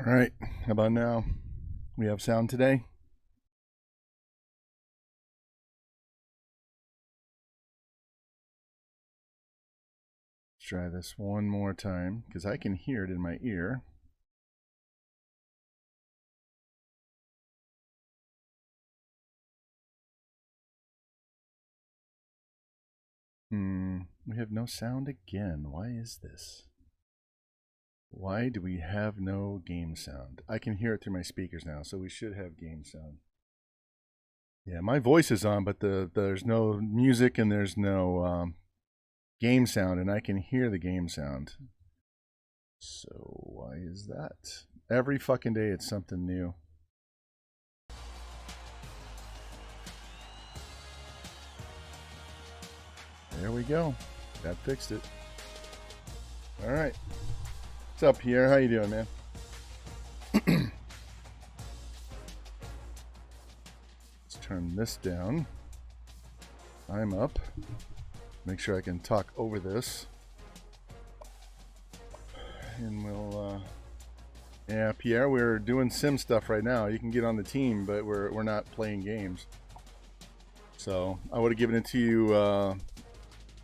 All right, how about now? We have sound today? Let's try this one more time because I can hear it in my ear. We have no sound again. Why is this? Why do we have no game sound? I can hear it through my speakers now, so we should have game sound. Yeah, my voice is on, but there's no music and there's no game sound, and I can hear the game sound. So why is that? Every fucking day it's something new. There we go. That fixed it. All right. What's up, Pierre? How you doing, man? Let's turn this down. I'm up. Make sure I can talk over this. And we'll yeah, Pierre, we're doing sim stuff right now. You can get on the team, but we're not playing games. So I would have given it to you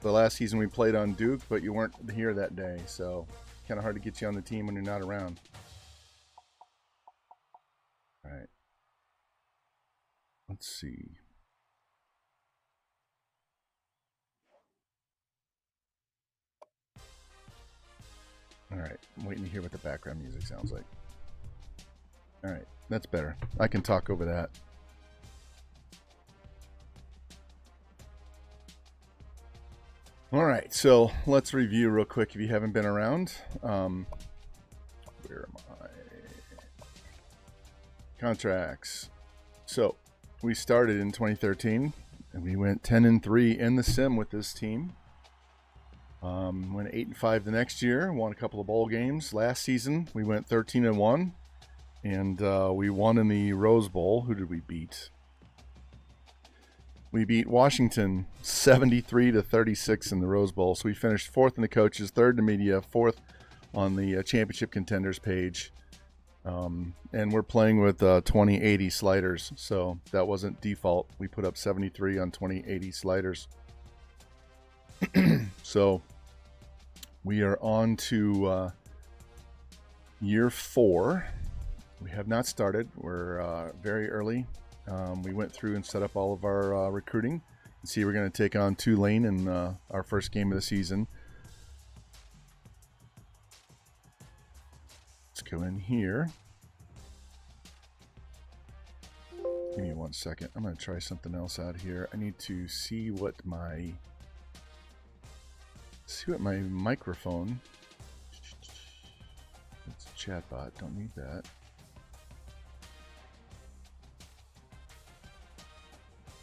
the last season we played on Duke, but you weren't here that day, so kind of hard to get you on the team when you're not around. All right. Let's see. All right. I'm waiting to hear what the background music sounds like. All right. That's better. I can talk over that. All right, so let's review real quick if you haven't been around. Where am I? Contracts. So we started in 2013, and we went 10-3 in the sim with this team. Went 8-5 the next year. Won a couple of bowl games. Last season we went 13-1, and we won in the Rose Bowl. Who did we beat? We beat Washington 73-36 in the Rose Bowl. So we finished fourth in the coaches, third in the media, fourth on the championship contenders page. And we're playing with 2080 sliders. So that wasn't default. We put up 73 on 2080 sliders. So we are on to year 4. We have not started. We're very early. We went through and set up all of our recruiting. And see, we're going to take on Tulane in our first game of the season. Let's go in here. Give me 1 second. I'm going to try something else out here. I need to see what my microphone. It's a chatbot. Don't need that.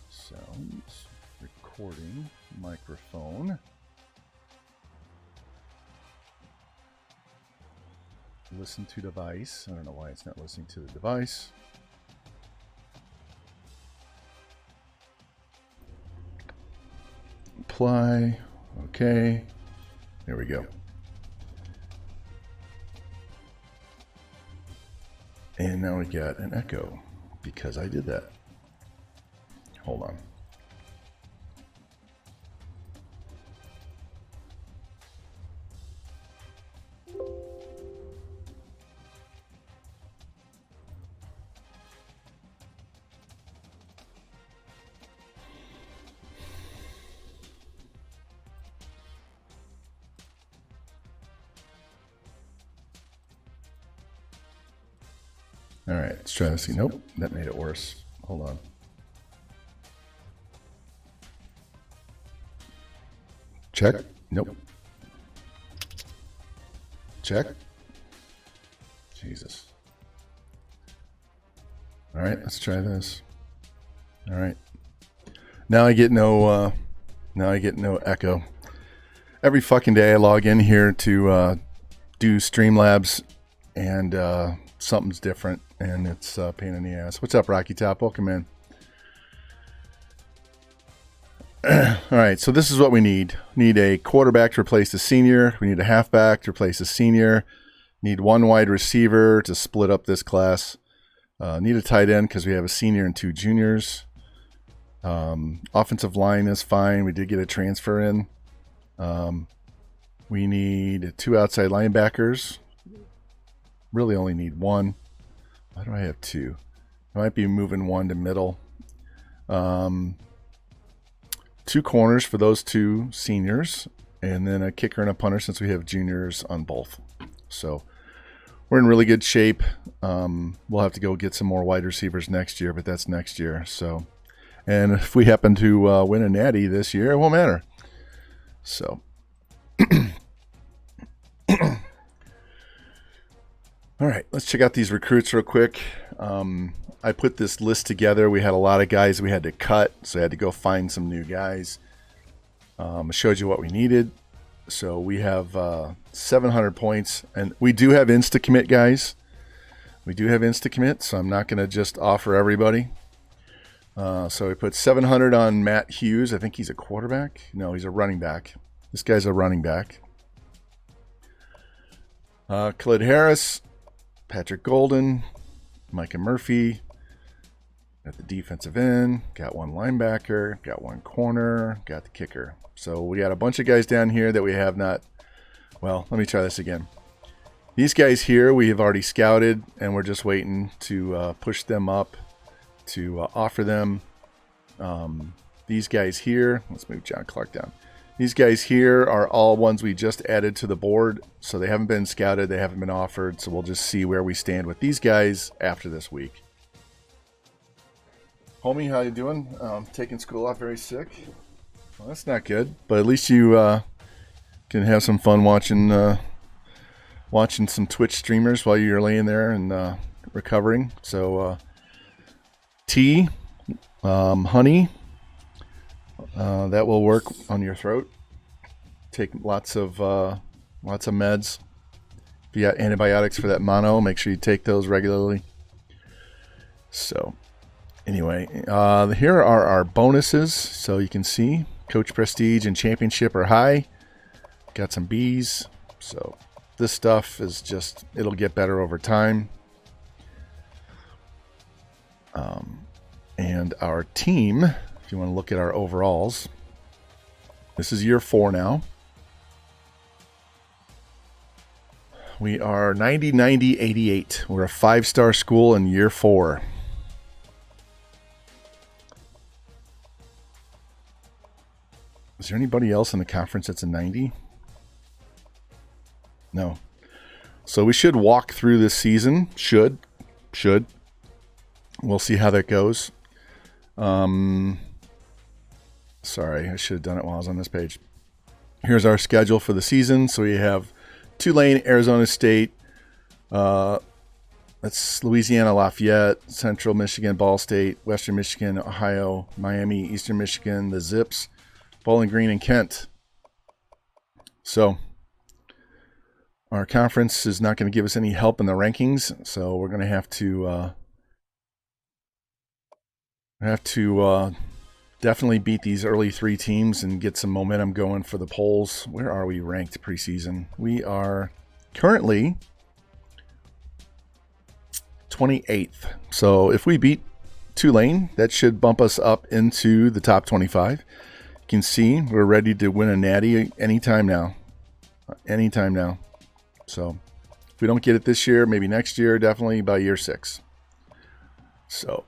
Sounds, recording, microphone. Listen to device. I don't know why it's not listening to the device. Apply. Okay. There we go. And now we got an echo because I did that. Hold on. All right, let's try to see. Nope, that made it worse. Hold on. Check. Nope. Check. Jesus. All right, let's try this. All right. Now I get no echo. Every fucking day I log in here to do Streamlabs, and something's different, and it's a pain in the ass. What's up, Rocky Top? Welcome in. All right, so this is what we need. We need a quarterback to replace the senior. We need a halfback to replace the senior. Need one wide receiver to split up this class. Need a tight end because we have a senior and 2 juniors. Offensive line is fine. We did get a transfer in. We need 2 outside linebackers. Really only need 1. Why do I have 2? I might be moving 1 to middle. 2 corners for those 2 seniors, and then a kicker and a punter since we have juniors on both. So we're in really good shape. We'll have to go get some more wide receivers next year, but that's next year. So, and if we happen to win a Natty this year, it won't matter. So, all right, let's check out these recruits real quick. I put this list together. We had a lot of guys we had to cut, so I had to go find some new guys. I showed you what we needed. So we have 700 points, and we do have insta-commit, guys. We do have insta-commit, so I'm not going to just offer everybody. So we put 700 on Matt Hughes. I think he's a quarterback. No, he's a running back. This guy's a running back. Khalid Harris, Patrick Golden, Micah Murphy. Got the defensive end, got 1 linebacker, got 1 corner, got the kicker. So we got a bunch of guys down here that we have not. Well, let me try this again. These guys here we have already scouted, and we're just waiting to push them up to offer them. These guys here, let's move John Clark down. These guys here are all ones we just added to the board, so they haven't been scouted, they haven't been offered, so we'll just see where we stand with these guys after this week. Homie, how you doing? Taking school off, very sick. Well, that's not good, but at least you can have some fun watching some Twitch streamers while you're laying there and recovering. So, tea, honey, that will work on your throat. Take lots of meds. If you got antibiotics for that mono, make sure you take those regularly. So, anyway, here are our bonuses. So you can see Coach Prestige and Championship are high. Got some B's. So this stuff is just, it'll get better over time. And our team, if you want to look at our overalls, this is year 4 now. We are 90, 90, 88. We're a 5-star school in year 4. Is there anybody else in the conference that's a 90? No. So we should walk through this season. Should. We'll see how that goes. Sorry, I should have done it while I was on this page. Here's our schedule for the season. So we have Tulane, Arizona State. That's Louisiana, Lafayette, Central Michigan, Ball State, Western Michigan, Ohio, Miami, Eastern Michigan, the Zips, Bowling Green, and Kent. So our conference is not going to give us any help in the rankings, so we're going to have to definitely beat these early 3 teams and get some momentum going for the polls. Where are we ranked preseason? We are currently 28th. So if we beat Tulane, that should bump us up into the top 25. You can see we're ready to win a Natty anytime now. Anytime now. So if we don't get it this year, maybe next year, definitely by year 6. So,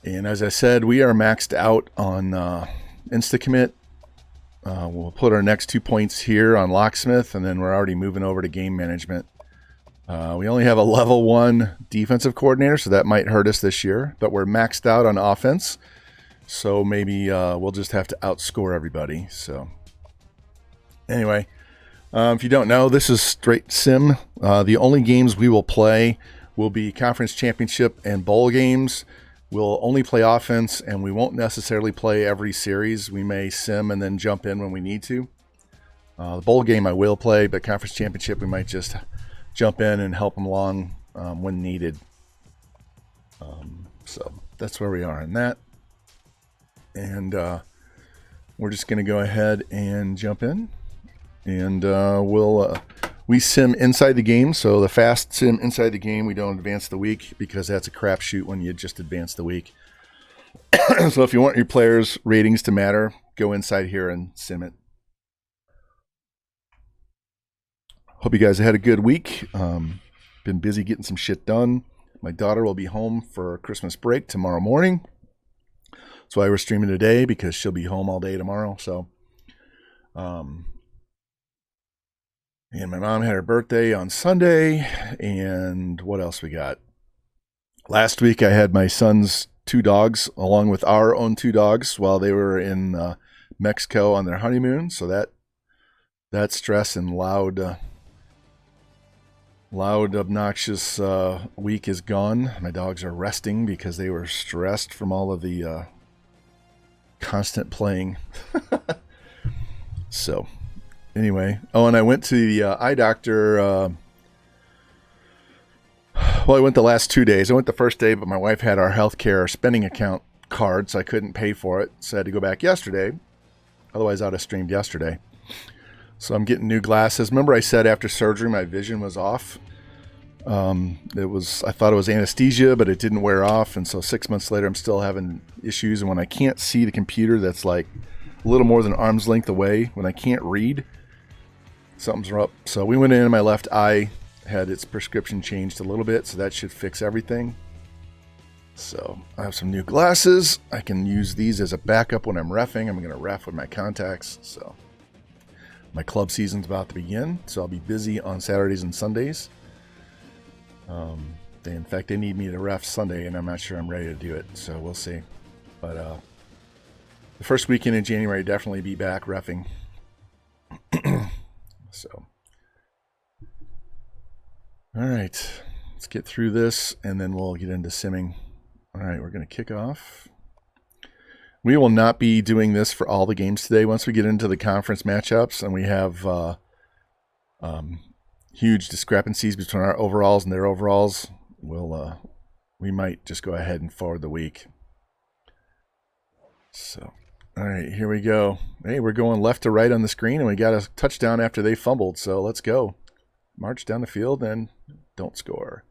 and as I said, we are maxed out on InstaCommit. We'll put our next 2 points here on Locksmith, and then we're already moving over to game management. We only have a level 1 defensive coordinator, so that might hurt us this year, but we're maxed out on offense. So maybe we'll just have to outscore everybody. So anyway, if you don't know, this is straight sim. The only games we will play will be conference championship and bowl games. We'll only play offense, and we won't necessarily play every series. We may sim and then jump in when we need to. The bowl game I will play, but conference championship we might just jump in and help them along when needed. So that's where we are in that. And we're just going to go ahead and jump in, and we'll We sim inside the game, so the fast sim inside the game. We don't advance the week because that's a crapshoot when you just advance the week. So if you want your players' ratings to matter, go inside here and sim it. Hope you guys had a good week. Been busy getting some shit done. My daughter will be home for Christmas break tomorrow morning. That's why we're streaming today, because she'll be home all day tomorrow. So, and my mom had her birthday on Sunday. And what else we got? Last week I had my son's 2 dogs along with our own 2 dogs while they were in Mexico on their honeymoon. So that stress and loud, obnoxious week is gone. My dogs are resting because they were stressed from all of the constant playing. So, anyway. Oh, and I went to the eye doctor. Well, I went the last 2 days. I went the first day, but my wife had our healthcare spending account card, so I couldn't pay for it. So I had to go back yesterday. Otherwise, I'd have streamed yesterday. So I'm getting new glasses. Remember I said after surgery my vision was off? I thought it was anesthesia, but it didn't wear off. And so 6 months later, I'm still having issues. And when I can't see the computer that's like a little more than arm's length away, when I can't read, something's up. So we went in, my left eye had its prescription changed a little bit, so that should fix everything. So I have some new glasses. I can use these as a backup when I'm reffing. I'm going to ref with my contacts. So my club season's about to begin, so I'll be busy on Saturdays and Sundays. In fact, they need me to ref Sunday, and I'm not sure I'm ready to do it, so we'll see. But the first weekend in January, definitely be back reffing. So, all right, let's get through this, and then we'll get into simming. All right, we're going to kick off. We will not be doing this for all the games today. Once we get into the conference matchups and we have huge discrepancies between our overalls and their overalls, we might just go ahead and forward the week. So, all right, here we go. Hey, we're going left to right on the screen, and we got a touchdown after they fumbled, so let's go. March down the field and don't score.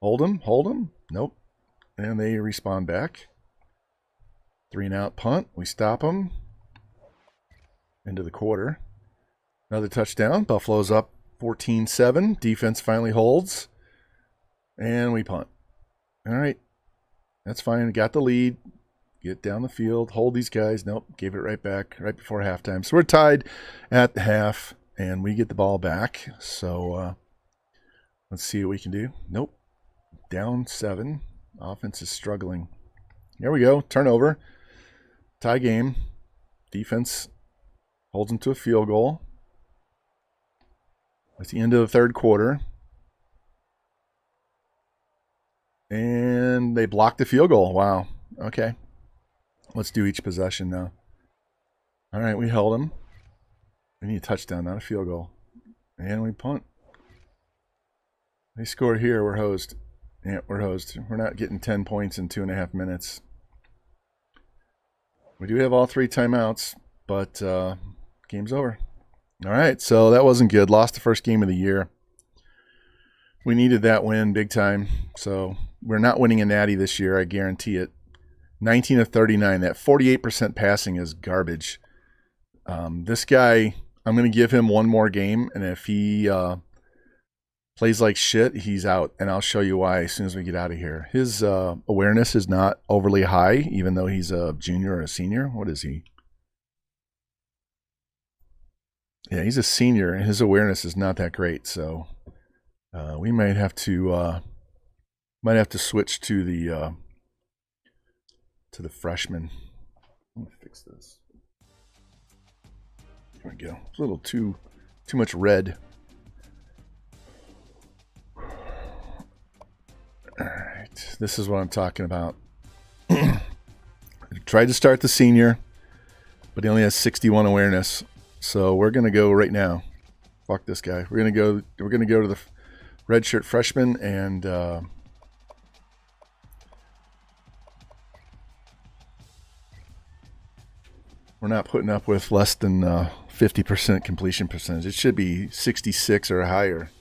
Hold them. Nope. And they respawn back. 3-and-out punt. We stop them. Into the quarter. Another touchdown. Buffalo's up 14-7. Defense finally holds. And we punt. All right. That's fine. Got the lead. Get down the field. Hold these guys. Nope. Gave it right back right before halftime. So we're tied at the half. And we get the ball back. So let's see what we can do. Nope. Down 7. Offense is struggling. Here we go. Turnover. Tie game. Defense holds them to a field goal. It's the end of the third quarter. And they blocked the field goal. Wow. Okay. Let's do each possession now. All right, we held them. We need a touchdown, not a field goal. And we punt. They score here. We're hosed. Yeah, we're hosed. We're not getting 10 points in 2.5 minutes. We do have all 3 timeouts, but game's over. All right, so that wasn't good. Lost the first game of the year. We needed that win big time. So we're not winning a Natty this year, I guarantee it. 19 of 39. That 48% passing is garbage. This guy, I'm going to give him one more game, and if he plays like shit, he's out, and I'll show you why as soon as we get out of here. His awareness is not overly high, even though he's a junior or a senior. What is he? Yeah, he's a senior, and his awareness is not that great. So we might have to switch to the freshman. Let me fix this. There we go. It's a little too much red. All right, this is what I'm talking about. I tried to start the senior, but he only has 61 awareness. So we're gonna go right now. Fuck this guy. We're gonna go to the redshirt freshman, and we're not putting up with less than 50% completion percentage. It should be 66 or higher.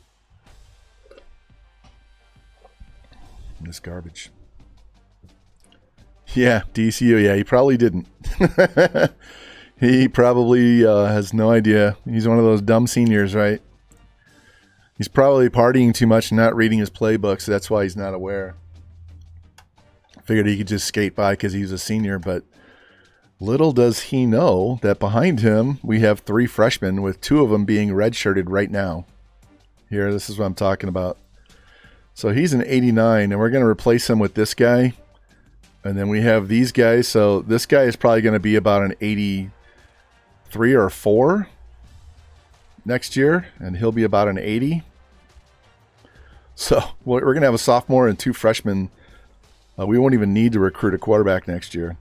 This garbage. Yeah, DCU. Yeah, he probably didn't. He probably has no idea. He's one of those dumb seniors, right? He's probably partying too much and not reading his playbook, so that's why he's not aware. Figured he could just skate by because he's a senior, but little does he know that behind him we have 3 freshmen, with 2 of them being redshirted right now. Here, this is what I'm talking about. So he's an 89, and we're going to replace him with this guy. And then we have these guys. So this guy is probably going to be about an 83 or 4 next year, and he'll be about an 80. So we're going to have a sophomore and 2 freshmen. We won't even need to recruit a quarterback next year,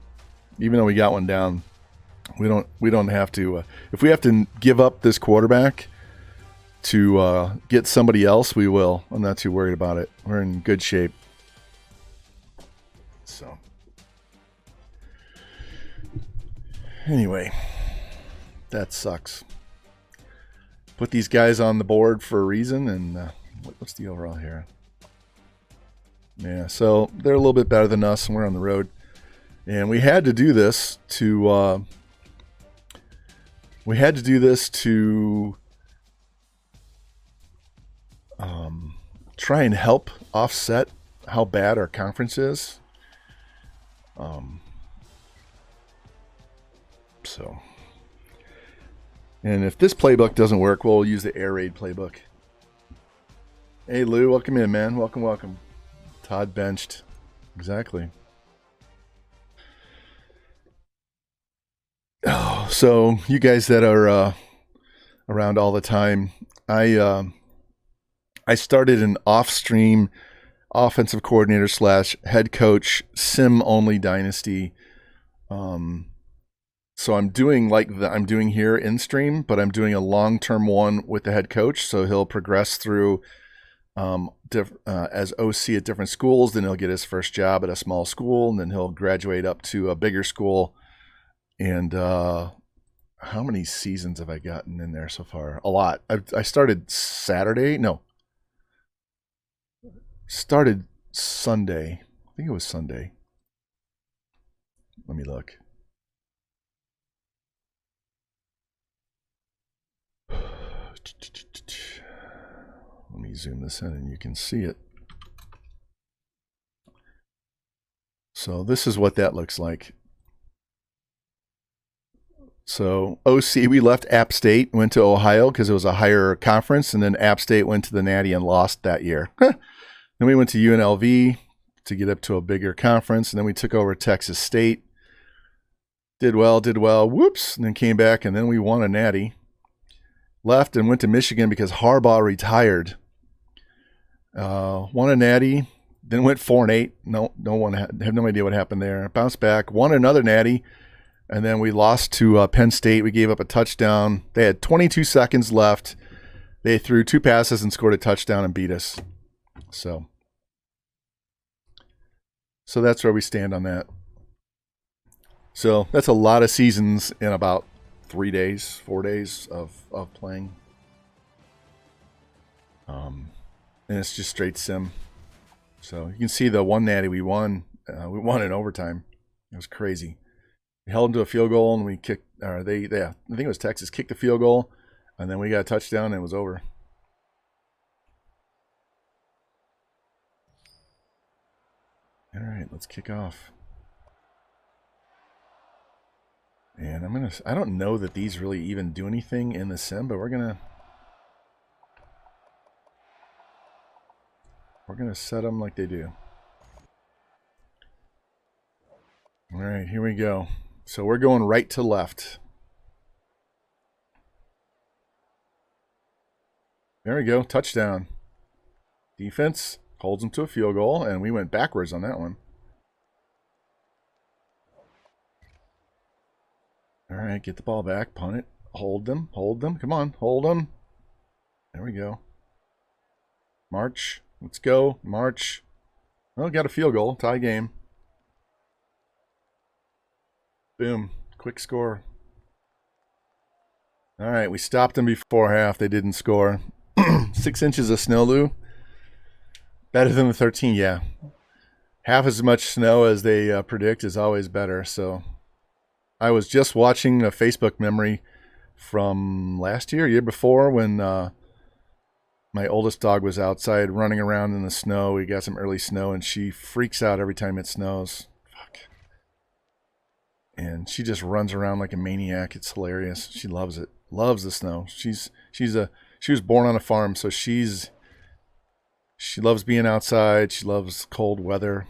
even though we got one down. We don't have to. If we have to give up this quarterback to get somebody else, we will. I'm not too worried about it. We're in good shape. So anyway, that sucks. Put these guys on the board for a reason, and what's the overall here? Yeah, so they're a little bit better than us, and we're on the road. And we had to do this to try and help offset how bad our conference is. So, and if this playbook doesn't work, we'll use the air raid playbook. Hey Lou, welcome in, man. Welcome. Todd benched. Exactly. Oh, so you guys that are around all the time, I started an off-stream offensive coordinator / head coach sim only Dynasty. So I'm doing like I'm doing here in stream, but I'm doing a long-term one with the head coach. So he'll progress through as OC at different schools. Then he'll get his first job at a small school, and then he'll graduate up to a bigger school. And how many seasons have I gotten in there so far? A lot. I started Sunday. I think it was Sunday. Let me look. Let me zoom this in and you can see it. So this is what that looks like. So OC, we left App State, went to Ohio because it was a higher conference, and then App State went to the Natty and lost that year. Then we went to UNLV to get up to a bigger conference, and then we took over Texas State. Did well, whoops, and then came back, and then we won a Natty. Left and went to Michigan because Harbaugh retired. Won a Natty, then went 4-8. Have no idea what happened there. Bounced back, won another Natty, and then we lost to Penn State. We gave up a touchdown. They had 22 seconds left. They threw 2 passes and scored a touchdown and beat us. So that's where we stand on that. So that's a lot of seasons in about 4 days of playing. And it's just straight sim. So you can see the one Natty we won. We won in overtime. It was crazy. We held them to a field goal, and we kicked. I think it was Texas kicked the field goal, and then we got a touchdown, and it was over. All right, let's kick off. And I don't know that these really even do anything in the sim, but we're gonna set them like they do. All right, here we go. So we're going right to left. There we go, touchdown. Defense holds them to a field goal, and we went backwards on that one. All right, get the ball back, punt it, hold them, come on, hold them. There we go. March, let's go, march. Oh, got a field goal, tie game. Boom, quick score. All right, we stopped them before half. They didn't score. 6 inches of snow, Lou. Better than the 13, yeah. Half as much snow as they predict is always better. So I was just watching a Facebook memory from last year before, when my oldest dog was outside running around in the snow. We got some early snow, and she freaks out every time it snows. Fuck. And she just runs around like a maniac. It's hilarious. She loves it. Loves the snow. She was born on a farm, so she loves being outside. She loves cold weather.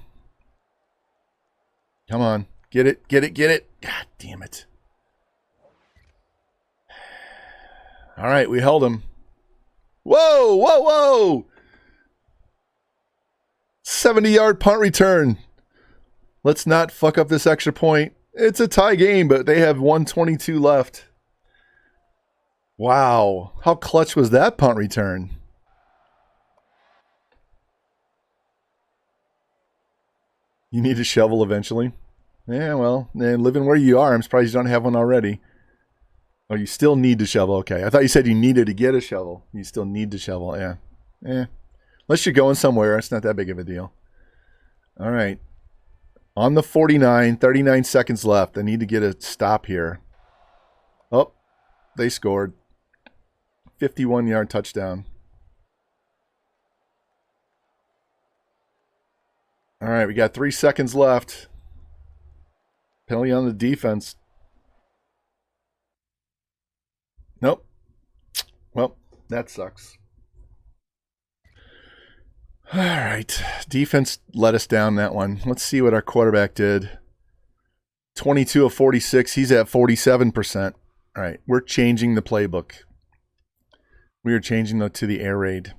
Come on. Get it. Get it. Get it. God damn it. All right, we held him. Whoa, whoa, whoa. 70-yard punt return. Let's not fuck up this extra point. It's a tie game, but they have 1:22 left. Wow. How clutch was that punt return? You need a shovel eventually. Yeah, well, and living where you are, I'm surprised you don't have one already. Oh, you still need to shovel. Okay. I thought you said you needed to get a shovel. You still need to shovel. Yeah. Unless you're going somewhere, it's not that big of a deal. All right. On the 49, 39 seconds left. I need to get a stop here. Oh, they scored. 51-yard touchdown. All right, we got 3 seconds left. Penalty on the defense. Nope. Well, that sucks. All right. Defense let us down that one. Let's see what our quarterback did. 22 of 46. He's at 47%. All right. We're changing the playbook. We are changing to the air raid.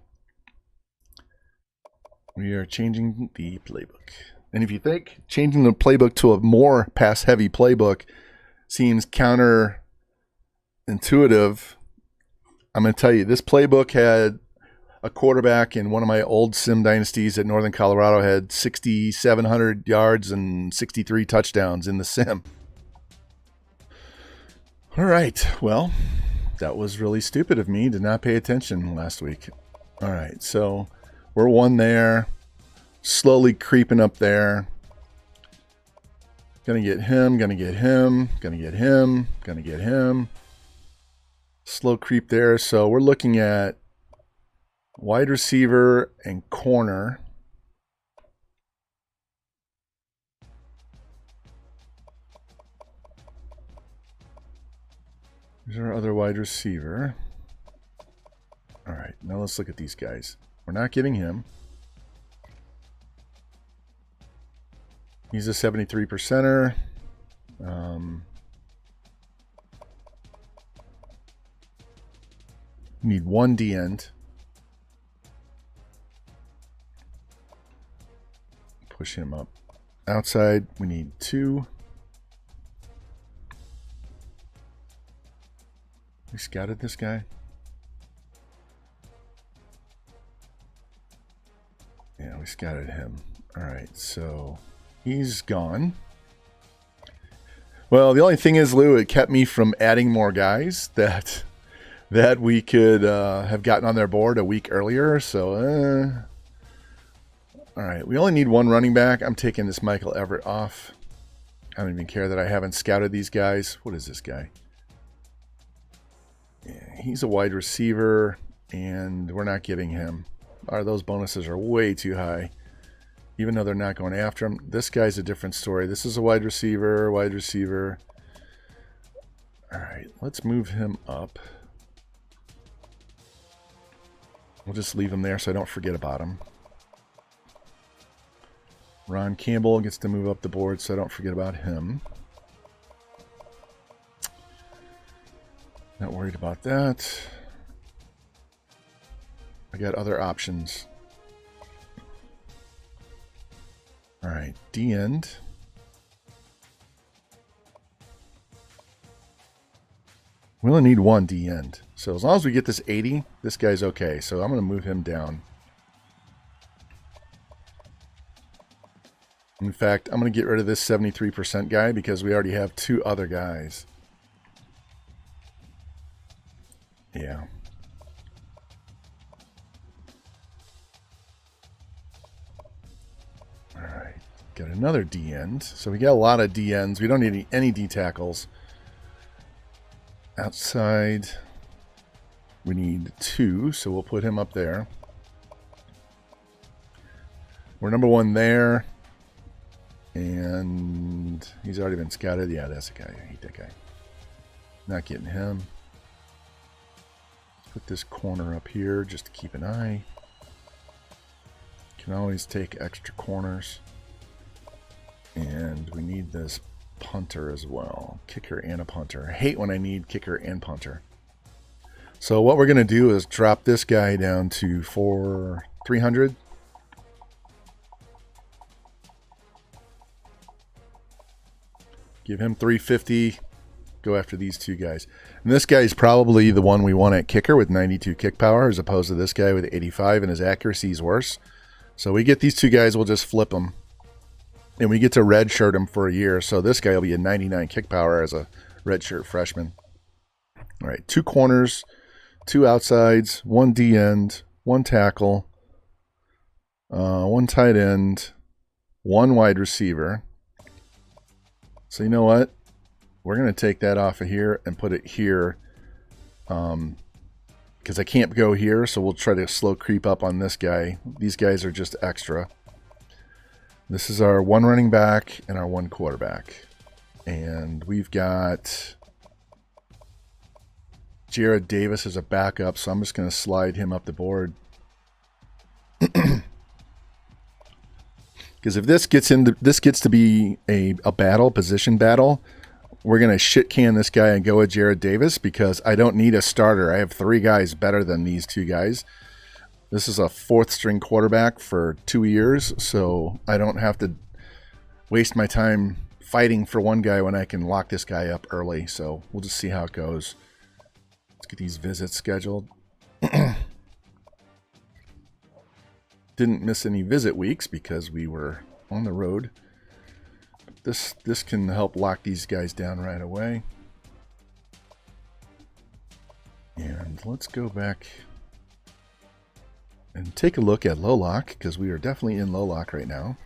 We are changing the playbook. And if you think changing the playbook to a more pass-heavy playbook seems counterintuitive, I'm going to tell you, this playbook had a quarterback in one of my old sim dynasties at Northern Colorado had 6,700 yards and 63 touchdowns in the sim. All right. Well, that was really stupid of me to not pay attention last week. All right. So we're one there. Slowly creeping up there. Gonna get him. Gonna get him. Gonna get him. Gonna get him. Slow creep there. So we're looking at wide receiver and corner. Here's our other wide receiver. All right, now let's look at these guys. We're not getting him. He's a 73%er. Need one D end. Push him up. Outside, we need 2. We scouted this guy. Yeah, we scouted him. All right, so he's gone. Well, the only thing is, Lou, it kept me from adding more guys that we could have gotten on their board a week earlier. So, all right, we only need one running back. I'm taking this Michael Everett off. I don't even care that I haven't scouted these guys. What is this guy? Yeah, he's a wide receiver, and we're not getting him. Those bonuses are way too high, even though they're not going after him. This guy's a different story. This is a wide receiver, wide receiver. All right, let's move him up. We'll just leave him there so I don't forget about him. Ron Campbell gets to move up the board so I don't forget about him. Not worried about that. I got other options. All right, D end. We only need one D end. So as long as we get this 80, this guy's okay. So I'm going to move him down. In fact, I'm going to get rid of this 73% guy because we already have 2 other guys. Yeah. All right. Got another D end. So we got a lot of D ends. We don't need any D tackles. Outside, we need 2, so we'll put him up there. We're number 1 there. And he's already been scouted. Yeah, that's the guy. I hate that guy. Not getting him. Put this corner up here just to keep an eye. Can always take extra corners. And we need this punter as well. Kicker and a punter. I hate when I need kicker and punter. So what we're going to do is drop this guy down to 300. Give him 350. Go after these 2 guys. And this guy is probably the one we want at kicker with 92 kick power as opposed to this guy with 85 and his accuracy is worse. So we get these 2 guys, we'll just flip them. And we get to redshirt him for a year. So this guy will be a 99 kick power as a redshirt freshman. All right, 2 corners, 2 outsides, 1 D end, 1 tackle, 1 tight end, 1 wide receiver. So you know what? We're going to take that off of here and put it here because I can't go here, so we'll try to slow creep up on this guy. These guys are just extra. This is our 1 running back and our 1 quarterback. And we've got Jared Davis as a backup, so I'm just going to slide him up the board. Because if this gets to be a battle, position battle, we're going to shit can this guy and go with Jared Davis because I don't need a starter. I have 3 guys better than these 2 guys. This is a 4th string quarterback for 2 years, so I don't have to waste my time fighting for one guy when I can lock this guy up early. So we'll just see how it goes. Let's get these visits scheduled. Didn't miss any visit weeks because we were on the road. This can help lock these guys down right away. And let's go back and take a look at low lock because we are definitely in low lock right now.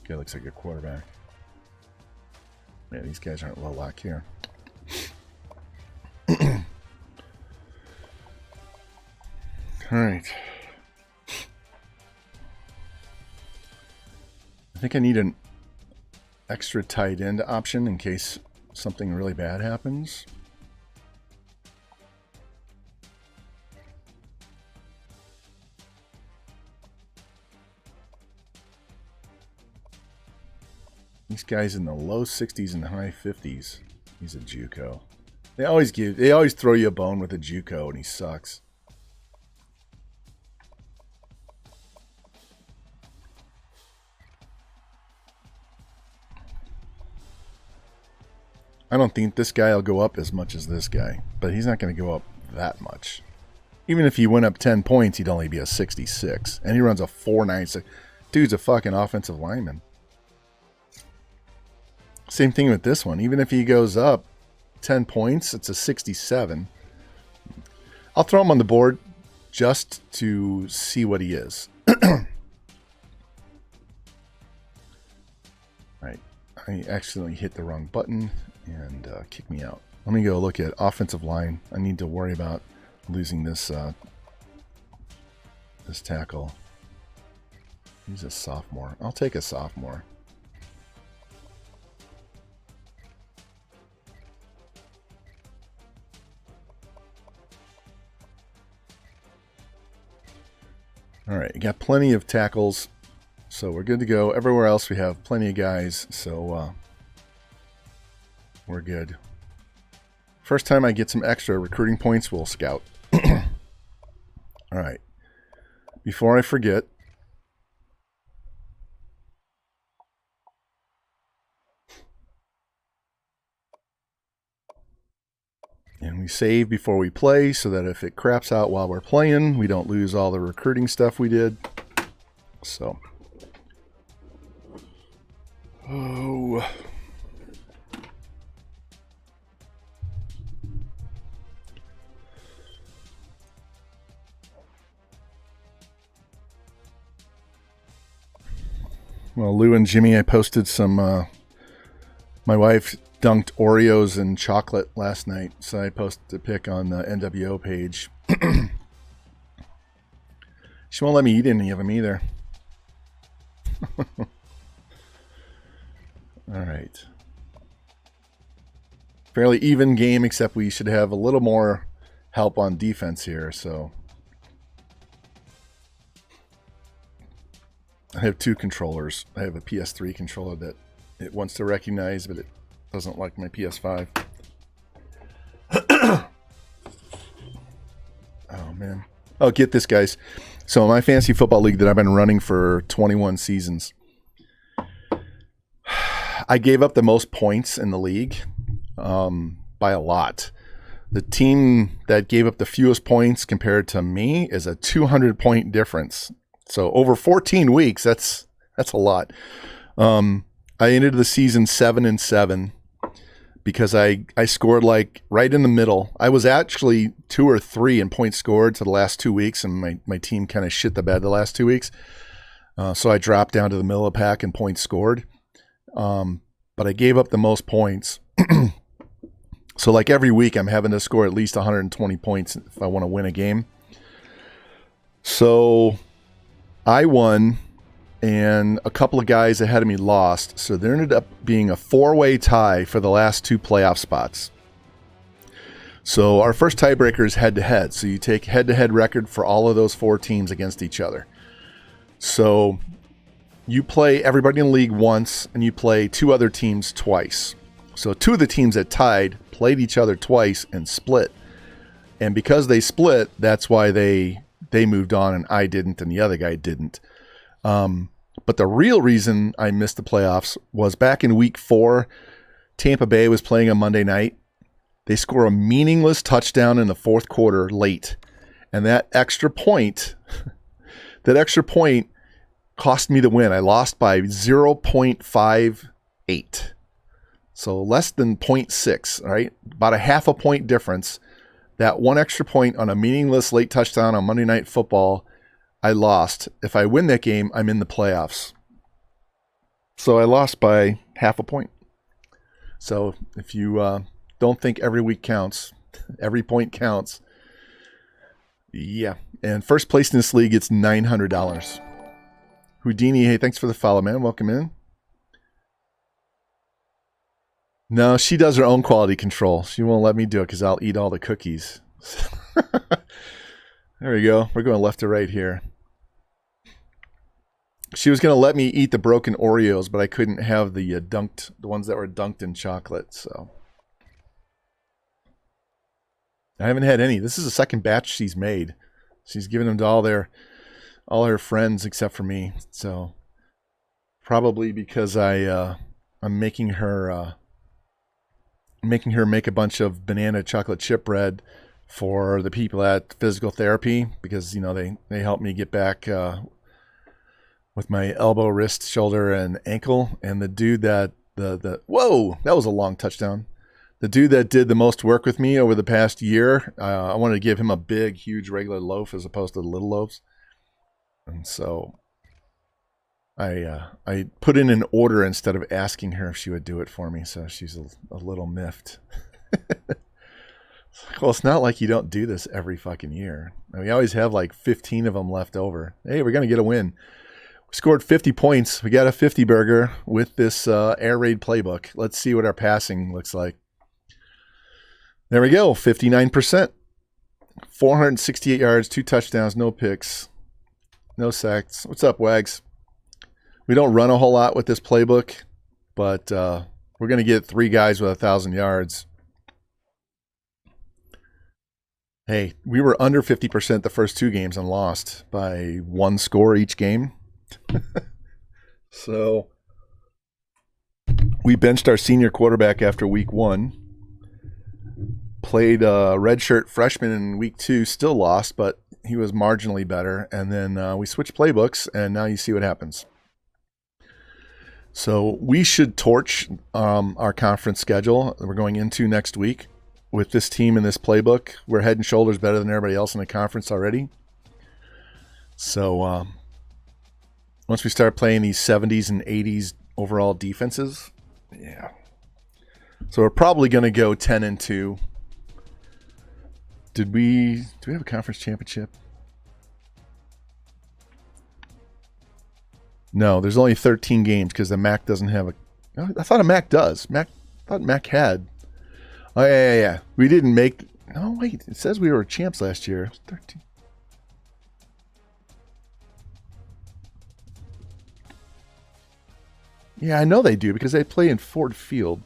Okay, looks like a quarterback. Yeah, these guys aren't low lock here. All right. I think I need an extra tight end option in case something really bad happens. These guys in the low 60s and high 50s. He's a JUCO. They always throw you a bone with a JUCO and he sucks. I don't think this guy will go up as much as this guy, but he's not going to go up that much. Even if he went up 10 points, he'd only be a 66. And he runs a 4.96. Dude's a fucking offensive lineman. Same thing with this one. Even if he goes up 10 points, it's a 67. I'll throw him on the board just to see what he is. Right. I accidentally hit the wrong button and kick me out. Let me go look at offensive line. I need to worry about losing this this tackle. He's a sophomore. I'll take a sophomore. All right, you got plenty of tackles, so we're good to go. Everywhere else we have plenty of guys, so we're good. First time I get some extra recruiting points, we'll scout. All right. Before I forget, And we save before we play so that if it craps out while we're playing, we don't lose all the recruiting stuff we did. So. Oh. Well, Lou and Jimmy, I posted some, my wife dunked Oreos in chocolate last night, so I posted a pic on the NWO page. She won't let me eat any of them either. All right. Fairly even game, except we should have a little more help on defense here, so. I have two controllers. I have a PS3 controller that it wants to recognize, but it doesn't like my PS5. Oh, man. Oh, get this, guys. So my fantasy football league that I've been running for 21 seasons, I gave up the most points in the league by a lot. The team that gave up the fewest points compared to me is a 200-point difference. So over 14 weeks, that's a lot. I ended the season 7-7 because I scored like right in the middle. I was actually 2 or 3 in points scored to the last 2 weeks, and my team kind of shit the bed the last 2 weeks. So I dropped down to the middle of the pack in points scored. But I gave up the most points. So like every week, I'm having to score at least 120 points if I want to win a game. So I won, and a couple of guys ahead of me lost. So there ended up being a 4-way tie for the last 2 playoff spots. So our first tiebreaker is head-to-head. So you take head-to-head record for all of those 4 teams against each other. So you play everybody in the league once, and you play 2 other teams twice. So 2 of the teams that tied played each other twice and split. And because they split, that's why they moved on and I didn't and the other guy didn't. But the real reason I missed the playoffs was back in week 4, Tampa Bay was playing on Monday night. They score a meaningless touchdown in the 4th quarter late. And that extra point cost me the win. I lost by 0.58. So less than 0.6, right? About a half a point difference. That one extra point on a meaningless late touchdown on Monday Night Football, I lost. If I win that game, I'm in the playoffs. So I lost by half a point. So if you don't think every week counts, every point counts. Yeah. And first place in this league, it's $900. Houdini, hey, thanks for the follow, man. Welcome in. No, she does her own quality control. She won't let me do it because I'll eat all the cookies. There we go. We're going left to right here. She was going to let me eat the broken Oreos, but I couldn't have the ones that were dunked in chocolate. So I haven't had any. This is the second batch she's made. She's given them to all her friends except for me. So probably because I'm making her make a bunch of banana chocolate chip bread for the people at physical therapy because, you know, they help me get back with my elbow, wrist, shoulder, and ankle. And the dude that whoa, that was a long touchdown. The dude that did the most work with me over the past year, I wanted to give him a big, huge regular loaf as opposed to the little loaves. And so I put in an order instead of asking her if she would do it for me. So she's a little miffed. Well, it's not like you don't do this every fucking year. And we always have like 15 of them left over. Hey, we're going to get a win. We scored 50 points. We got a 50 burger with this air raid playbook. Let's see what our passing looks like. There we go. 59%. 468 yards, 2 touchdowns, no picks, no sacks. What's up, Wags? We don't run a whole lot with this playbook, but we're going to get 3 guys with 1,000 yards. Hey, we were under 50% the first 2 games and lost by 1 score each game. So we benched our senior quarterback after week 1. Played redshirt freshman in week 2, still lost, but he was marginally better. And then we switched playbooks, and now you see what happens. So we should torch our conference schedule we're going into next week with this team and this playbook. We're head and shoulders better than everybody else in the conference already. So once we start playing these 70s and 80s overall defenses, yeah. So we're probably going to go 10-2. Do we have a conference championship? No, there's only 13 games because the MAC doesn't have a. I thought a MAC does. I thought MAC had. Oh yeah. We didn't make. No wait, it says we were champs last year. 13. Yeah, I know they do because they play in Ford Field.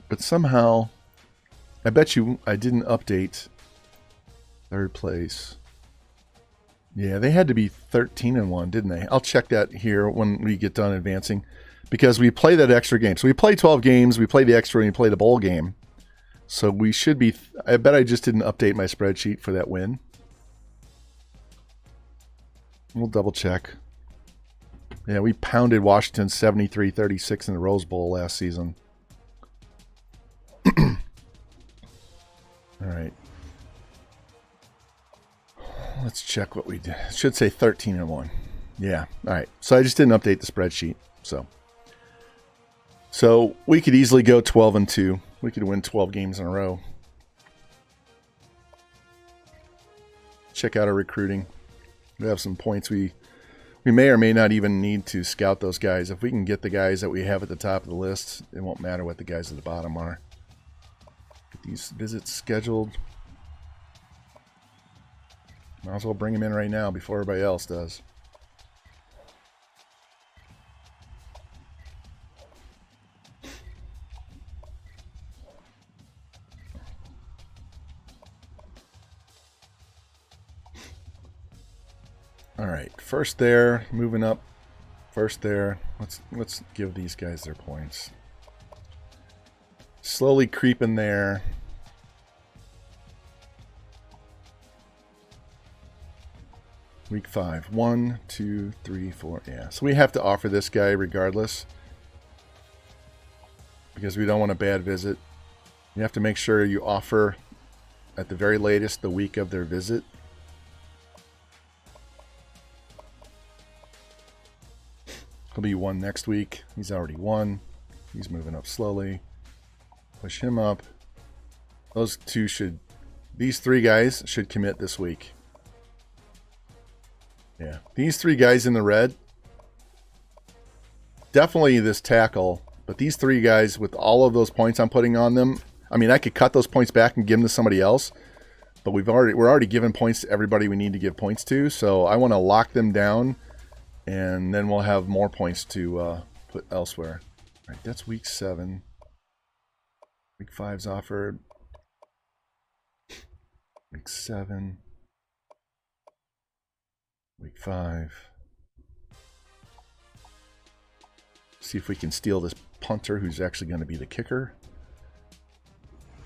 But somehow, I bet you I didn't update third place. Yeah, they had to be 13-1, didn't they? I'll check that here when we get done advancing. Because we play that extra game. So we play 12 games, we play the extra, and we play the bowl game. So we should be... I bet I just didn't update my spreadsheet for that win. We'll double check. Yeah, we pounded Washington 73-36 in the Rose Bowl last season. All right. Let's check what we did. It should say 13-1. Yeah. All right. So I just didn't update the spreadsheet. So we could easily go 12-2. We could win 12 games in a row. Check out our recruiting. We have some points. We may or may not even need to scout those guys. If we can get the guys that we have at the top of the list, it won't matter what the guys at the bottom are. Get these visits scheduled. Might as well bring them in right now before everybody else does. All right, first there, moving up. First there. Let's give these guys their points. Slowly creeping there. Week 5. 1, 2, 3, 4. Yeah. So we have to offer this guy regardless. Because we don't want a bad visit. You have to make sure you offer at the very latest the week of their visit. He'll be 1 next week. He's already 1. He's moving up slowly. Push him up. Those two should... These 3 guys should commit this week. Yeah, these 3 guys in the red, definitely this tackle, but these 3 guys with all of those points I'm putting on them, I mean, I could cut those points back and give them to somebody else, but we're already giving points to everybody we need to give points to, so I want to lock them down, and then we'll have more points to put elsewhere. All right, that's week 7. Week 5's offered. Week 7. Week 5. See if we can steal this punter who's actually going to be the kicker.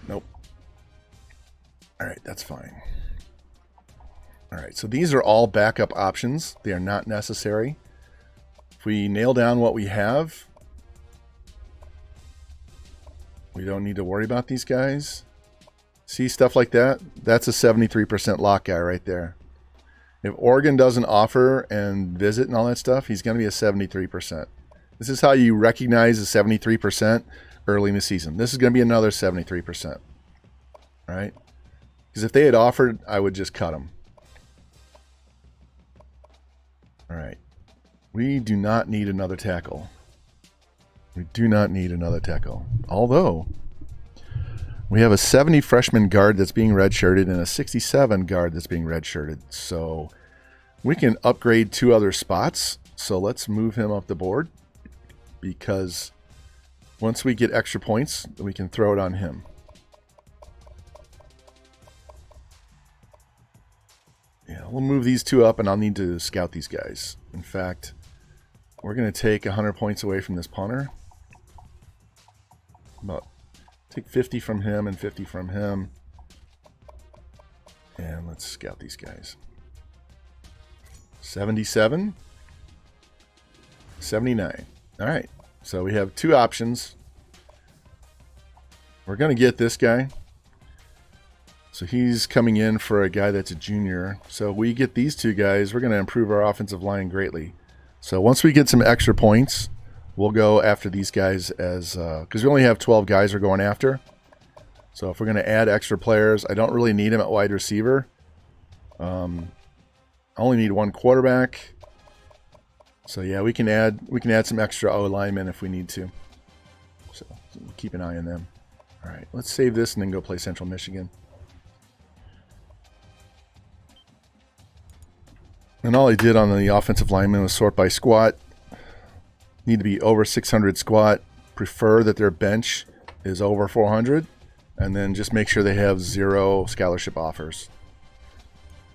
Nope. Alright, that's fine. Alright, so these are all backup options. They are not necessary. If we nail down what we have, we don't need to worry about these guys. See stuff like that? That's a 73% lock guy right there. If Oregon doesn't offer and visit and all that stuff, he's going to be a 73%. This is how you recognize a 73% early in the season. This is going to be another 73%. All right? Because if they had offered, I would just cut them. All right. We do not need another tackle. We do not need another tackle. Although, we have a 70 freshman guard that's being redshirted and a 67 guard that's being redshirted. So we can upgrade 2 other spots. So let's move him up the board. Because once we get extra points, we can throw it on him. Yeah, we'll move these 2 up and I'll need to scout these guys. In fact, we're going to take 100 points away from this punter. About Take 50 from him and 50 from him. And let's scout these guys. 77. 79. All right. So we have two options. We're going to get this guy. So he's coming in for a guy that's a junior. So we get these two guys, we're going to improve our offensive line greatly. So once we get some extra points, we'll go after these guys as because we only have 12 guys we're going after. So if we're going to add extra players, I don't really need them at wide receiver. I only need one quarterback. So yeah, we can add some extra O linemen if we need to. So keep an eye on them. All right, let's save this and then go play Central Michigan. And all I did on the offensive lineman was sort by squat. Need to be over 600 squat. Prefer that their bench is over 400. And then just make sure they have 0 scholarship offers.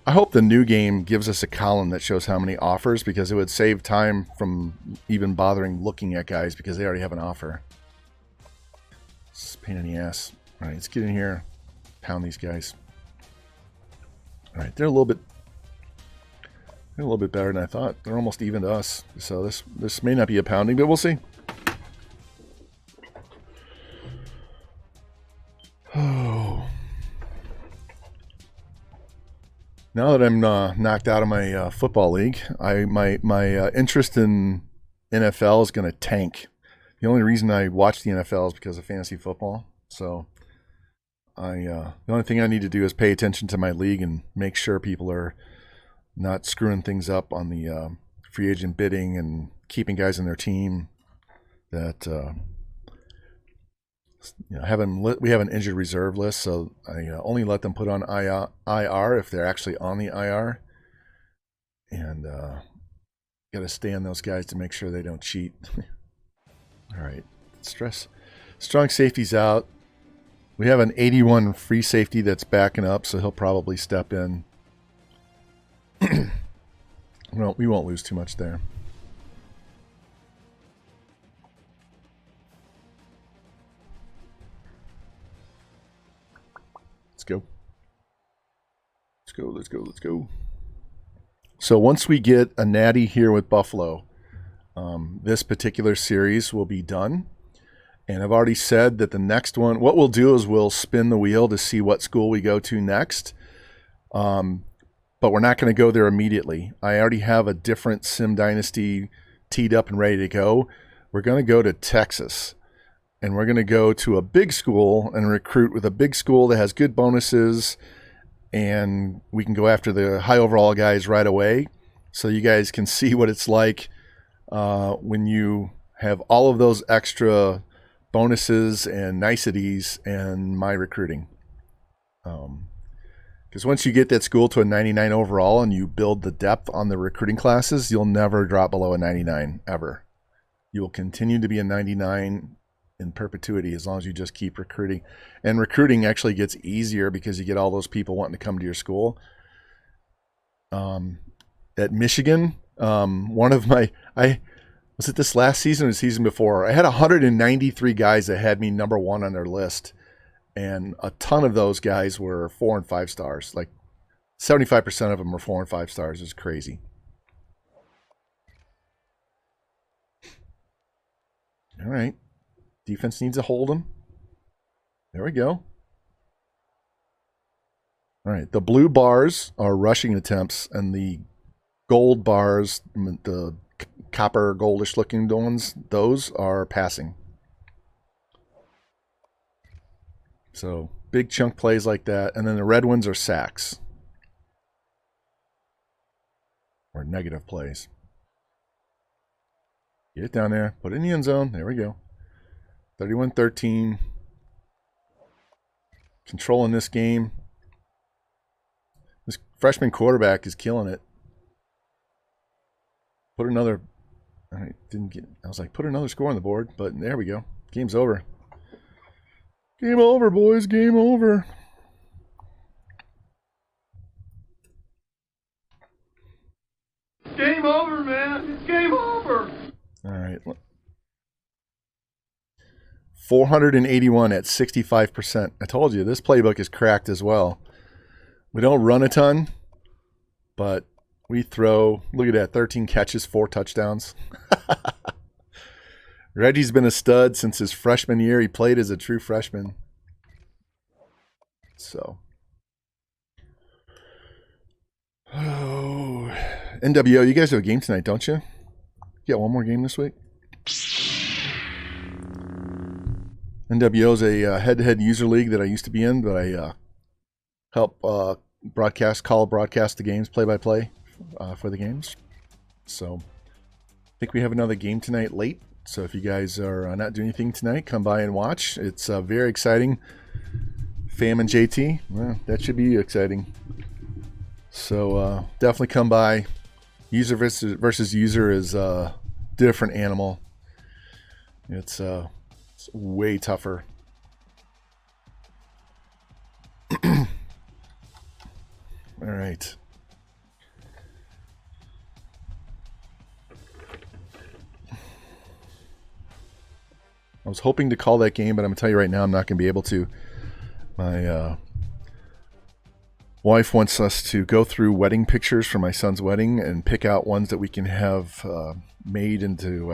I hope the new game gives us a column that shows how many offers, because it would save time from even bothering looking at guys because they already have an offer. It's a pain in the ass. All right, let's get in here. Pound these guys. All right, they're a little bit better than I thought. They're almost even to us. So this may not be a pounding, but we'll see. Oh. Now that I'm knocked out of my football league, my interest in NFL is going to tank. The only reason I watch the NFL is because of fantasy football. So the only thing I need to do is pay attention to my league and make sure people are not screwing things up on the free agent bidding and keeping guys in their team. That we have an injured reserve list, so I only let them put on IR if they're actually on the IR, and got to stay on those guys to make sure they don't cheat. All right, strong safety's out. We have an 81 free safety that's backing up, so he'll probably step in. Well, we won't lose too much there. Let's go. Let's go. So once we get a Natty here with Buffalo, this particular series will be done. And I've already said that the next one, what we'll do is we'll spin the wheel to see what school we go to next. But we're not going to go there immediately. I already have a different Sim Dynasty teed up and ready to go. We're going to go to Texas. And we're going to go to a big school and recruit with a big school that has good bonuses. And we can go after the high overall guys right away. So you guys can see what it's like when you have all of those extra bonuses and niceties and my recruiting. Because once you get that school to a 99 overall and you build the depth on the recruiting classes, you'll never drop below a 99, ever. You will continue to be a 99 in perpetuity as long as you just keep recruiting. And recruiting actually gets easier because you get all those people wanting to come to your school. At Michigan, was it this last season or the season before? I had 193 guys that had me number 1 on their list. And a ton of those guys were 4 and 5 stars. Like 75% of them were 4 and 5 stars. It's crazy. All right. Defense needs to hold them. There we go. All right. The blue bars are rushing attempts, and the gold bars, the copper goldish looking ones, those are passing. So big chunk plays like that. And then the red ones are sacks. Or negative plays. Get it down there. Put it in the end zone. There we go. 31-13. Controlling this game. This freshman quarterback is killing it. Put another... All right, didn't get... I was like, put another score on the board. But there we go. Game's over. Game over, boys. Game over. Game over, man. It's game over. All right. 481 at 65%. I told you, this playbook is cracked as well. We don't run a ton, but we throw, look at that, 13 catches, 4 touchdowns. Reggie's been a stud since his freshman year. He played as a true freshman. So. Oh, NWO, you guys have a game tonight, don't you? You got one more game this week? NWO is a head-to-head user league that I used to be in, but I help call broadcast the games, play-by-play for the games. So I think we have another game tonight late. So if you guys are not doing anything tonight, come by and watch. It's very exciting. Fam and JT, well, that should be exciting. So definitely come by. User versus user is a different animal. It's way tougher. All right. I was hoping to call that game, but I'm going to tell you right now I'm not going to be able to. My wife wants us to go through wedding pictures for my son's wedding and pick out ones that we can have made into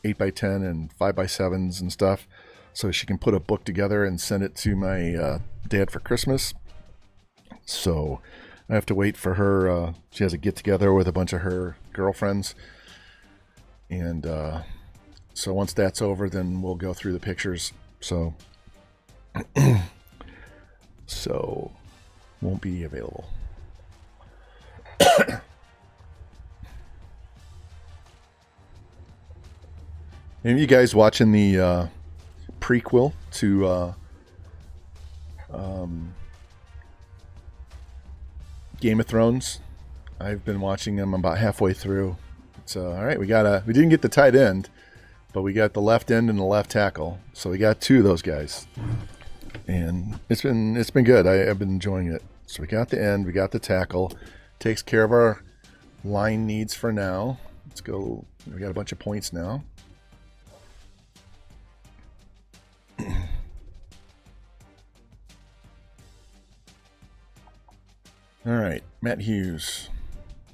8x10 and 5x7s and stuff, so she can put a book together and send it to my dad for Christmas. So I have to wait for her. She has a get-together with a bunch of her girlfriends. And so once that's over, then we'll go through the pictures. So, so won't be available. Any of you guys watching the prequel to Game of Thrones? I've been watching them. I'm about halfway through. It's all right. We didn't get the tight end, but we got the left end and the left tackle. So we got 2 of those guys, and it's been good. I've been enjoying it. So we got the end, we got the tackle. Takes care of our line needs for now. Let's go. We got a bunch of points now. All right, Matt Hughes.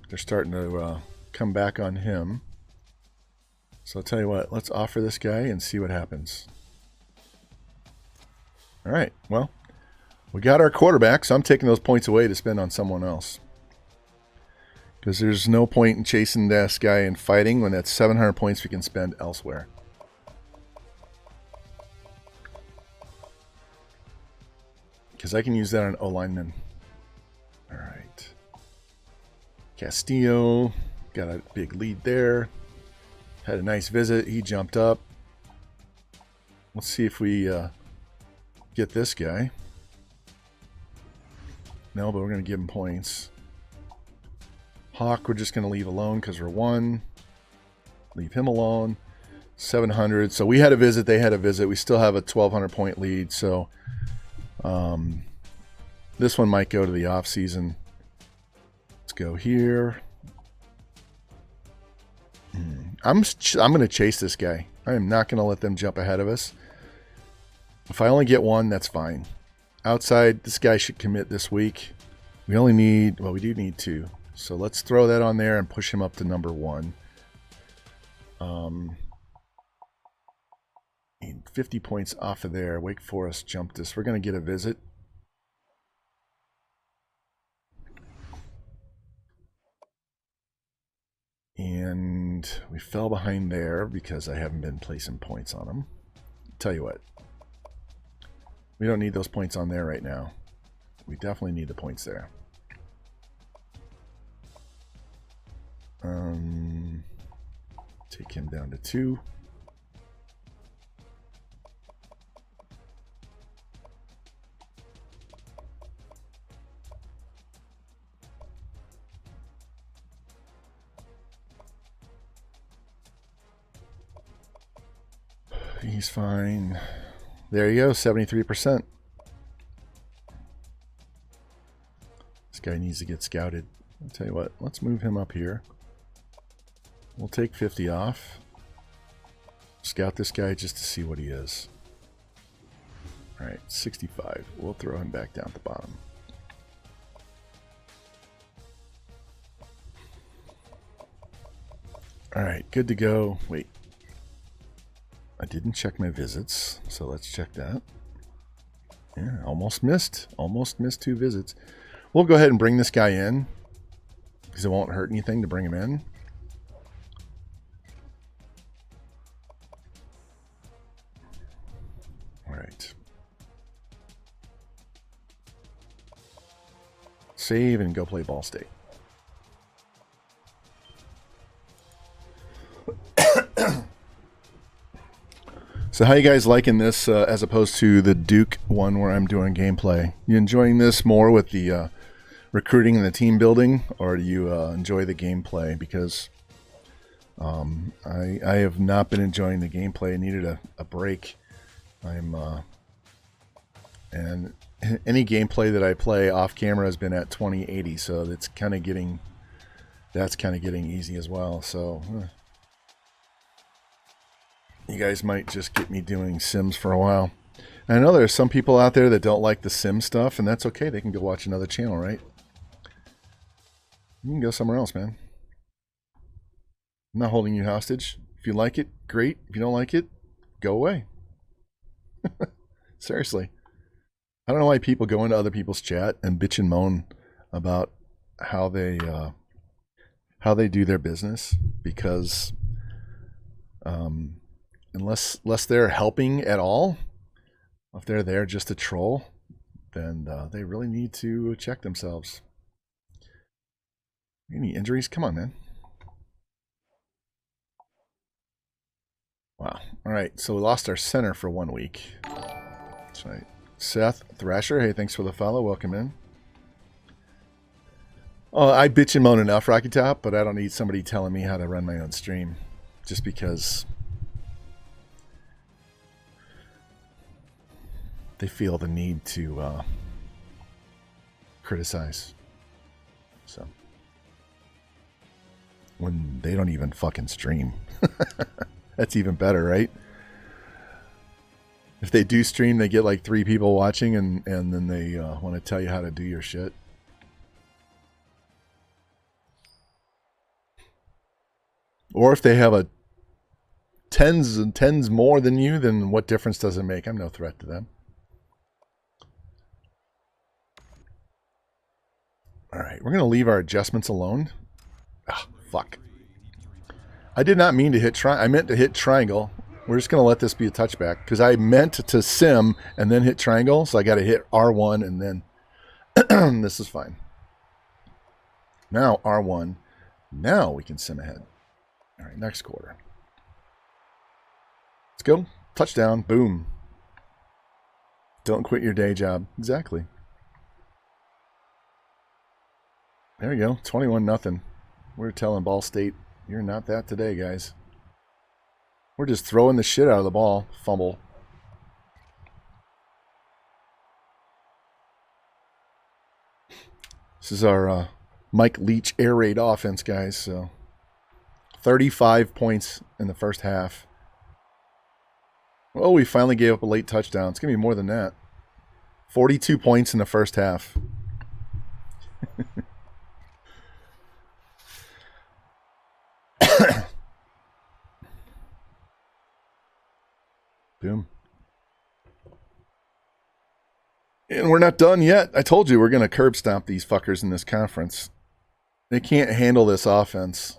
They're starting to come back on him. So I'll tell you what, let's offer this guy and see what happens. All right, well, we got our quarterback, so I'm taking those points away to spend on someone else. Because there's no point in chasing this guy and fighting when that's 700 points we can spend elsewhere. Because I can use that on O-lineman. All right. Castillo got a big lead there. Had a nice visit. He jumped up. Let's see if we get this guy. No, but we're going to give him points. Hawk, we're just going to leave alone because we're 1. Leave him alone. 700. So we had a visit. They had a visit. We still have a 1,200 point lead. So this one might go to the off season. Let's go here. I'm going to chase this guy. I am not going to let them jump ahead of us. If I only get 1, that's fine. Outside, this guy should commit this week. We only need, well, we do need 2. So let's throw that on there and push him up to number 1. Need 50 points off of there. Wake Forest jumped us. We're going to get a visit. And we fell behind there because I haven't been placing points on them. Tell you what. We don't need those points on there right now. We definitely need the points there. Take him down to 2. He's fine. There you go, 73%. This guy needs to get scouted. I'll tell you what, let's move him up here. We'll take 50 off. Scout this guy just to see what he is. All right, 65. We'll throw him back down at the bottom. All right, good to go. Wait. I didn't check my visits, so let's check that. Yeah, almost missed. Almost missed 2 visits. We'll go ahead and bring this guy in, because it won't hurt anything to bring him in. All right. Save and go play Ball State. So how you guys liking this as opposed to the Duke one where I'm doing gameplay? You enjoying this more with the recruiting and the team building, or do you enjoy the gameplay? Because I have not been enjoying the gameplay. I needed a break. And any gameplay that I play off camera has been at 2080, so that's kind of getting easy as well. So you guys might just get me doing Sims for a while. And I know there's some people out there that don't like the Sim stuff, and that's okay. They can go watch another channel, right? You can go somewhere else, man. I'm not holding you hostage. If you like it, great. If you don't like it, go away. Seriously. I don't know why people go into other people's chat and bitch and moan about how they do their business, because unless they're helping at all, if they're there just to troll, then they really need to check themselves. Any injuries? Come on, man. Wow. All right, so we lost our center for 1 week. That's right. Seth Thrasher, hey, thanks for the follow. Welcome in. Oh, I bitch and moan enough, Rocky Top, but I don't need somebody telling me how to run my own stream, just because they feel the need to criticize. So when they don't even fucking stream. That's even better, right? If they do stream, they get like 3 people watching, and then they want to tell you how to do your shit. Or if they have a tens and tens more than you, then what difference does it make? I'm no threat to them. All right, we're going to leave our adjustments alone. Ah, fuck. I did not mean to hit I meant to hit triangle. We're just going to let this be a touchback, because I meant to sim and then hit triangle, so I got to hit R1 and then this is fine. Now R1. Now we can sim ahead. All right, next quarter. Let's go. Touchdown. Boom. Don't quit your day job. Exactly. There we go. 21-0. We're telling Ball State, you're not that today, guys. We're just throwing the shit out of the ball. Fumble. This is our Mike Leach air raid offense, guys. So 35 points in the first half. Oh, we finally gave up a late touchdown. It's going to be more than that. 42 points in the first half. Boom. And we're not done yet. I told you we're going to curb stomp these fuckers in this conference. They can't handle this offense.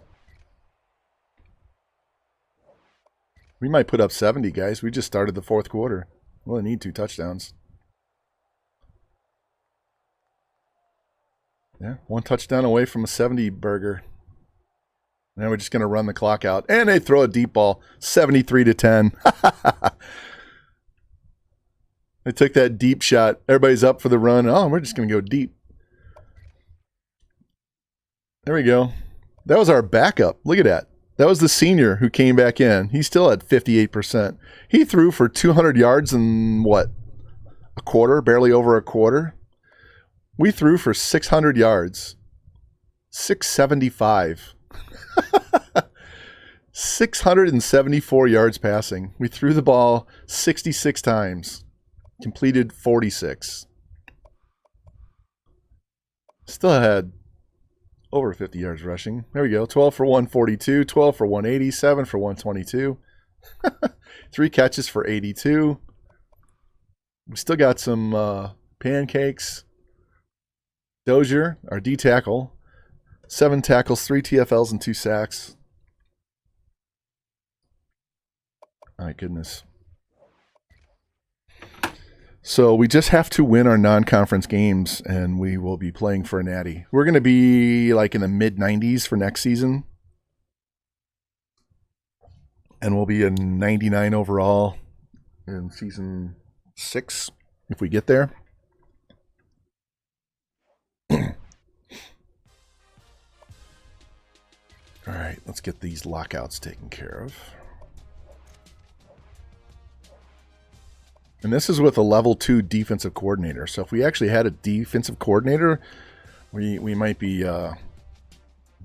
We might put up 70, guys. We just started the fourth quarter. We'll need 2 touchdowns. Yeah, 1 touchdown away from a 70 burger. Now we're just going to run the clock out. And they throw a deep ball. 73-10. They took that deep shot. Everybody's up for the run. Oh, we're just going to go deep. There we go. That was our backup. Look at that. That was the senior who came back in. He's still at 58%. He threw for 200 yards in what? A quarter? Barely over a quarter? We threw for 600 yards. 675. 674 yards passing. We threw the ball 66 times. Completed 46. Still had over 50 yards rushing. There we go. 12 for 142, 12 for 180, 7 for 122. 3 catches for 82. We still got some pancakes. Dozier, our D tackle, 7 tackles, 3 TFLs, and 2 sacks. My goodness. So we just have to win our non-conference games, and we will be playing for a Natty. We're going to be like in the mid-90s for next season. And we'll be a 99 overall in season 6 if we get there. All right, let's get these lockouts taken care of. And this is with a level 2 defensive coordinator. So if we actually had a defensive coordinator, we might be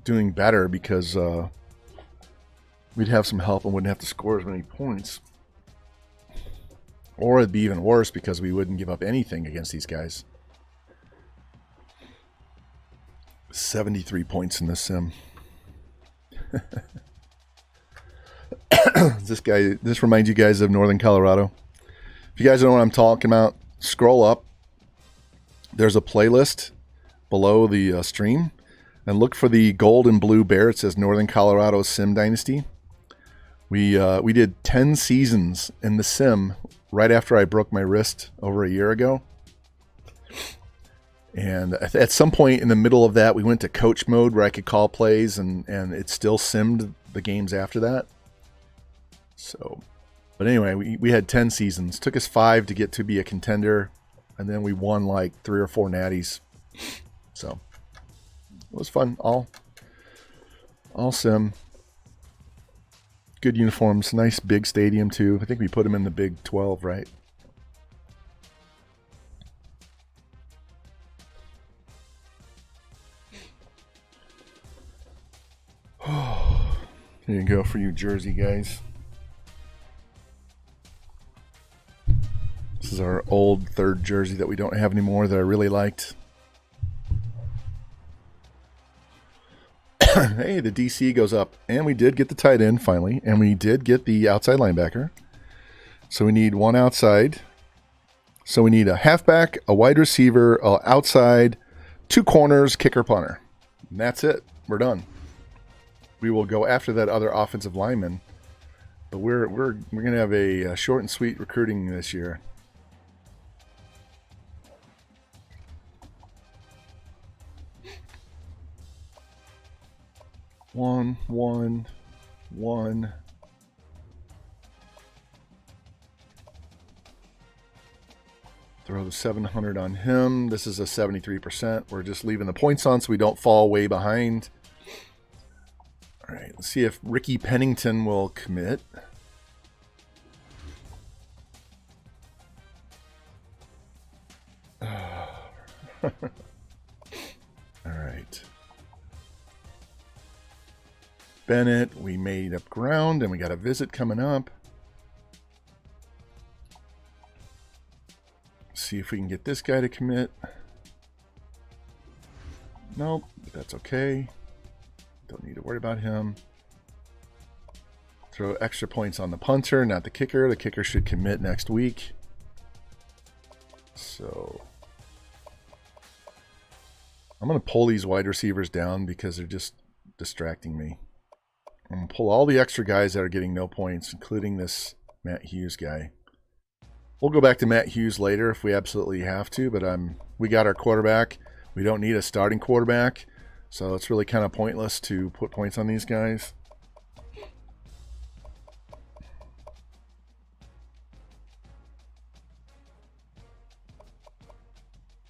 doing better because we'd have some help and wouldn't have to score as many points. Or it'd be even worse because we wouldn't give up anything against these guys. 73 points in this sim. This reminds you guys of Northern Colorado. If you guys don't know what I'm talking about, scroll up. There's a playlist below the stream, and look for the gold and blue bear. It says Northern Colorado Sim Dynasty. We did 10 seasons in the sim right after I broke my wrist over a year ago. And at some point in the middle of that, we went to coach mode where I could call plays, and it still simmed the games after that. So, but anyway, we had 10 seasons. Took us 5 to get to be a contender, and then we won like 3 or 4 natties. So it was fun. All sim. Good uniforms. Nice big stadium too. I think we put them in the Big 12, right? There you go for you Jersey guys. This is our old 3rd jersey that we don't have anymore that I really liked. Hey, the DC goes up. And we did get the tight end finally. And we did get the outside linebacker. So we need 1 outside. So we need a halfback, a wide receiver, a outside, 2 corners, kicker, punter. And that's it. We're done. We will go after that other offensive lineman. But we're going to have a short and sweet recruiting this year. One. Throw the 700 on him. This is a 73%. We're just leaving the points on so we don't fall way behind. All right, let's see if Ricky Pennington will commit. All right. Bennett, we made up ground, and we got a visit coming up. See if we can get this guy to commit. Nope, that's okay. Don't need to worry about him. Throw extra points on the punter, not the kicker. The kicker should commit next week. So I'm going to pull these wide receivers down because they're just distracting me. I'm going to pull all the extra guys that are getting no points, including this Matt Hughes guy. We'll go back to Matt Hughes later if we absolutely have to, but we got our quarterback. We don't need a starting quarterback, so it's really kind of pointless to put points on these guys.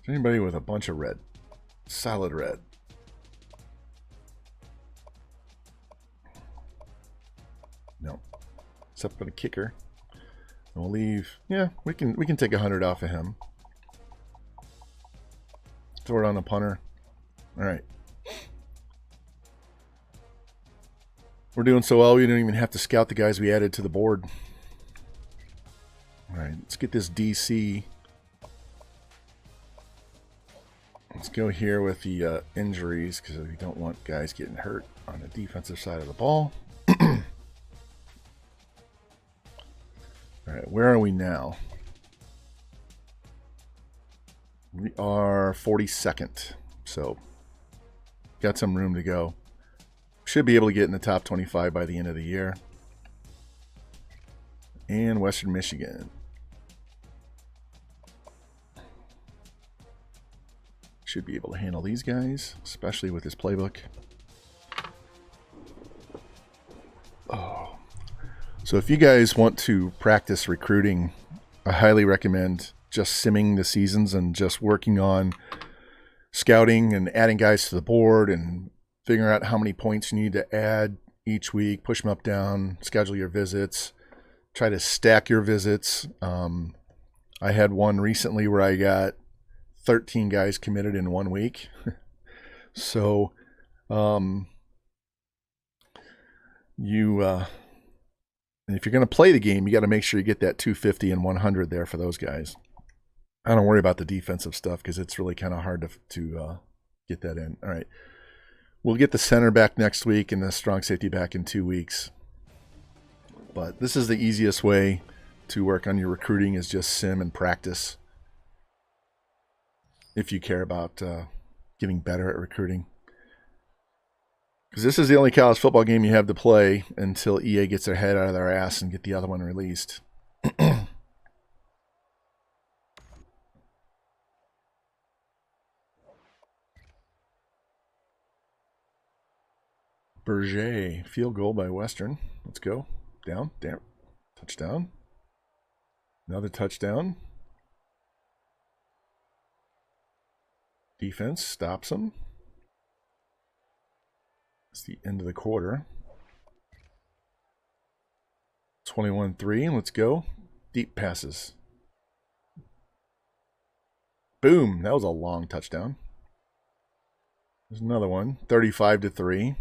Is anybody with a bunch of red? Solid red. No. Except for the kicker. And we'll leave. Yeah, we can take 100 off of him. Throw it on the punter. Alright. We're doing so well we don't even have to scout the guys we added to the board. right, let's get this DC. Let's go here with the injuries because we don't want guys getting hurt on the defensive side of the ball. All right, where are we now? We are 42nd, so got some room to go. Should be able to get in the top 25 by the end of the year. And Western Michigan. Should be able to handle these guys, especially with this playbook. Oh. So if you guys want to practice recruiting, I highly recommend just simming the seasons and just working on scouting and adding guys to the board and figuring out how many points you need to add each week, push them up, down, schedule your visits, try to stack your visits. I had one recently where I got 13 guys committed in 1 week. So and if you're going to play the game, you got to make sure you get that 250 and 100 there for those guys. I don't worry about the defensive stuff because it's really kind of hard to get that in. All right. We'll get the center back next week and the strong safety back in 2 weeks. But this is the easiest way to work on your recruiting is just sim and practice if you care about getting better at recruiting. Because this is the only college football game you have to play until EA gets their head out of their ass and get the other one released. Berger, field goal by Western. Let's go. Down, down. Touchdown. Another touchdown. Defense stops them. It's the end of the quarter. 21-3. Let's go. Deep passes. Boom. That was a long touchdown. There's another one. 35-3.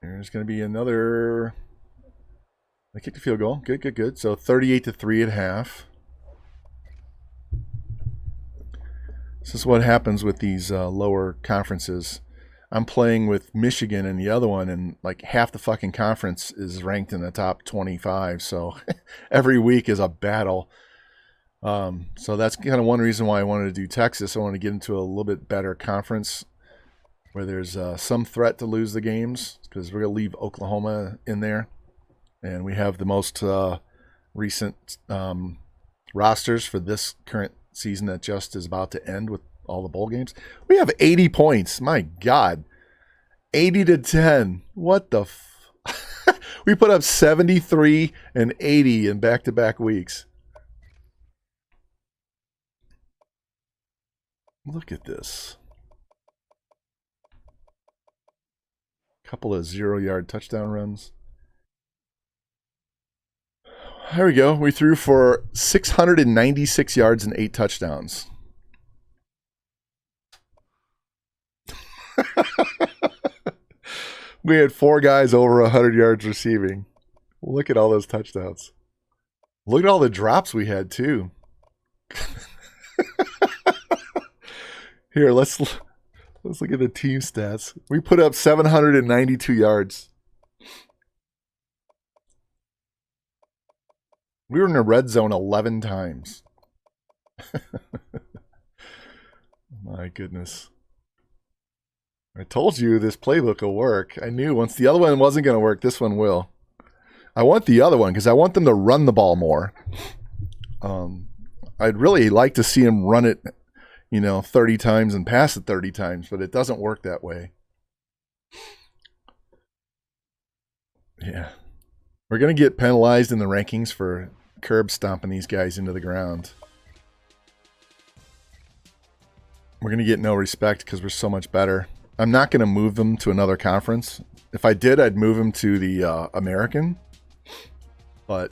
There's going to be another. I kicked a field goal. Good, good, good. So 38-3 at half. This is what happens with these lower conferences. I'm playing with Michigan in the other one, and like half the fucking conference is ranked in the top 25. So every week is a battle. So that's kind of one reason why I wanted to do Texas. I want to get into a little bit better conference where there's some threat to lose the games, because we're going to leave Oklahoma in there. And we have the most recent rosters for this current season that just is about to end with all the bowl games. We have 80 points. My God. 80-10. What the we put up 73 and 80 in back-to-back weeks. Look at this. Couple of 0-yard touchdown runs. There we go. We threw for 696 yards and 8 touchdowns. We had 4 guys over 100 yards receiving. Look at all those touchdowns. Look at all the drops we had too. Here, let's look at the team stats. We put up 792 yards. We were in the red zone 11 times. My goodness. I told you this playbook will work. I knew once the other one wasn't going to work, this one will. I want the other one because I want them to run the ball more. I'd really like to see them run it, 30 times and pass it 30 times, but it doesn't work that way. Yeah. We're going to get penalized in the rankings for curb stomping these guys into the ground. We're going to get no respect because we're so much better. I'm not going to move them to another conference. If I did, I'd move them to the American. But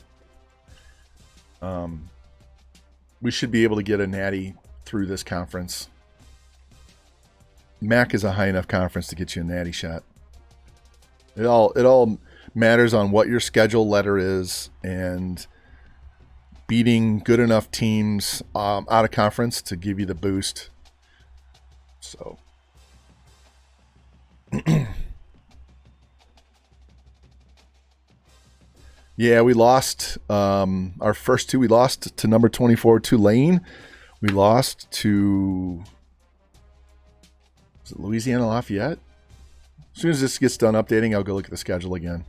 we should be able to get a Natty through this conference. MAC is a high enough conference to get you a Natty shot. It all matters on what your schedule letter is and beating good enough teams out of conference to give you the boost. So, yeah, we lost our first two. We lost to number 24, Tulane. We lost to Louisiana Lafayette. As soon as this gets done updating, I'll go look at the schedule again.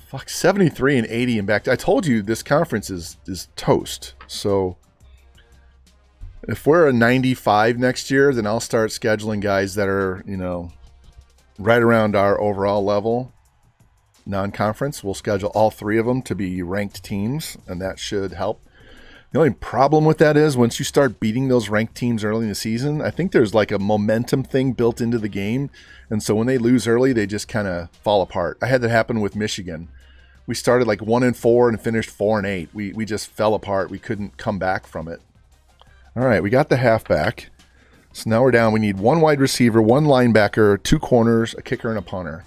Fuck, 73 and 80 and back. I told you this conference is toast. So if we're a 95 next year, then I'll start scheduling guys that are, right around our overall level. Non-conference, we'll schedule all three of them to be ranked teams, and that should help. The only problem with that is once you start beating those ranked teams early in the season, I think there's like a momentum thing built into the game. And so when they lose early, they just kind of fall apart. I had that happen with Michigan. We started like 1-4 and finished 4-8. We just fell apart. We couldn't come back from it. All right, we got the halfback. So now we're down. We need one wide receiver, one linebacker, two corners, a kicker, and a punter.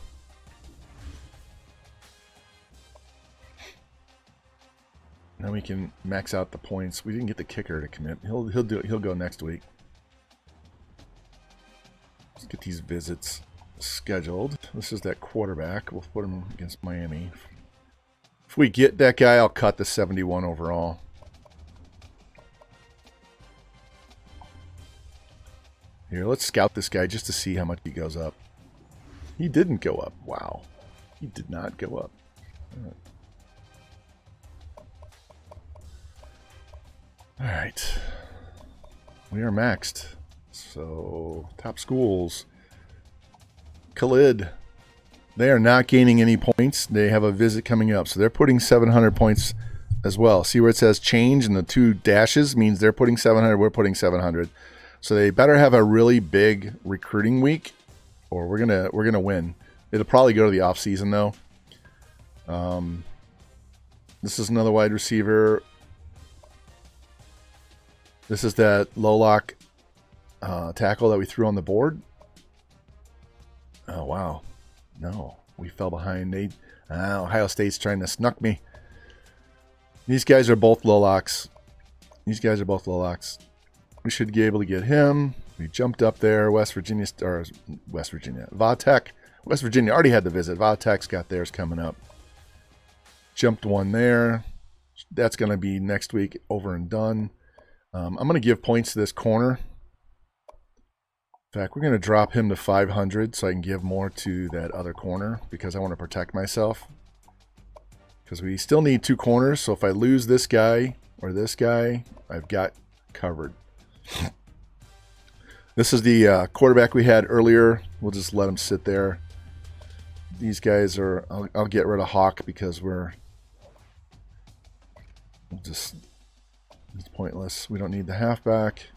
Now we can max out the points. We didn't get the kicker to commit. He'll do it. He'll go next week. Let's get these visits scheduled. This is that quarterback. We'll put him against Miami. If we get that guy, I'll cut the 71 overall. Here, let's scout this guy just to see how much he goes up. He didn't go up. Wow. He did not go up. All right. We are maxed. So, top schools. Khalid. They are not gaining any points. They have a visit coming up. So, they're putting 700 points as well. See where it says change and the two dashes means they're putting 700, we're putting 700. So, they better have a really big recruiting week or we're going to win. It'll probably go to the off season though. This is another wide receiver. This is that low lock tackle that we threw on the board. Oh, wow. No, we fell behind. Ohio State's trying to snuck me. These guys are both low locks. We should be able to get him. We jumped up there. West Virginia. Vautech. West Virginia already had the visit. Vautech's got theirs coming up. Jumped one there. That's going to be next week over and done. I'm going to give points to this corner. In fact, we're going to drop him to 500 so I can give more to that other corner because I want to protect myself. Because we still need two corners, so if I lose this guy or this guy, I've got covered. This is the quarterback we had earlier. We'll just let him sit there. These guys are... I'll get rid of Hawk because we'll just... It's pointless. We don't need the halfback.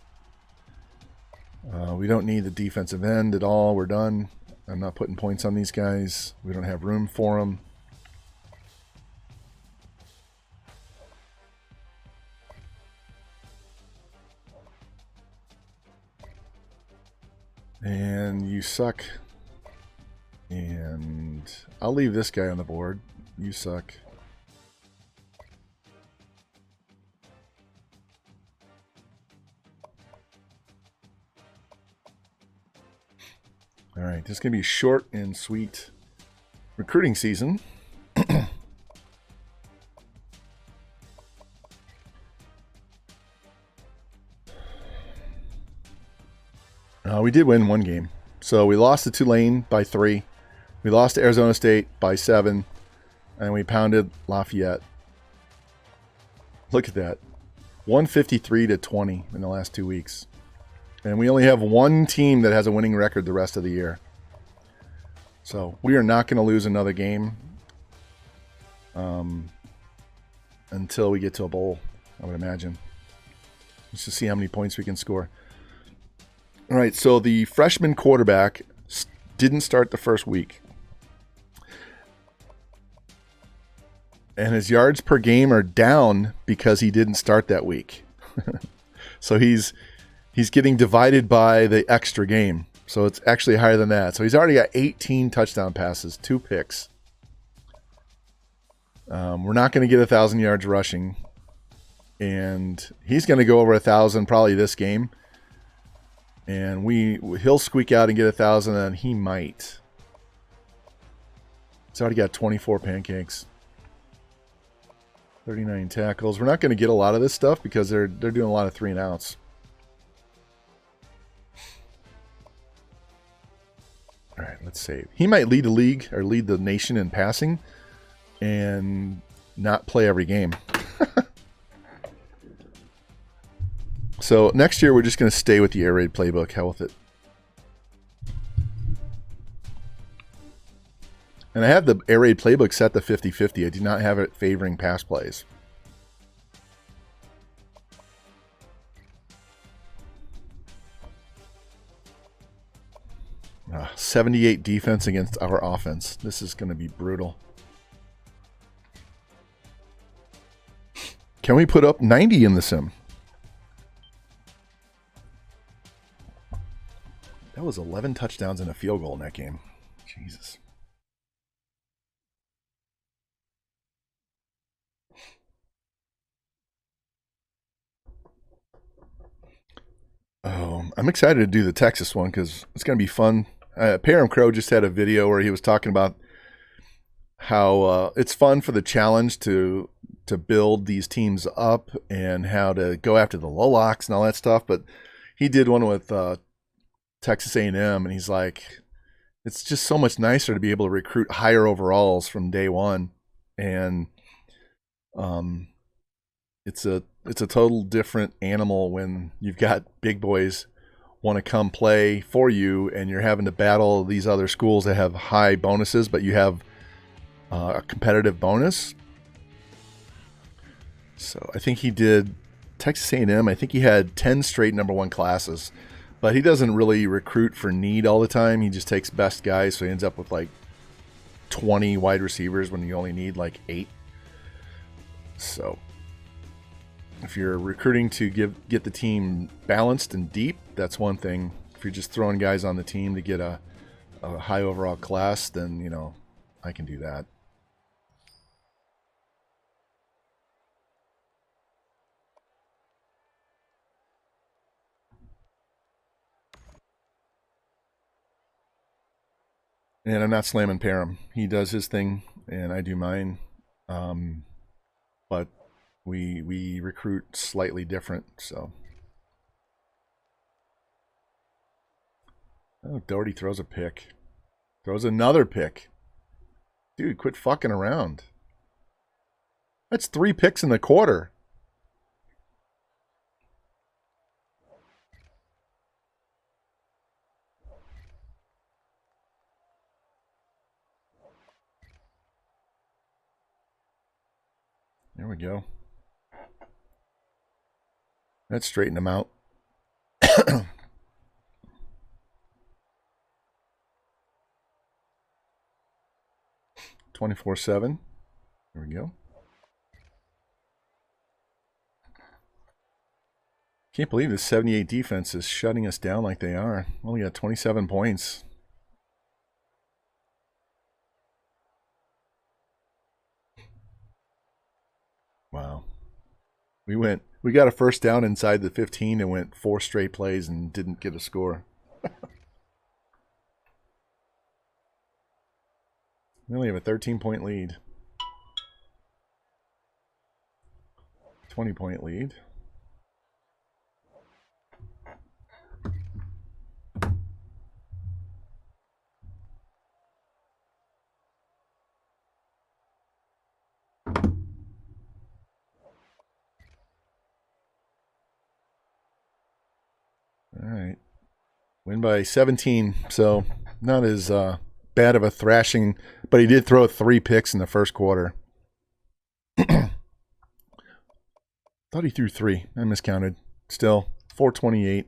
We don't need the defensive end at all. We're done. I'm not putting points on these guys. We don't have room for them. And you suck. And I'll leave this guy on the board. You suck. All right, this is going to be short and sweet recruiting season. We did win one game. So we lost to Tulane by 3. We lost to Arizona State by 7. And we pounded Lafayette. Look at that. 153-20 in the last 2 weeks. And we only have one team that has a winning record the rest of the year. So we are not going to lose another game until we get to a bowl, I would imagine. Let's just see how many points we can score. All right, so the freshman quarterback didn't start the first week. And his yards per game are down because he didn't start that week. So he's getting divided by the extra game. So it's actually higher than that. So he's already got 18 touchdown passes, 2 picks. We're not going to get 1,000 yards rushing. and he's going to go over 1,000 probably this game. And he'll squeak out and get 1,000, and he might. He's already got 24 pancakes, 39 tackles. We're not going to get a lot of this stuff because they're doing a lot of 3 and outs. All right, let's save. He might lead the league or lead the nation in passing and not play every game. So next year, we're just going to stay with the air raid playbook. Hell with it. And I have the air raid playbook set to 50-50. I do not have it favoring pass plays. Ah, 78 defense against our offense. This is going to be brutal. Can we put up 90 in the sim? That was 11 touchdowns and a field goal in that game. Jesus. Oh, I'm excited to do the Texas one because it's going to be fun. Param Crow just had a video where he was talking about how it's fun for the challenge to build these teams up and how to go after the Lolocks and all that stuff. But he did one with Texas A&M, and he's like, it's just so much nicer to be able to recruit higher overalls from day one, and it's a total different animal when you've got big boys want to come play for you, and you're having to battle these other schools that have high bonuses, but you have a competitive bonus. So I think he did Texas A&M. I think he had 10 straight #1 classes. But he doesn't really recruit for need all the time. He just takes best guys, so he ends up with like 20 wide receivers when you only need like 8. So if you're recruiting to get the team balanced and deep, that's one thing. If you're just throwing guys on the team to get a high overall class, then, you know, I can do that. And I'm not slamming Param. He does his thing, and I do mine. But we recruit slightly different, so. Oh, Doherty throws a pick. Throws another pick. Dude, quit fucking around. That's 3 picks in the quarter. There we go. That straightened him out. 24/7. There we go. Can't believe the 78 defense is shutting us down like they are. Only got 27 points. Wow. We got a first down inside the 15 and went 4 straight plays and didn't get a score. We only have a 13-point lead. 20-point lead. All right. Win by 17, so not as bad of a thrashing, but he did throw 3 picks in the first quarter. Thought he threw 3. I miscounted. Still, 428.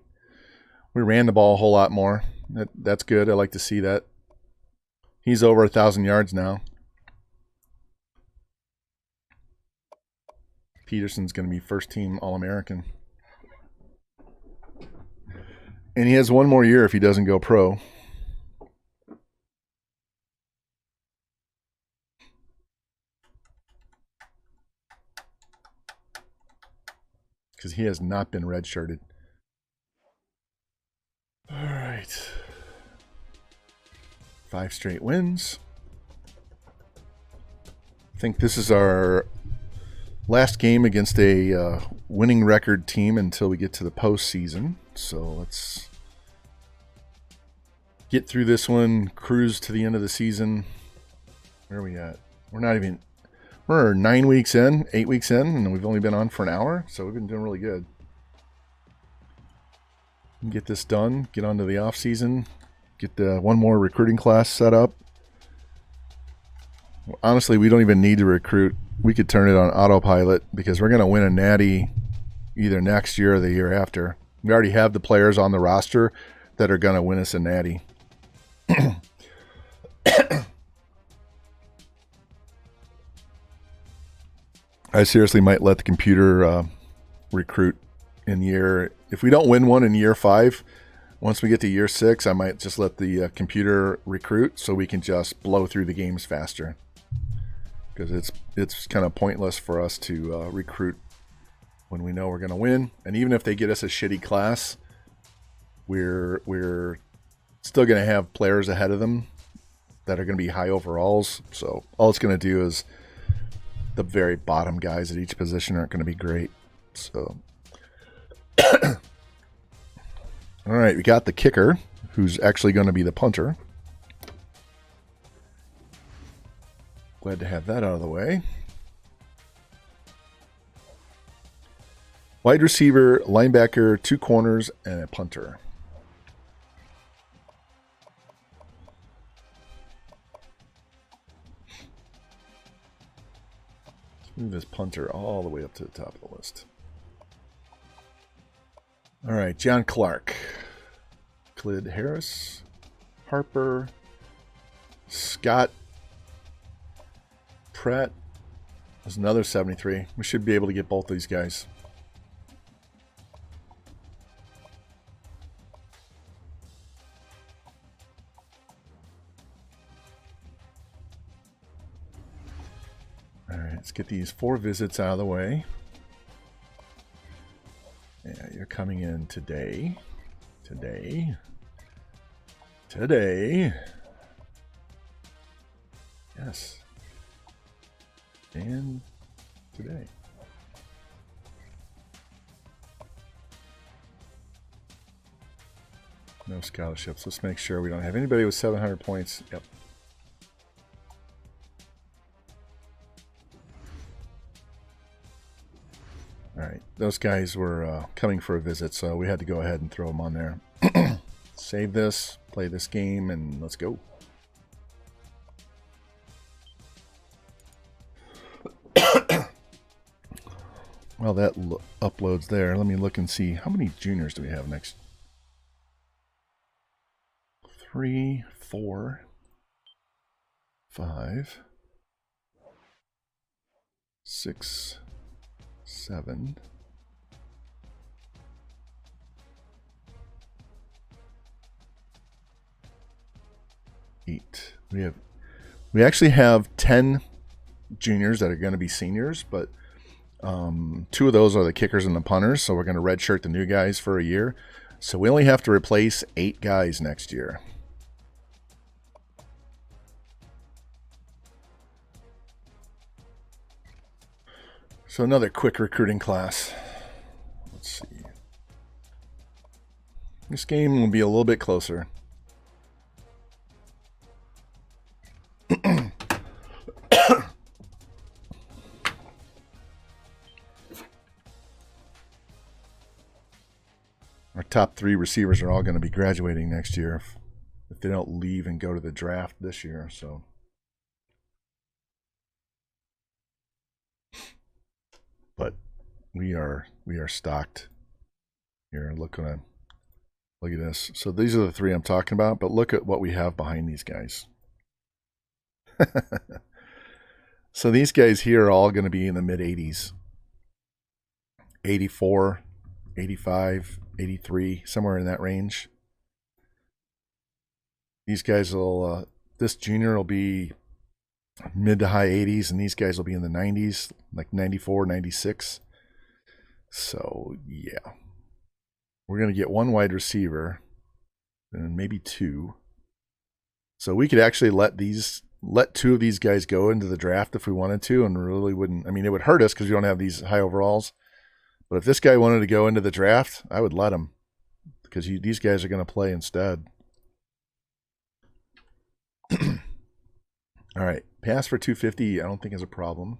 We ran the ball a whole lot more. That's good. I like to see that. He's over 1,000 yards now. Peterson's going to be first-team All-American. And he has 1 more year if he doesn't go pro. he has not been redshirted. All right. 5 straight wins. I think this is our last game against a winning record team until we get to the postseason. So let's get through this one, cruise to the end of the season. Where are we at? We're 9 weeks in, 8 weeks in, and we've only been on for an hour, so we've been doing really good. Get this done, get on to the off season, get the one more recruiting class set up. Honestly, we don't even need to recruit. We could turn it on autopilot because we're going to win a Natty either next year or the year after. We already have the players on the roster that are going to win us a Natty. I seriously might let the computer recruit in year. If we don't win one in year 5, once we get to year 6, I might just let the computer recruit so we can just blow through the games faster. Because it's kind of pointless for us to recruit when we know we're going to win. And even if they get us a shitty class, we're still going to have players ahead of them that are going to be high overalls. So all it's going to do is the very bottom guys at each position aren't going to be great. So, all right, we got the kicker, who's actually going to be the punter. Glad to have that out of the way. Wide receiver, linebacker, 2 corners, and a punter. Move this punter all the way up to the top of the list. All right, John Clark, Clid Harris, Harper, Scott Pratt. There's another 73. We should be able to get both these guys. All right, let's get these 4 visits out of the way. Yeah, you're coming in today. Today. Yes. And today. No scholarships. Let's make sure we don't have anybody with 700 points. Yep. All right, those guys were coming for a visit, so we had to go ahead and throw them on there. Save this, play this game, and let's go. Well, that uploads there. Let me look and see. How many juniors do we have next? 3, 4, 5, 6, 7, 8. We actually have 10 juniors that are going to be seniors, but 2 of those are the kickers and the punters, so we're going to redshirt the new guys for a year. So we only have to replace 8 guys next year. So another quick recruiting class. Let's see. This game will be a little bit closer. Our top 3 receivers are all going to be graduating next year if they don't leave and go to the draft this year. So, but we are stocked here. Look at this. So these are the 3 I'm talking about. But look at what we have behind these guys. So these guys here are all going to be in the mid 80s, 84, 85. 83, somewhere in that range. These guys will, this junior will be mid to high 80s, and these guys will be in the 90s, like 94, 96. So, yeah. We're going to get one wide receiver and maybe two. So we could actually let two of these guys go into the draft if we wanted to, and really wouldn't. I mean, it would hurt us because we don't have these high overalls. But if this guy wanted to go into the draft, I would let him because these guys are going to play instead. All right, pass for 250. I don't think is a problem.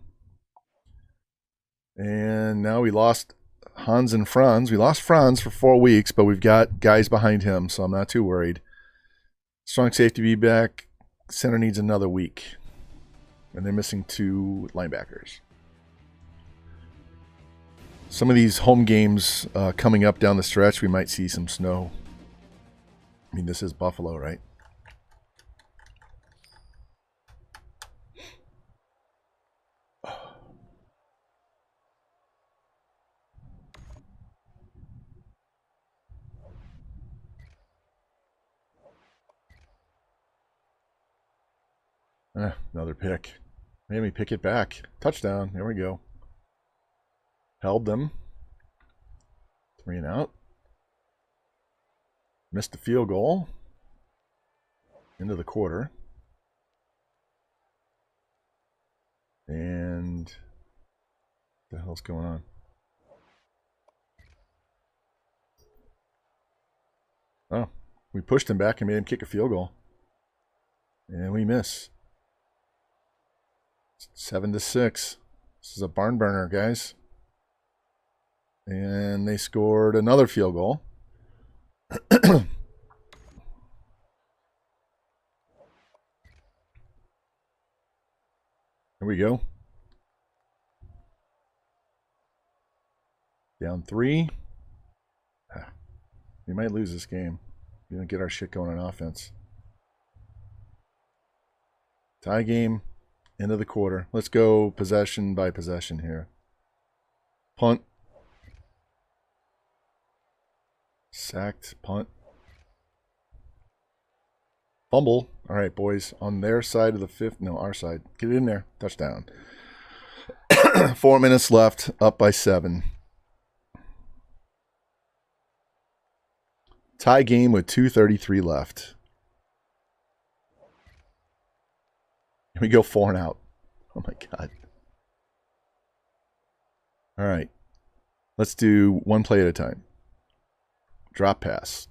And now we lost Hans and Franz. We lost Franz for 4 weeks, but we've got guys behind him, so I'm not too worried. Strong safety be back. Center needs another week. And they're missing 2 linebackers. Some of these home games coming up down the stretch, we might see some snow. I mean, this is Buffalo, right? Another pick. Maybe pick it back. Touchdown. There we go. Held them. 3 and out. Missed the field goal. Into the quarter. And what the hell's going on? Oh, we pushed him back and made him kick a field goal. And we miss. 7-6. This is a barn burner, guys. And they scored another field goal. Here we go. Down 3. We might lose this game. We don't get our shit going on offense. Tie game. End of the quarter. Let's go possession by possession here. Punt. Sacked. Punt. Fumble. All right, boys. On their side of the 5th. No, our side. Get it in there. Touchdown. 4 minutes left. Up by 7. Tie game with 2:33 left. Here we go 4 and out. Oh my God. All right. Let's do one play at a time. Drop pass.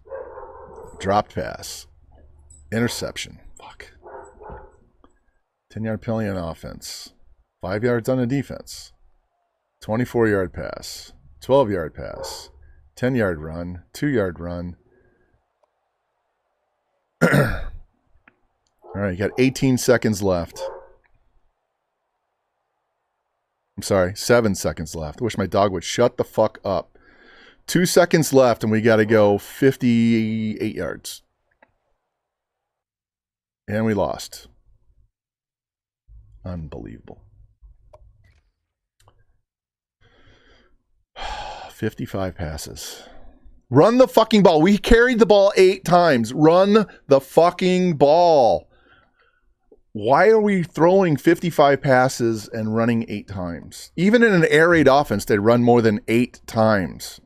Dropped pass. Interception. Fuck. 10-yard penalty on offense. 5 yards on the defense. 24-yard pass. 12-yard pass. 10-yard run. 2-yard run. All right, you got 18 seconds left. I'm sorry, 7 seconds left. I wish my dog would shut the fuck up. 2 seconds left, and we got to go 58 yards. And we lost. Unbelievable. 55 passes. Run the fucking ball. We carried the ball 8 times. Run the fucking ball. Why are we throwing 55 passes and running 8 times? Even in an air raid offense, they run more than 8 times.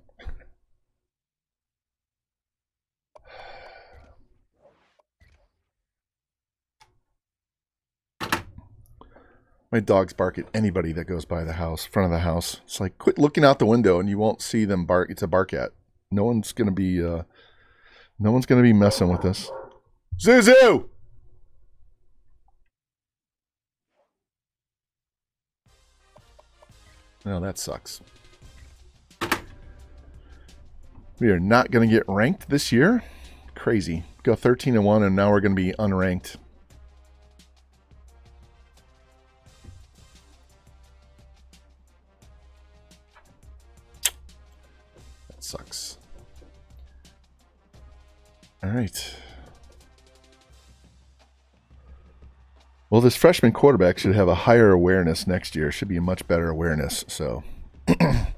My dogs bark at anybody that goes by the house, front of the house. It's like, quit looking out the window and you won't see them bark. It's a bark at. No one's gonna be messing with us. Zuzu! Oh, that sucks. We are not going to get ranked this year. Crazy. Go 13-1, and now we're going to be unranked. That sucks. All right. Well, this freshman quarterback should have a higher awareness next year. Should be a much better awareness. So, fuck.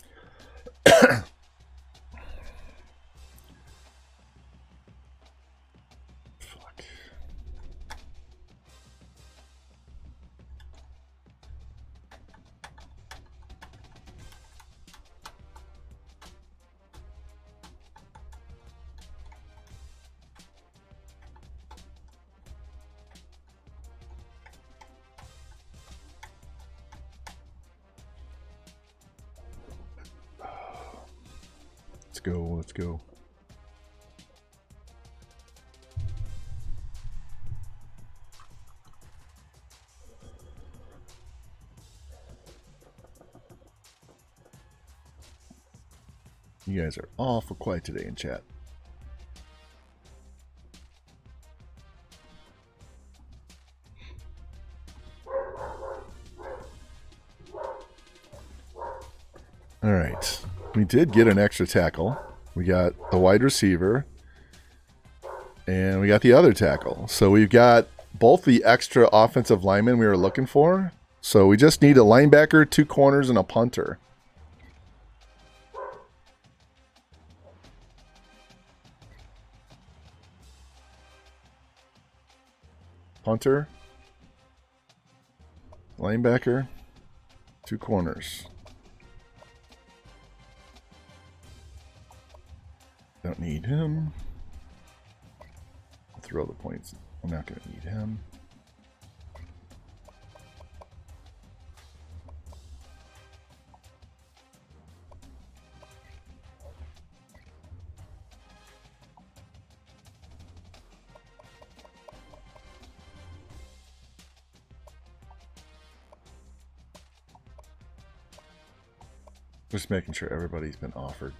go. Let's go. You guys are awful quiet today in chat. All right. We did get an extra tackle. We got the wide receiver. And we got the other tackle. So we've got both the extra offensive linemen we were looking for. So we just need a linebacker, 2 corners, and a punter. Punter, linebacker, 2 corners. Don't need him. I'll throw the points. I'm not going to need him. Just making sure everybody's been offered.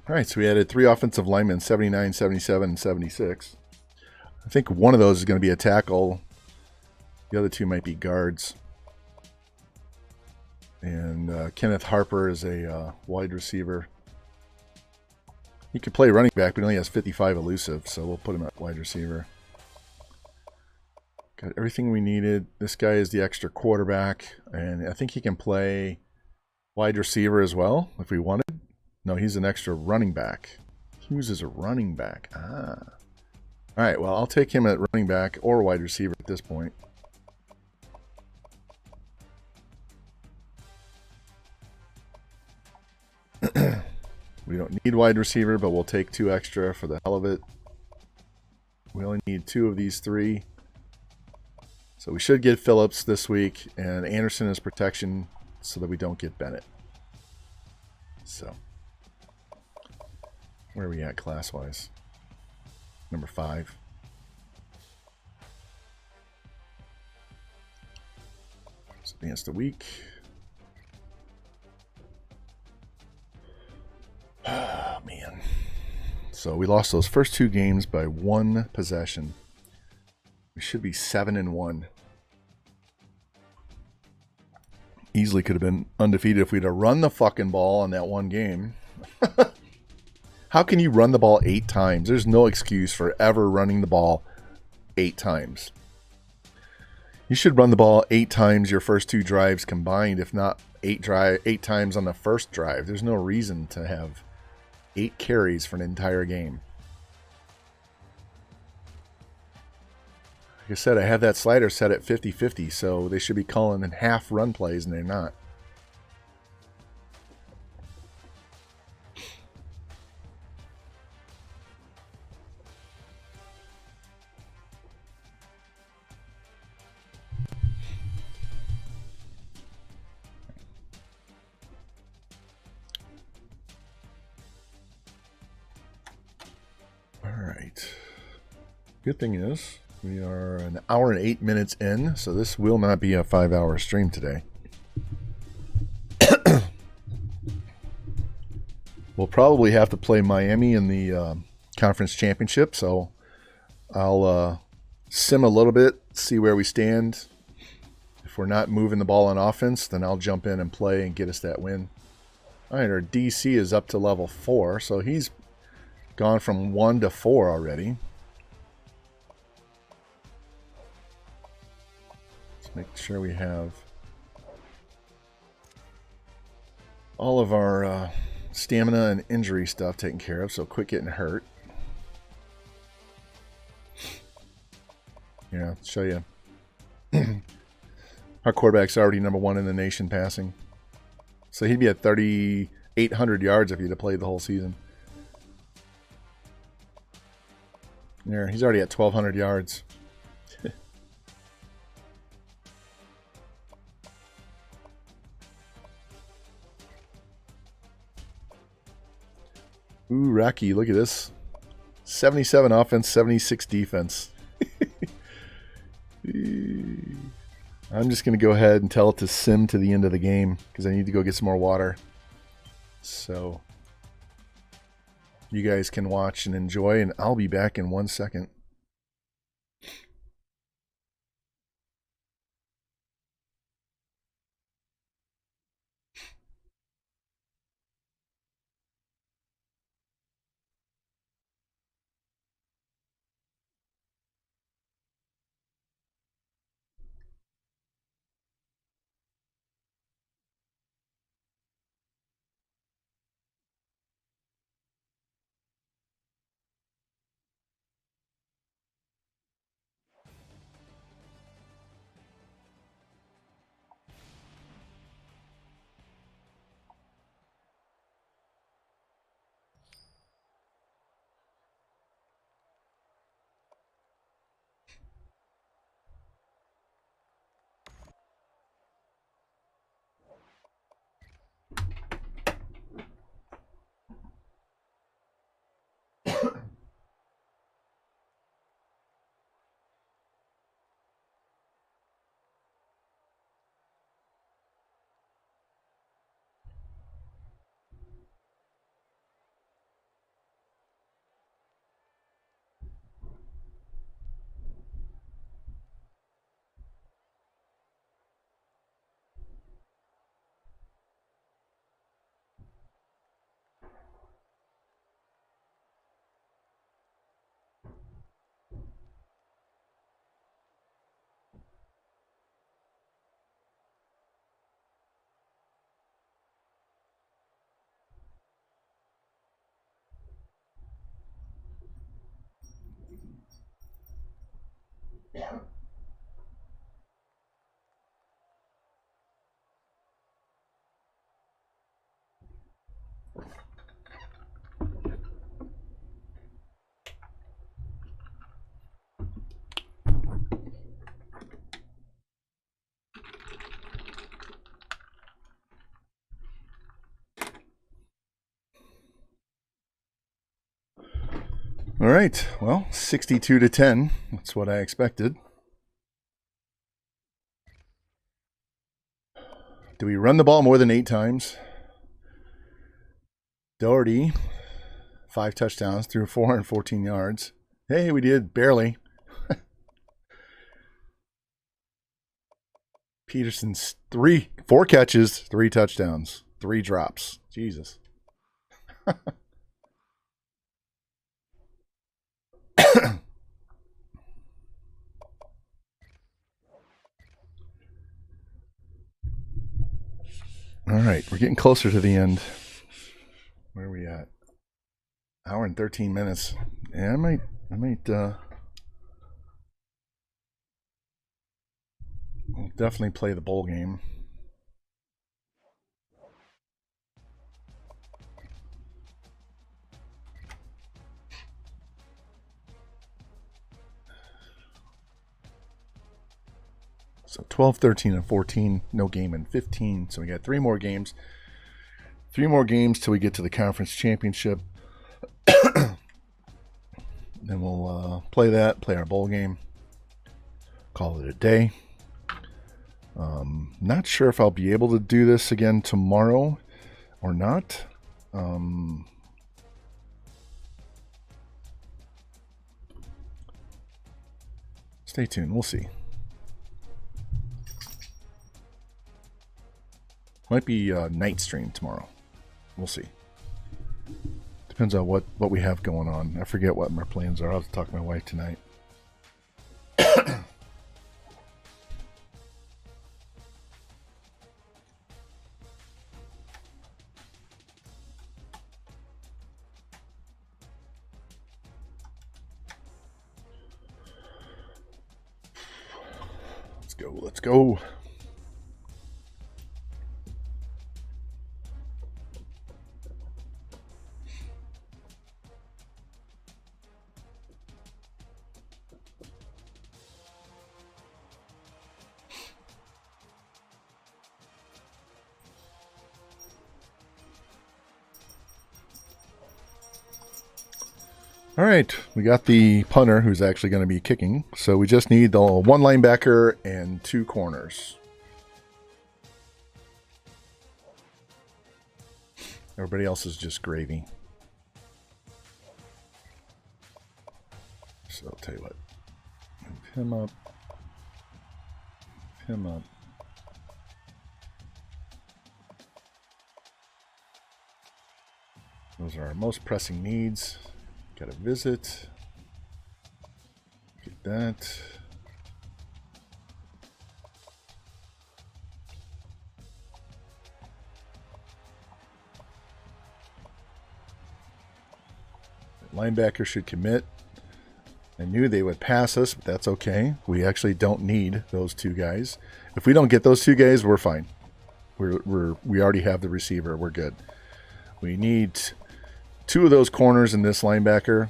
All right, so we added 3 offensive linemen, 79, 77, and 76. I think one of those is going to be a tackle. The other 2 might be guards. And Kenneth Harper is a wide receiver. He could play running back, but he only has 55 elusive, so we'll put him at wide receiver. Got everything we needed. This guy is the extra quarterback, and I think he can play wide receiver as well if we wanted. No, he's an extra running back. Hughes is a running back. Ah. All right, well, I'll take him at running back or wide receiver at this point. We don't need wide receiver, but we'll take 2 extra for the hell of it. We only need 2 of these 3. So we should get Phillips this week, and Anderson is protection so that we don't get Bennett. So, where are we at class-wise? Number 5. Let's advance the week. Oh, man. So we lost those first 2 games by 1 possession. We should be 7-1. Easily could have been undefeated if we'd have run the fucking ball on that one game. How can you run the ball 8 times? There's no excuse for ever running the ball 8 times. You should run the ball 8 times your first 2 drives combined, if not 8 times on the first drive. There's no reason to have 8 carries for an entire game. Like I said, I have that slider set at 50-50, so they should be calling in half run plays, and they're not. Good thing is, we are an hour and 8 minutes in, so this will not be a 5-hour stream today. We'll probably have to play Miami in the conference championship, so I'll sim a little bit, see where we stand. If we're not moving the ball on offense, then I'll jump in and play and get us that win. All right, our DC is up to level 4, so he's gone from 1 to 4 already. Make sure we have all of our stamina and injury stuff taken care of, so quit getting hurt. Yeah, show you. Our quarterback's already #1 in the nation passing. So he'd be at 3,800 yards if he'd have played the whole season. There, he's already at 1,200 yards. Ooh, Rocky, look at this. 77 offense, 76 defense. I'm just going to go ahead and tell it to sim to the end of the game because I need to go get some more water. So you guys can watch and enjoy, and I'll be back in 1 second. All right, well, 62-10. That's what I expected. Do we run the ball more than 8 times? Doherty, 5 touchdowns, threw 414 yards. Hey, we did, barely. Peterson's 4 catches, 3 touchdowns, 3 drops. Jesus. All right, we're getting closer to the end. Where are we at? Hour and 13 minutes. Yeah, I might I'll definitely play the bowl game. So 12, 13, and 14, no game in 15. So we got 3 more games. 3 more games till we get to the conference championship. Then we'll play our bowl game. Call it a day. Not sure if I'll be able to do this again tomorrow or not. Stay tuned. We'll see. Might be night stream tomorrow. We'll see. Depends on what we have going on. I forget what my plans are. I'll have to talk to my wife tonight. Let's go. All right, we got the punter who's actually going to be kicking. So we just need the one linebacker and two corners. Everybody else is just gravy. So I'll tell you what. Move him up. Him up. Those are our most pressing needs. Got a visit. Get that. Linebacker should commit. I knew they would pass us, but that's okay. We actually don't need those two guys. If we don't get those two guys, we're fine. We already have the receiver. We're good. We need two of those corners in this linebacker.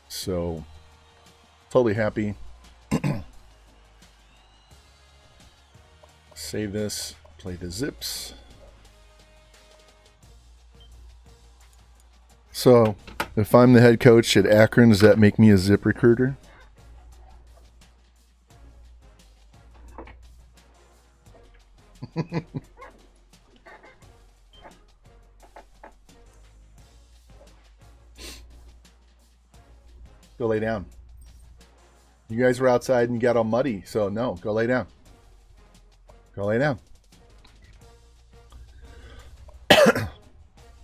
So, totally happy. Save this. Play the zips. So, if I'm the head coach at Akron, does that make me a zip recruiter? Go lay down. You guys were outside and you got all muddy, so no, go lay down. Go lay down.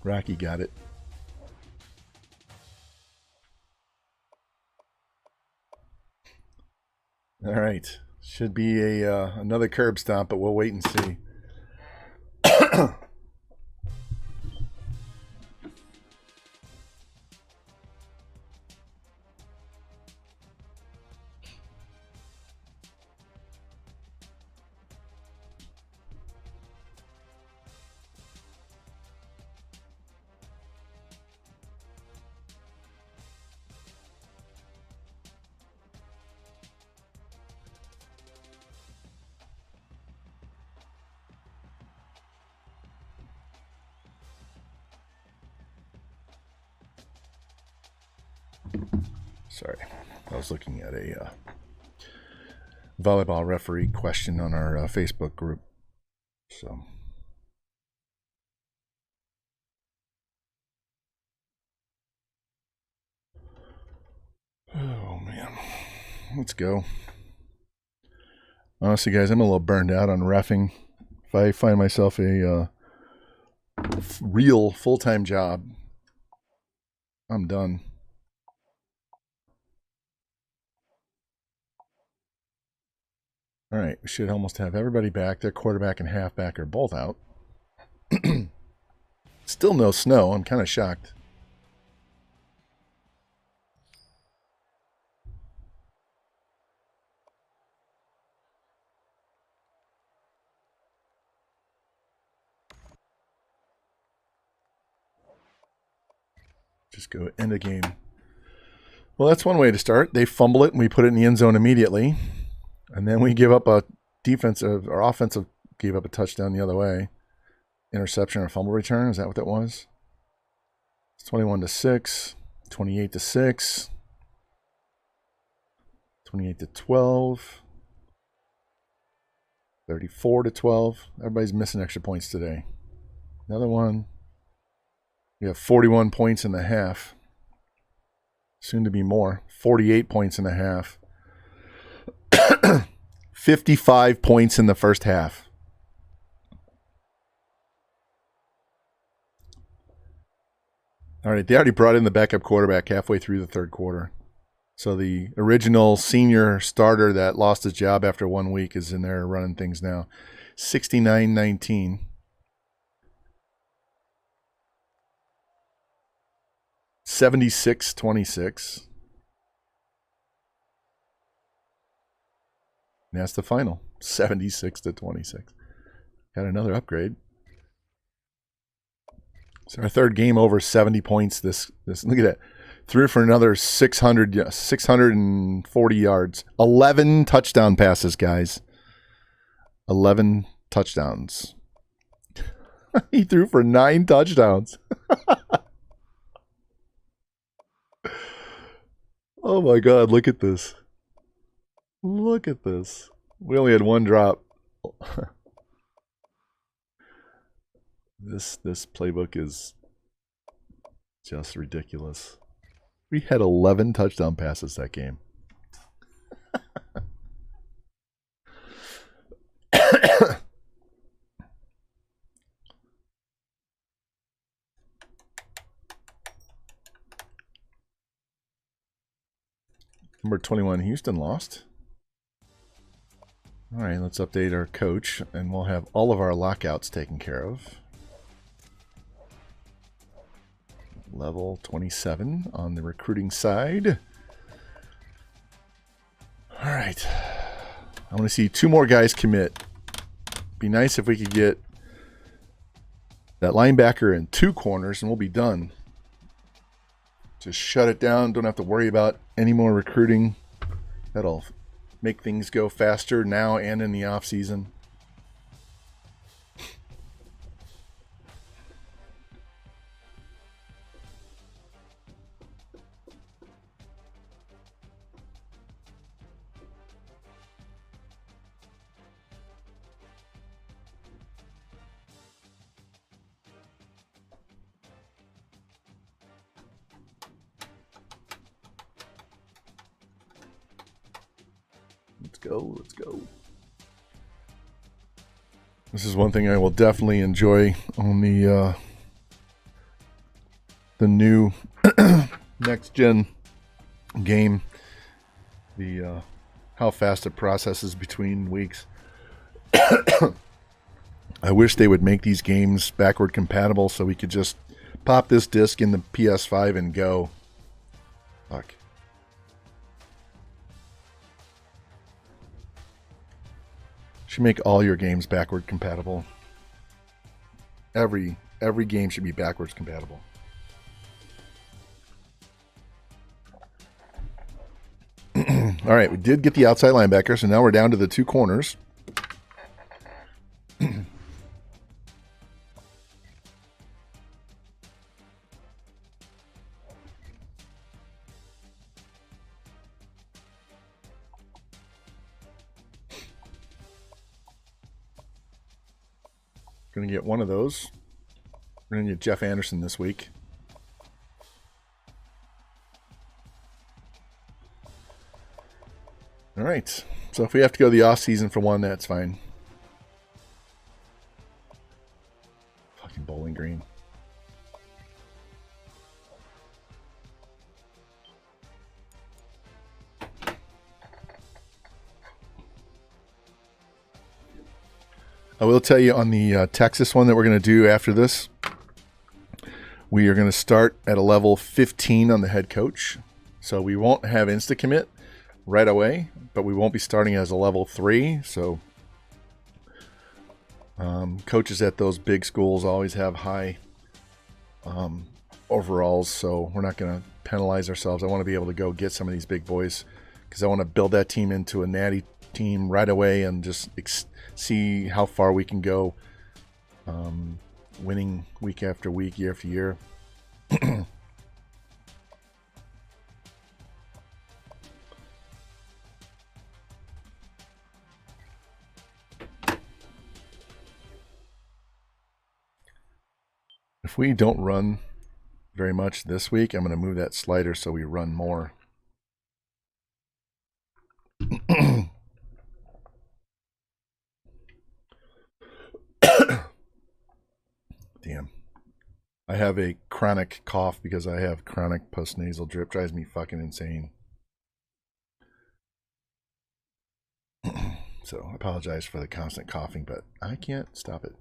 Rocky got it. All right. Should be another curb stomp, but we'll wait and see. Sorry, I was looking at a volleyball referee question on our Facebook group. So, oh man, let's go. Honestly, guys, I'm a little burned out on reffing. If I find myself a real full-time job, I'm done. All right, we should almost have everybody back. Their quarterback and halfback are both out. Still no snow. I'm kind of shocked. Just go end of game. Well, that's one way to start. They fumble it and we put it in the end zone immediately. And then we give up a defensive or offensive, gave up a touchdown the other way. Interception or fumble return. Is that what that was? It's 21-6, 28-6, 28-12, 34-12. Everybody's missing extra points today. Another one. We have 41 points in the half. Soon to be more. 48 points in the half. 55 points in the first half. All right, they already brought in the backup quarterback halfway through the third quarter. So the original senior starter that lost his job after 1 week is in there running things now. 69-19. 76-26. And that's the final. 76-26. Got another upgrade. So our third game over 70 points. This look at that. Threw for another 640 yards. 11 touchdown passes, guys. 11 touchdowns. He threw for 9 touchdowns. Oh my god, look at this. Look at this. We only had one drop. This playbook is just ridiculous. We had 11 touchdown passes that game. Number 21, Houston lost. All right, let's update our coach, and we'll have all of our lockouts taken care of. Level 27 on the recruiting side. All right. I want to see 2 more guys commit. Be nice if we could get that linebacker in 2 corners, and we'll be done. Just shut it down. Don't have to worry about any more recruiting. That'll make things go faster now and in the off season. Let's go. This is one thing I will definitely enjoy on the new next gen game. The how fast it processes between weeks. I wish they would make these games backward compatible so we could just pop this disc in the PS5 and go. Fuck. Should make all your games backward compatible. Every game should be backwards compatible. All right, we did get the outside linebacker, so now we're down to the 2 corners. Going to get one of those. We're going to get Jeff Anderson this week. All right. So if we have to go the off season for one, that's fine. Fucking Bowling Green. I will tell you on the Texas one that we're going to do after this, we are going to start at a level 15 on the head coach. So we won't have insta-commit right away, but we won't be starting as a level 3. So coaches at those big schools always have high overalls, so we're not going to penalize ourselves. I want to be able to go get some of these big boys because I want to build that team into a Natty team right away and just see how far we can go, winning week after week, year after year. If we don't run very much this week, I'm going to move that slider so we run more. Damn. I have a chronic cough because I have chronic postnasal drip. Drives me fucking insane. So I apologize for the constant coughing, but I can't stop it.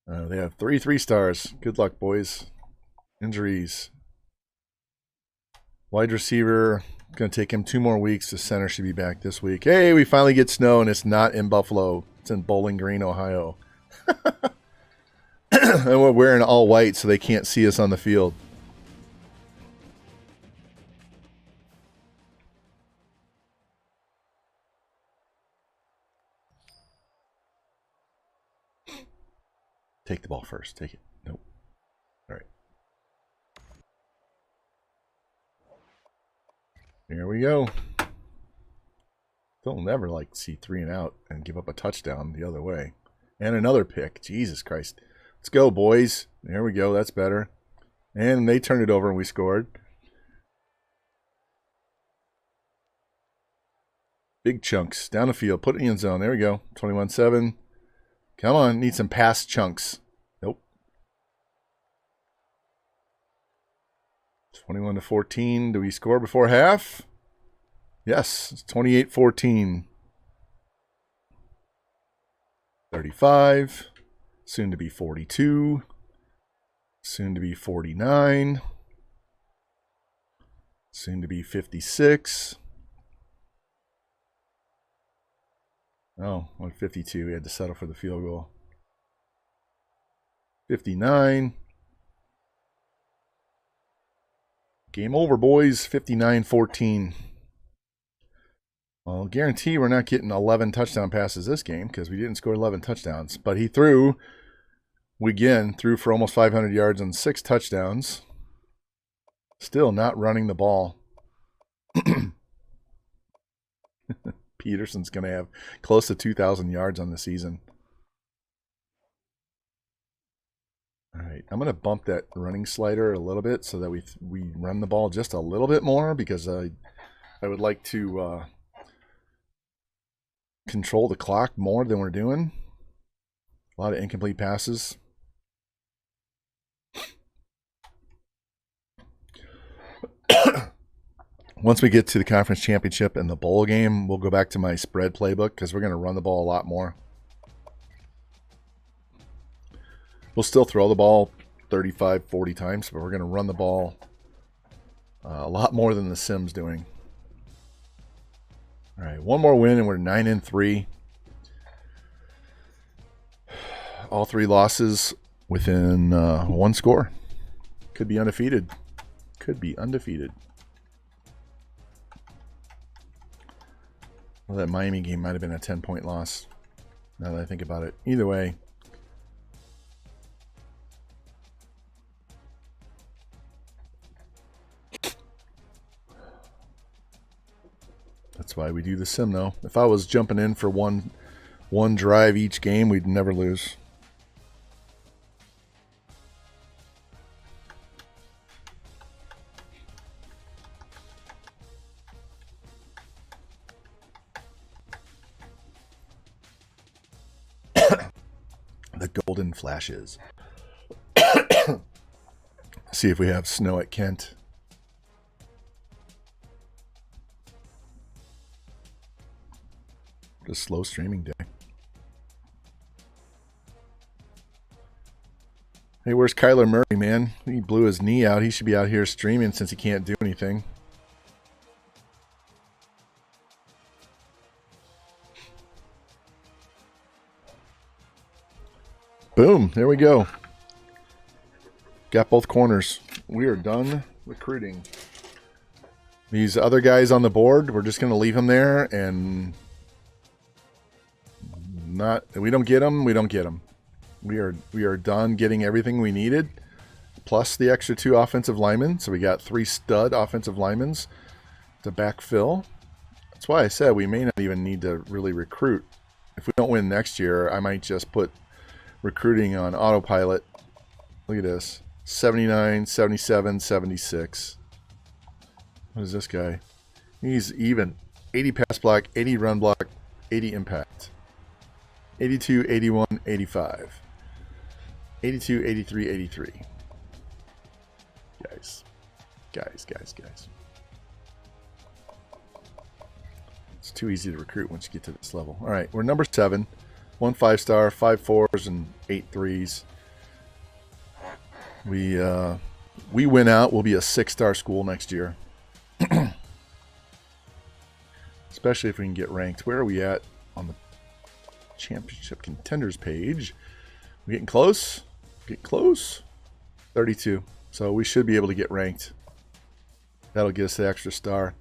They have 3 3-stars. Good luck, boys. Injuries. Wide receiver. Going to take him 2 more weeks. The center should be back this week. Hey, we finally get snow, and it's not in Buffalo. It's in Bowling Green, Ohio. And we're wearing all white so they can't see us on the field. Take the ball first. Take it. Nope. All right. Here we go. They'll never like see 3 and out and give up a touchdown the other way. And another pick. Jesus Christ. Let's go, boys. There we go. That's better. And they turned it over and we scored. Big chunks. Down the field. Put it in the end zone. There we go. 21-7. Come on. Need some pass chunks. Nope. 21-14. Do we score before half? Yes. It's 28-14. 35. Soon to be 42. Soon to be 49. Soon to be 56. Oh, 52. We had to settle for the field goal. 59. Game over, boys. 59-14. Well, guarantee we're not getting 11 touchdown passes this game because we didn't score 11 touchdowns. But he threw, threw for almost 500 yards and 6 touchdowns. Still not running the ball. Peterson's going to have close to 2,000 yards on the season. All right, I'm going to bump that running slider a little bit so that we run the ball just a little bit more because I would like to control the clock more than we're doing. A lot of incomplete passes. Once we get to the conference championship and the bowl game, we'll go back to my spread playbook because we're going to run the ball a lot more. We'll still throw the ball 35, 40 times, but we're going to run the ball a lot more than the Sim's doing. All right, one more win and we're 9-3. All 3 losses within 1 score. Could be undefeated. Could be undefeated. Well, that Miami game might have been a 10-point loss, now that I think about it. Either way. That's why we do the sim, though. If I was jumping in for one drive each game, we'd never lose. The golden flashes. See if we have snow at Kent. A slow streaming day. Hey, where's Kyler Murray, man? He blew his knee out. He should be out here streaming since he can't do anything. Boom. There we go. Got both corners. We are done recruiting. These other guys on the board, we're just going to leave them there and we don't get them, we don't get them. We are done getting everything we needed, plus the extra 2 offensive linemen. So we got 3 stud offensive linemen to backfill. That's why I said we may not even need to really recruit. If we don't win next year, I might just put recruiting on autopilot. Look at this. 79, 77, 76. What is this guy? He's even. 80 pass block, 80 run block, 80 impact. 82, 81, 85. 82, 83, 83. Guys. It's too easy to recruit once you get to this level. All right, we're number 7. 1 5-star, 5 4s, and 8 3s. We win out. We'll be a 6-star school next year. Especially if we can get ranked. Where are we at on the championship contenders page? We getting close? Getting close? 32. So we should be able to get ranked. That'll get us the extra star.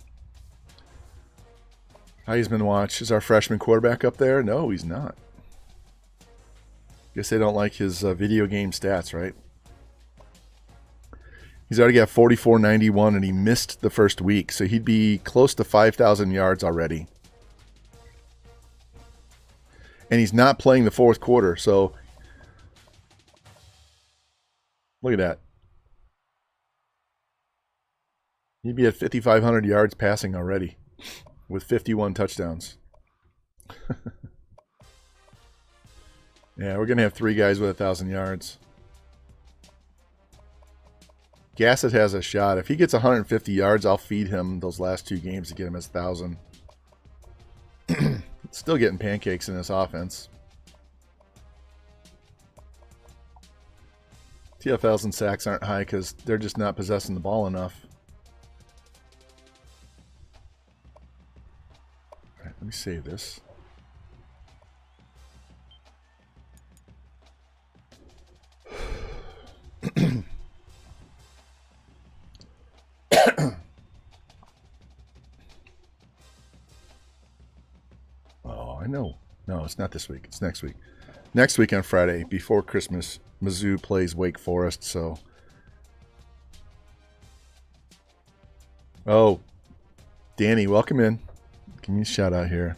Heisman watch. Is our freshman quarterback up there? No, he's not. Guess they don't like his video game stats, right? He's already got 4491, and he missed the first week, so he'd be close to 5,000 yards already. And he's not playing the fourth quarter, so look at that. He'd be at 5,500 yards passing already with 51 touchdowns. Yeah, we're going to have 3 guys with 1,000 yards. Gassett has a shot. If he gets 150 yards, I'll feed him those last 2 games to get him his 1,000. Still getting pancakes in this offense. TFLs and sacks aren't high because they're just not possessing the ball enough. All right, let me save this. Oh, I know. No, it's not this week. It's next week. Next week on Friday, before Christmas, Mizzou plays Wake Forest, so... Oh, Danny, welcome in. Give me a shout out here.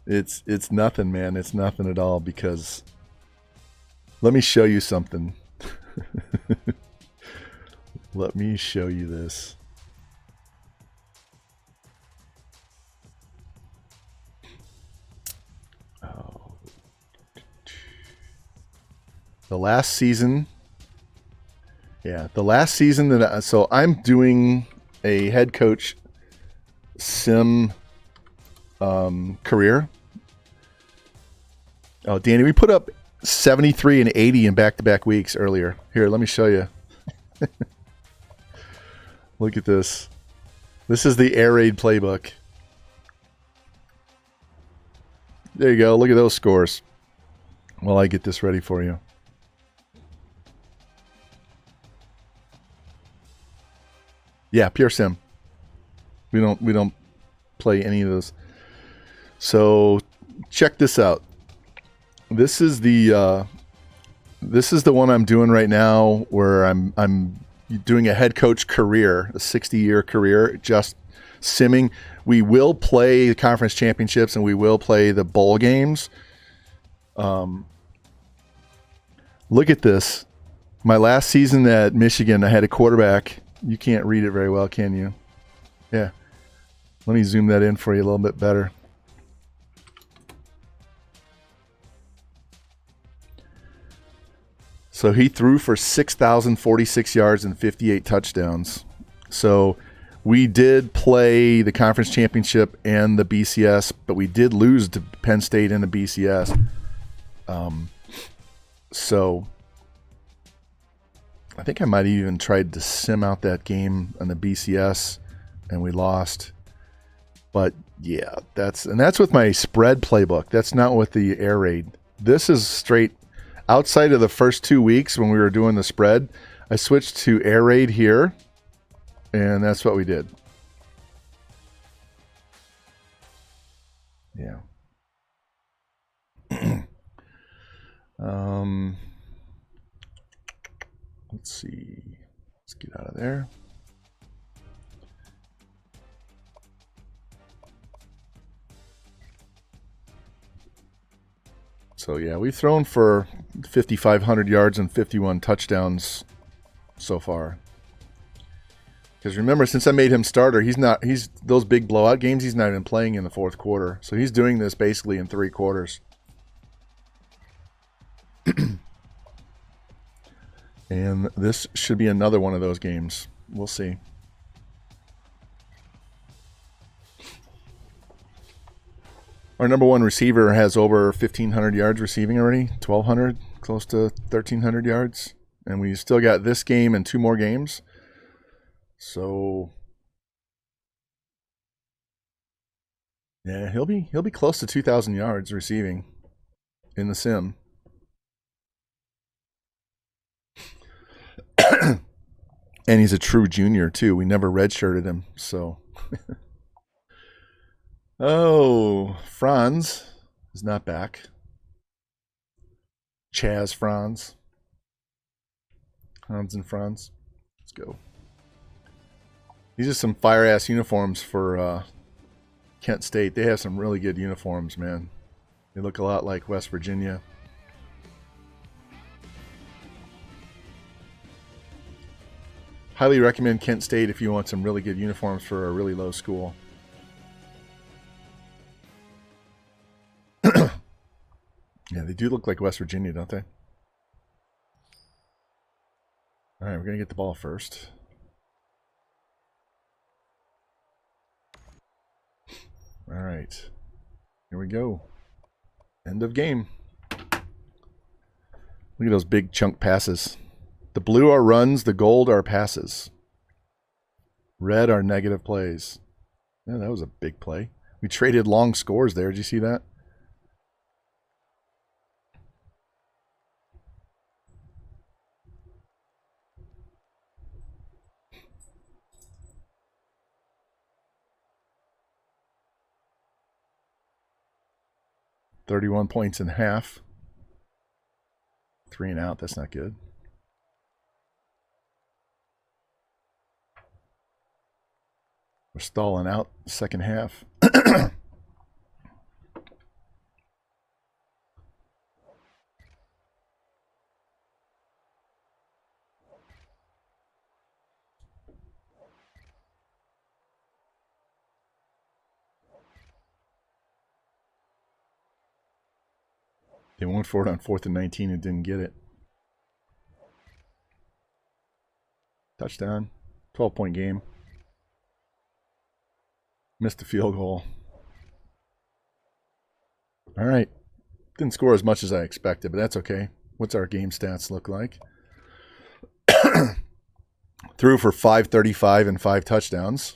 It's nothing, man. It's nothing at all, because... Let me show you something. Let me show you this. Oh. The last season. Yeah, the last season that so I'm doing a head coach sim career. Oh, Danny, we put up 73 and 80 in back-to-back weeks earlier. Here, let me show you. Look at this. This is the air raid playbook. There you go. Look at those scores. While I get this ready for you. Yeah, pure sim. We don't play any of those. So check this out. This is the one I'm doing right now, where I'm doing a head coach career, a 60-year career, just simming. We will play the conference championships and we will play the bowl games. Look at this. My last season at Michigan, I had a quarterback. You can't read it very well, can you? Yeah. Let me zoom that in for you a little bit better. So he threw for 6,046 yards and 58 touchdowns. So we did play the conference championship and the BCS, but we did lose to Penn State in the BCS. So I think I might have even tried to sim out that game on the BCS, and we lost. But yeah, that's with my spread playbook. That's not with the air raid. This is straight. Outside of the first 2 weeks when we were doing the spread, I switched to air raid here, and that's what we did. Yeah. Let's see. Let's get out of there. So yeah, we've thrown for 5,500 yards and 51 touchdowns so far. Because remember, since I made him starter, he's those big blowout games, he's not even playing in the fourth quarter. So he's doing this basically in 3 quarters. And this should be another one of those games. We'll see. Our number one receiver has over 1,500 yards receiving already, 1,200, close to 1,300 yards. And we still got this game and 2 more games. So, yeah, he'll be close to 2,000 yards receiving in the sim. And he's a true junior too. We never redshirted him, so. Oh, Franz is not back. Chaz Franz. Hans and Franz. Let's go. These are some fire-ass uniforms for Kent State. They have some really good uniforms, man. They look a lot like West Virginia. Highly recommend Kent State if you want some really good uniforms for a really low school. Yeah, they do look like West Virginia, don't they? All right, we're going to get the ball first. All right. Here we go. End of game. Look at those big chunk passes. The blue are runs, the gold are passes. Red are negative plays. Yeah, that was a big play. We traded long scores there. Did you see that? $31 points in half. 3 and out. That's not good. We're stalling out the second half. They went for it on 4th and 19 and didn't get it. Touchdown. 12-point game. Missed the field goal. All right. Didn't score as much as I expected, but that's okay. What's our game stats look like? Threw for 535 and 5 touchdowns.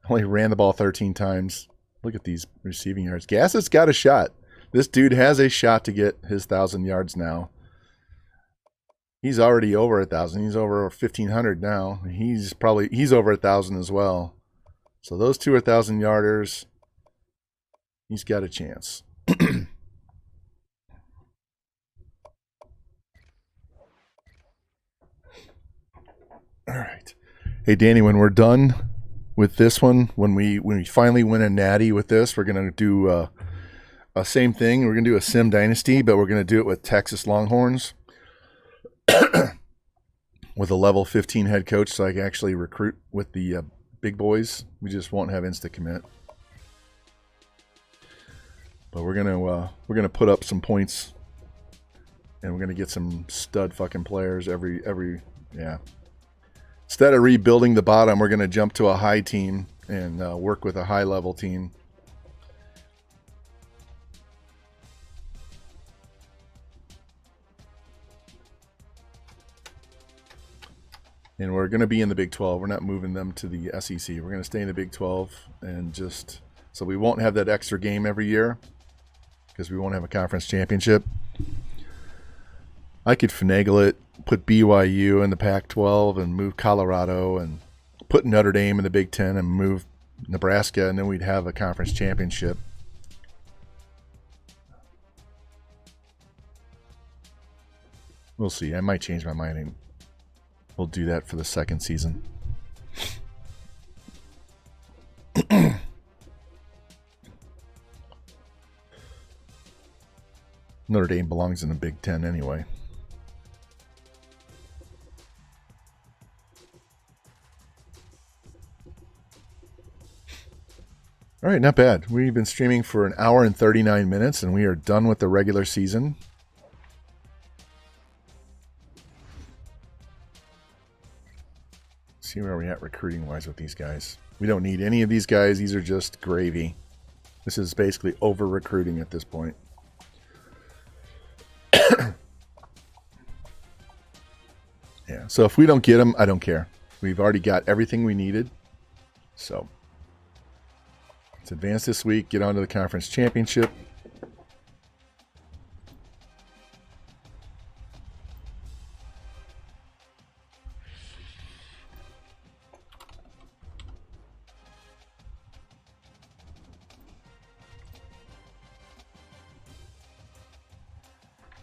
Only ran the ball 13 times. Look at these receiving yards. Gassett's got a shot. This dude has a shot to get his 1,000 yards now. He's already over 1,000. He's over 1,500 now. He's over 1,000 as well. So those two are 1,000-yarders. He's got a chance. All right. Hey, Danny, when we're done with this one, when we finally win a Natty with this, we're going to do a same thing. We're going to do a Sim Dynasty, but we're going to do it with Texas Longhorns with a level 15 head coach, so I can actually recruit with the big boys. We just won't have insta commit, but we're gonna put up some points, and we're gonna get some stud fucking players yeah. Instead of rebuilding the bottom, we're gonna jump to a high team and work with a high level team. And we're going to be in the Big 12. We're not moving them to the SEC. We're going to stay in the Big 12, and just so we won't have that extra game every year because we won't have a conference championship. I could finagle it, put BYU in the Pac-12 and move Colorado, and put Notre Dame in the Big 10 and move Nebraska, and then we'd have a conference championship. We'll see. I might change my mind. We'll do that for the second season. Notre Dame belongs in the Big 10 anyway. All right, not bad. We've been streaming for 1 hour and 39 minutes, and we are done with the regular season. See where we're at recruiting-wise with these guys. We don't need any of these guys. These are just gravy. This is basically over-recruiting at this point. Yeah, so if we don't get them, I don't care. We've already got everything we needed. So let's advance this week, get on to the conference championship.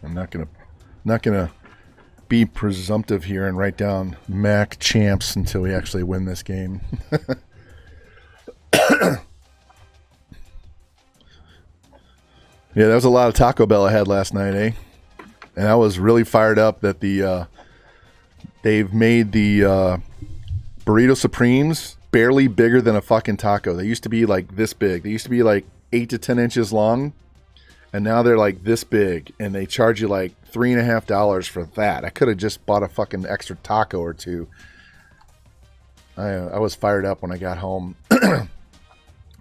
I'm not gonna be presumptive here and write down Mac champs until we actually win this game. Yeah, that was a lot of Taco Bell I had last night, eh? And I was really fired up that they've made the Burrito Supremes barely bigger than a fucking taco. They used to be like this big. They used to be like 8 to 10 inches long, and now they're like this big, and they charge you like $3.50 for that. I could have just bought a fucking extra taco or two. I was fired up when I got home.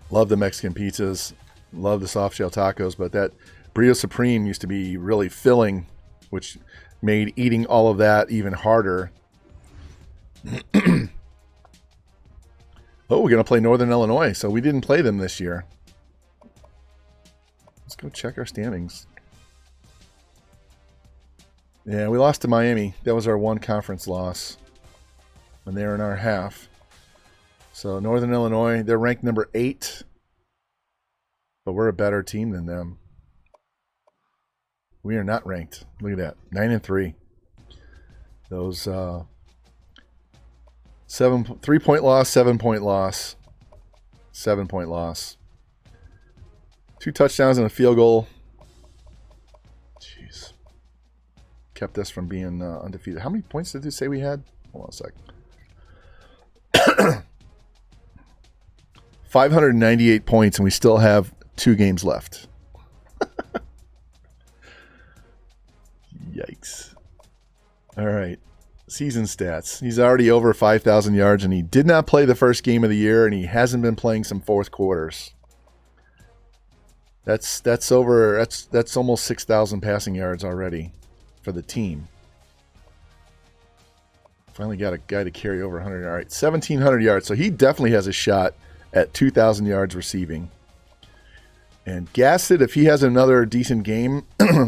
Love the Mexican pizzas. Love the soft shell tacos, but that Burrito Supreme used to be really filling, which made eating all of that even harder. Oh, we're going to play Northern Illinois, so we didn't play them this year. Let's go check our standings. Yeah, we lost to Miami. That was our one conference loss. And they're in our half. So Northern Illinois, they're ranked number 8. But we're a better team than them. We are not ranked. Look at that. 9-3. Those 3-point loss, 7-point loss. 7-point loss. 2 touchdowns and a field goal. Jeez. Kept us from being undefeated. How many points did you say we had? Hold on a sec. 598 points, and we still have 2 games left. Yikes. All right. Season stats. He's already over 5,000 yards, and he did not play the first game of the year, and he hasn't been playing some fourth quarters. That's almost 6,000 passing yards already for the team. Finally got a guy to carry over 100. All right, 1,700 yards. So he definitely has a shot at 2,000 yards receiving. And Gassett, if he has another decent game,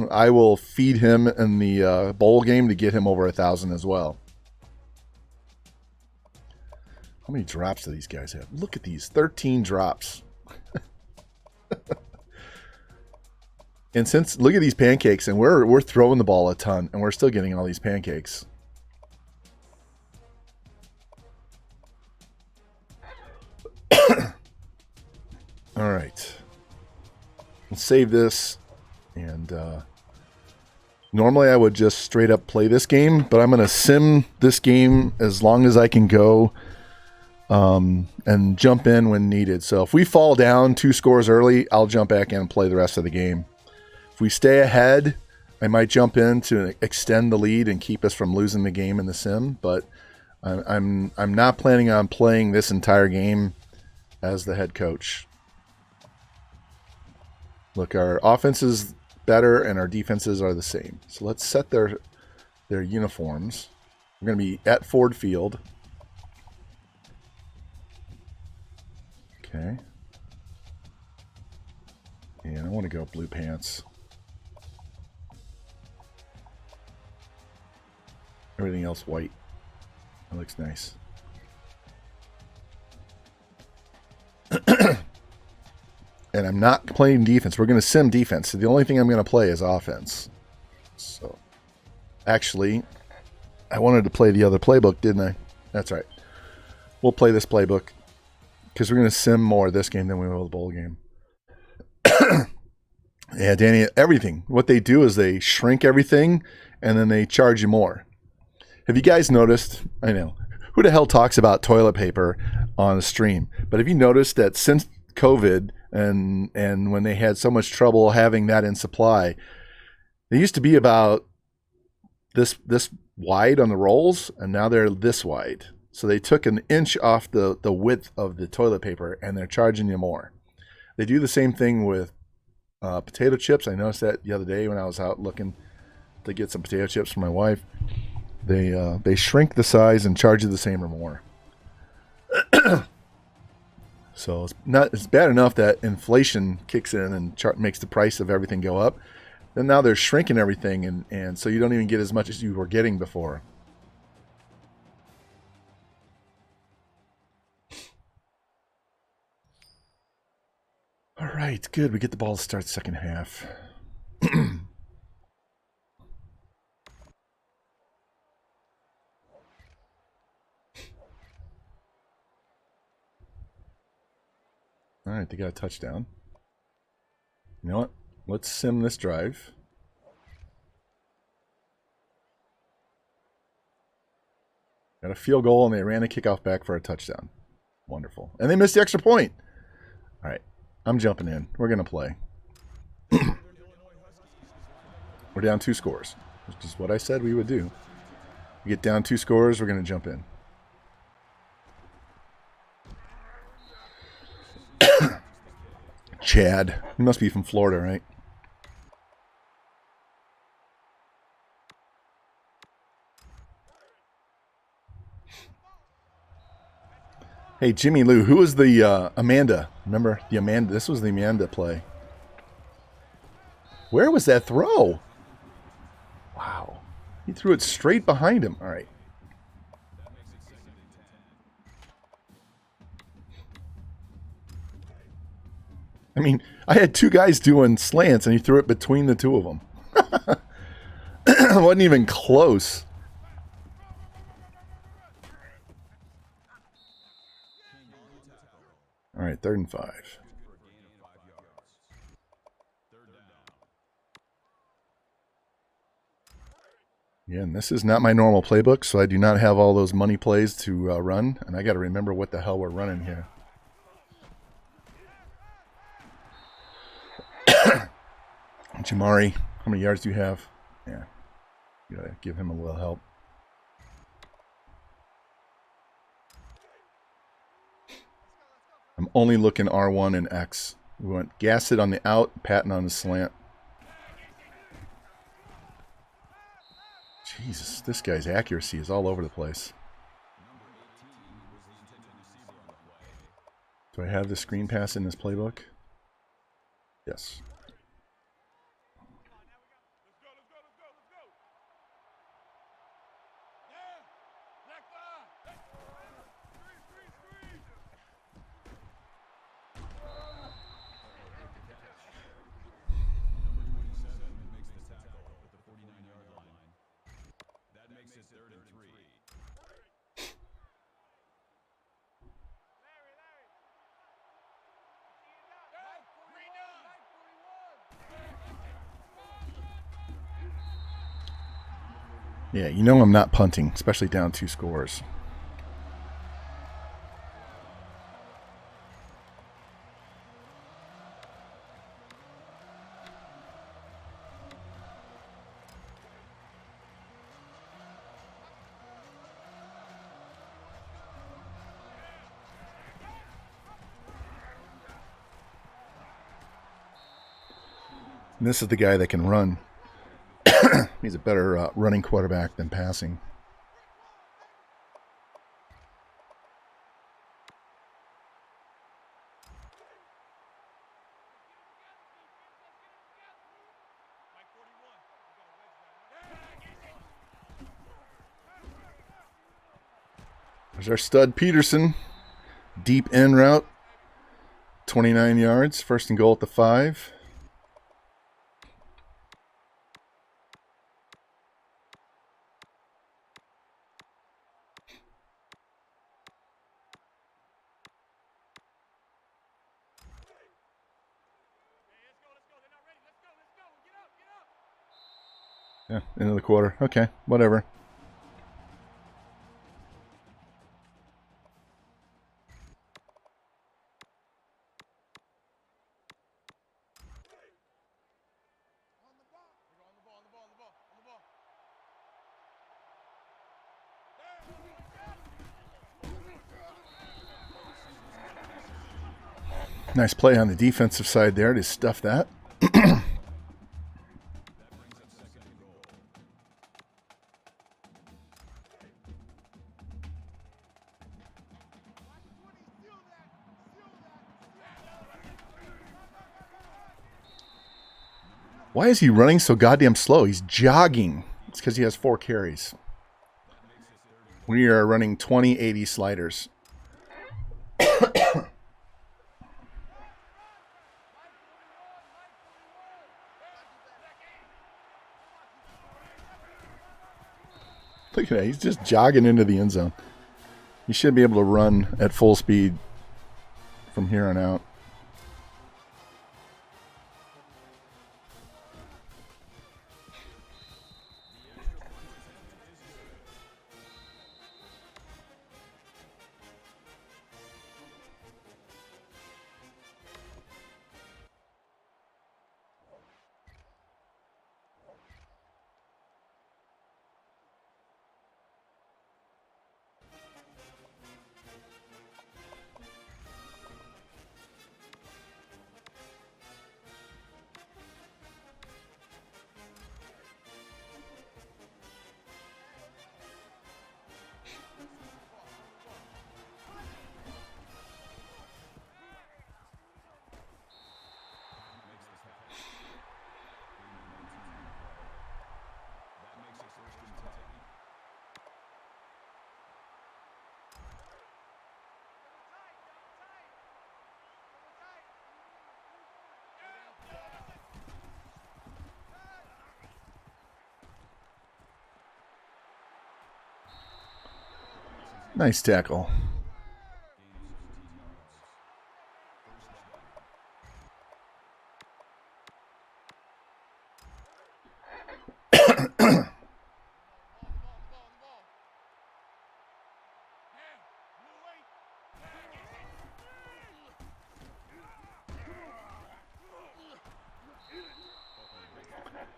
I will feed him in the bowl game to get him over 1,000 as well. How many drops do these guys have? Look at these, 13 drops. And look at these pancakes, and we're throwing the ball a ton, and we're still getting all these pancakes. All right. Let's save this, and normally I would just straight up play this game, but I'm going to sim this game as long as I can go and jump in when needed. So if we fall down 2 scores early, I'll jump back in and play the rest of the game. If we stay ahead, I might jump in to extend the lead and keep us from losing the game in the sim, but I'm not planning on playing this entire game as the head coach. Look, our offense is better and our defenses are the same. So let's set their uniforms. We're going to be at Ford Field. Okay. And I want to go blue pants. Everything else white. That looks nice. And I'm not playing defense. We're going to sim defense. So the only thing I'm going to play is offense. So, actually, I wanted to play the other playbook, didn't I? That's right. We'll play this playbook because we're going to sim more this game than we will the bowl game. Yeah, Danny, everything. What they do is they shrink everything and then they charge you more. Have you guys noticed? I know. Who the hell talks about toilet paper on a stream? But have you noticed that since COVID and when they had so much trouble having that in supply, they used to be about this wide on the rolls, and now they're this wide. So they took an inch off the width of the toilet paper, and they're charging you more. They do the same thing with potato chips. I noticed that the other day when I was out looking to get some potato chips for my wife. They shrink the size and charge you the same or more. So it's bad enough that inflation kicks in and makes the price of everything go up. Then now they're shrinking everything, and so you don't even get as much as you were getting before. All right, good. We get the ball to start second half. All right, they got a touchdown. You know what? Let's sim this drive. Got a field goal, and they ran a kickoff back for a touchdown. Wonderful. And they missed the extra point. All right, I'm jumping in. We're going to play. We're down 2 scores, which is what I said we would do. We get down 2 scores, we're going to jump in. Chad. He must be from Florida, right? Hey, Jimmy Lou, who was the Amanda? Remember the Amanda? This was the Amanda play. Where was that throw? Wow. He threw it straight behind him. All right. I mean, I had 2 guys doing slants, and he threw it between the 2 of them. It wasn't even close. All right, 3rd and 5. Yeah, and this is not my normal playbook, so I do not have all those money plays to run, and I got to remember what the hell we're running here. Jamari, how many yards do you have? Yeah, you gotta give him a little help. I'm only looking R1 and X. We went gas it on the out, Patton on the slant. Jesus, this guy's accuracy is all over the place. Do I have the screen pass in this playbook? Yes. Yeah, you know I'm not punting, especially down 2 scores. And this is the guy that can run. He's a better running quarterback than passing. There's our stud Peterson. Deep in route. 29 yards. 1st and goal at the 5. Yeah, end of the quarter. Okay, whatever. Nice play on the defensive side there to stuff that. Why is he running so goddamn slow? He's jogging. It's because he has 4 carries. We are running 20-80 sliders. Look at that. He's just jogging into the end zone. He should be able to run at full speed from here on out. Nice tackle.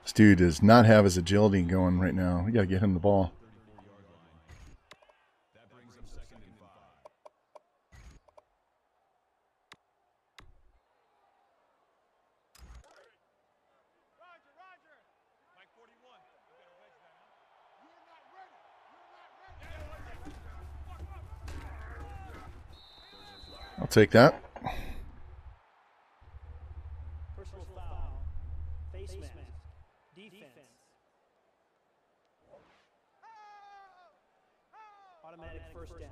This dude does not have his agility going right now. We got to get him the ball. I'll take that. Personal foul. Face mask. Defense. Automatic first down.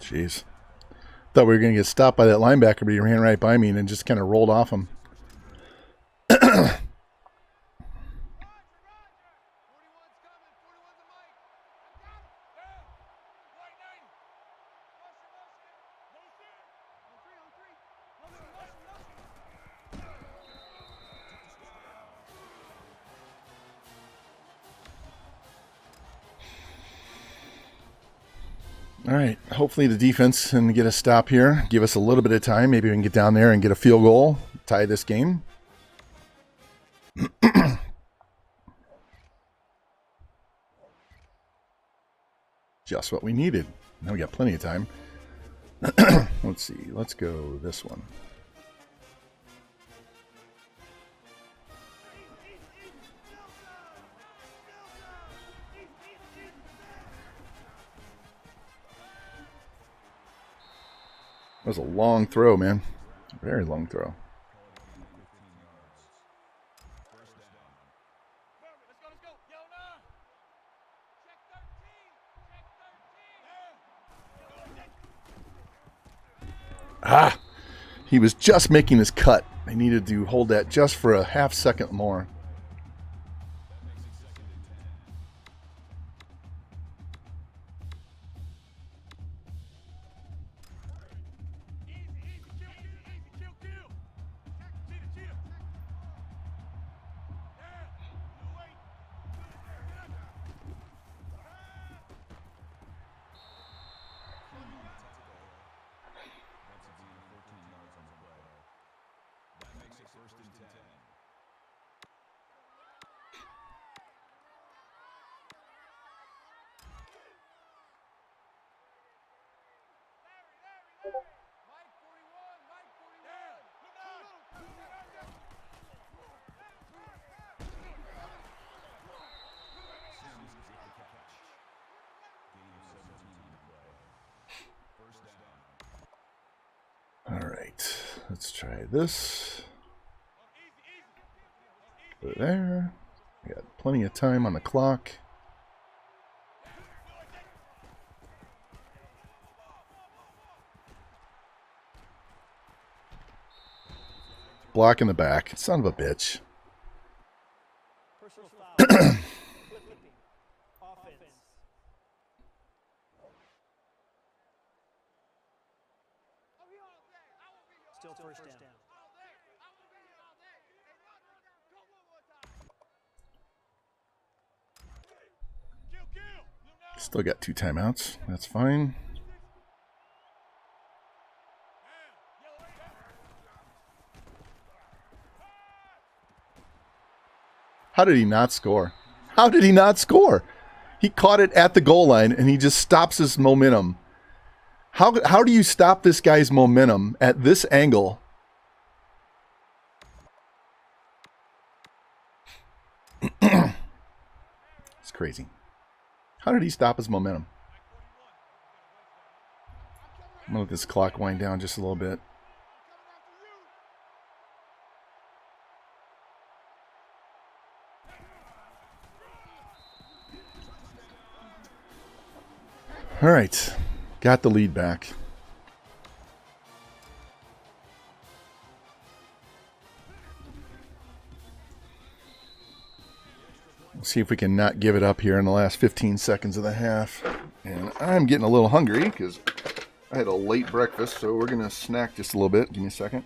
Jeez. Thought we were going to get stopped by that linebacker, but he ran right by me and then just kind of rolled off him. All right, hopefully the defense can get a stop here. Give us a little bit of time. Maybe we can get down there and get a field goal, tie this game. Just what we needed. Now we got plenty of time. Let's see. Let's go this one. That was a long throw, man. Very long throw. Ah! He was just making his cut. I needed to hold that just for a half second more. All right, let's try this. Put it there. We got plenty of time on the clock. Block in the back. Son of a bitch. Still first down. Still got 2 timeouts. That's fine. How did he not score? How did he not score? He caught it at the goal line and he just stops his momentum. How do you stop this guy's momentum at this angle? crazy. How did he stop his momentum? I'm going to let this clock wind down just a little bit. All right. Got the lead back. See if we can not give it up here in the last 15 seconds of the half. And I'm getting a little hungry because I had a late breakfast, so we're going to snack just a little bit. Give me a second.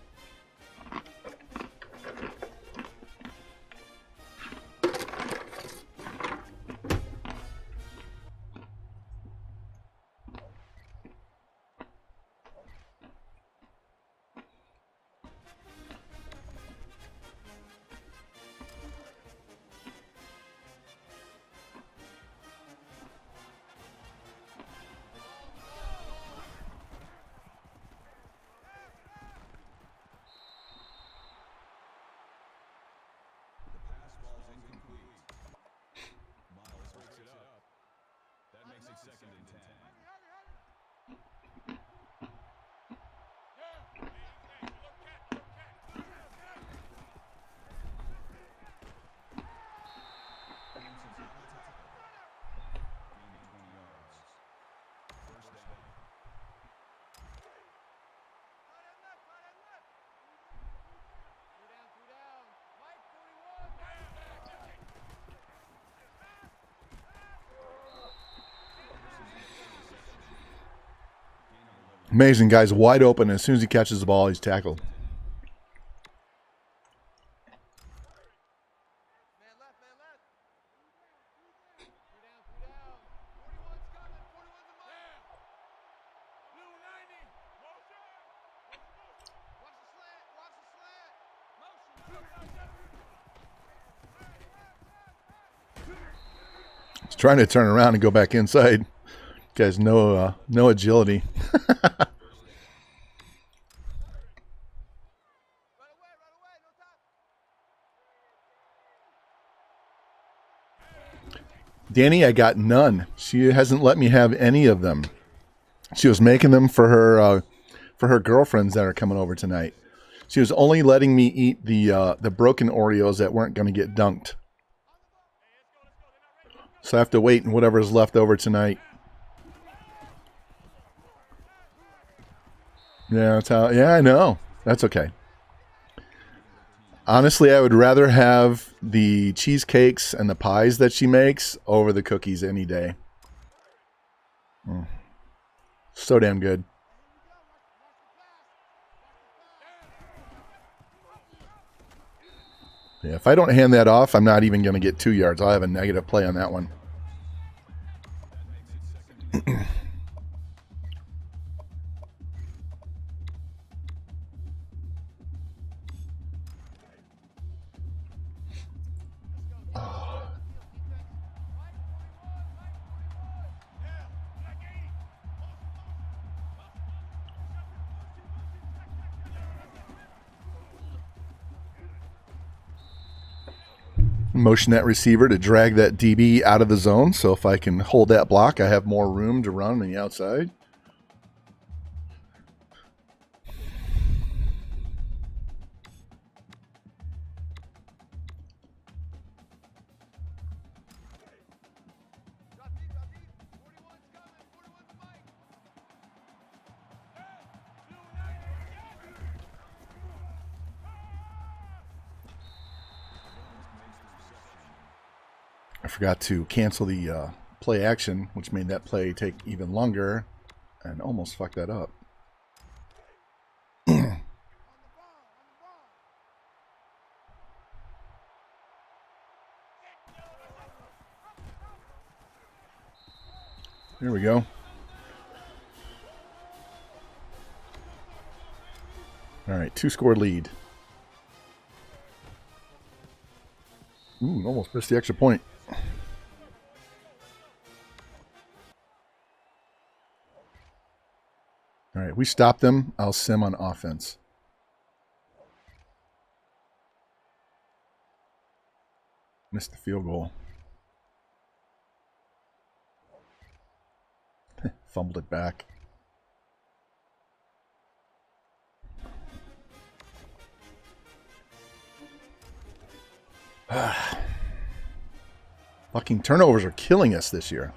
Amazing, guys. Wide open. As soon as he catches the ball, he's tackled. He's trying to turn around and go back inside. Guys, no agility. Danny, I got none. She hasn't let me have any of them. She was making them for her girlfriends that are coming over tonight. She was only letting me eat the broken Oreos that weren't going to get dunked. So I have to wait and whatever's left over tonight. Yeah, that's how. Yeah, I know. That's okay. Honestly, I would rather have the cheesecakes and the pies that she makes over the cookies any day. So damn good. Yeah, if I don't hand that off, I'm not even going to get 2 yards. I'll have a negative play on that one. Motion that receiver to drag that DB out of the zone. So if I can hold that block, I have more room to run on the outside. I forgot to cancel the play action, which made that play take even longer and almost fucked that up. Here we go. All right, 2-score lead. Ooh, almost missed the extra point. All right, we stop them. I'll sim on offense. Missed the field goal. Fumbled it back. Fucking turnovers are killing us this year.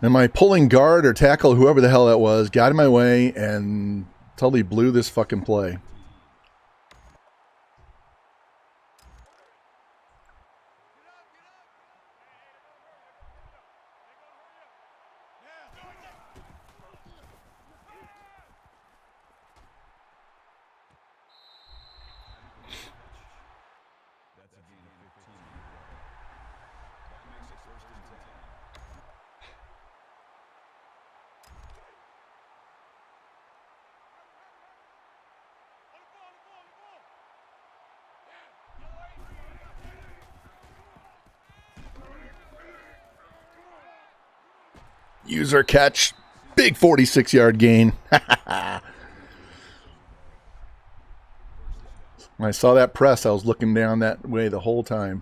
And my pulling guard or tackle, whoever the hell that was, got in my way and totally blew this fucking play. User catch. Big 46-yard gain. When I saw that press, I was looking down that way the whole time.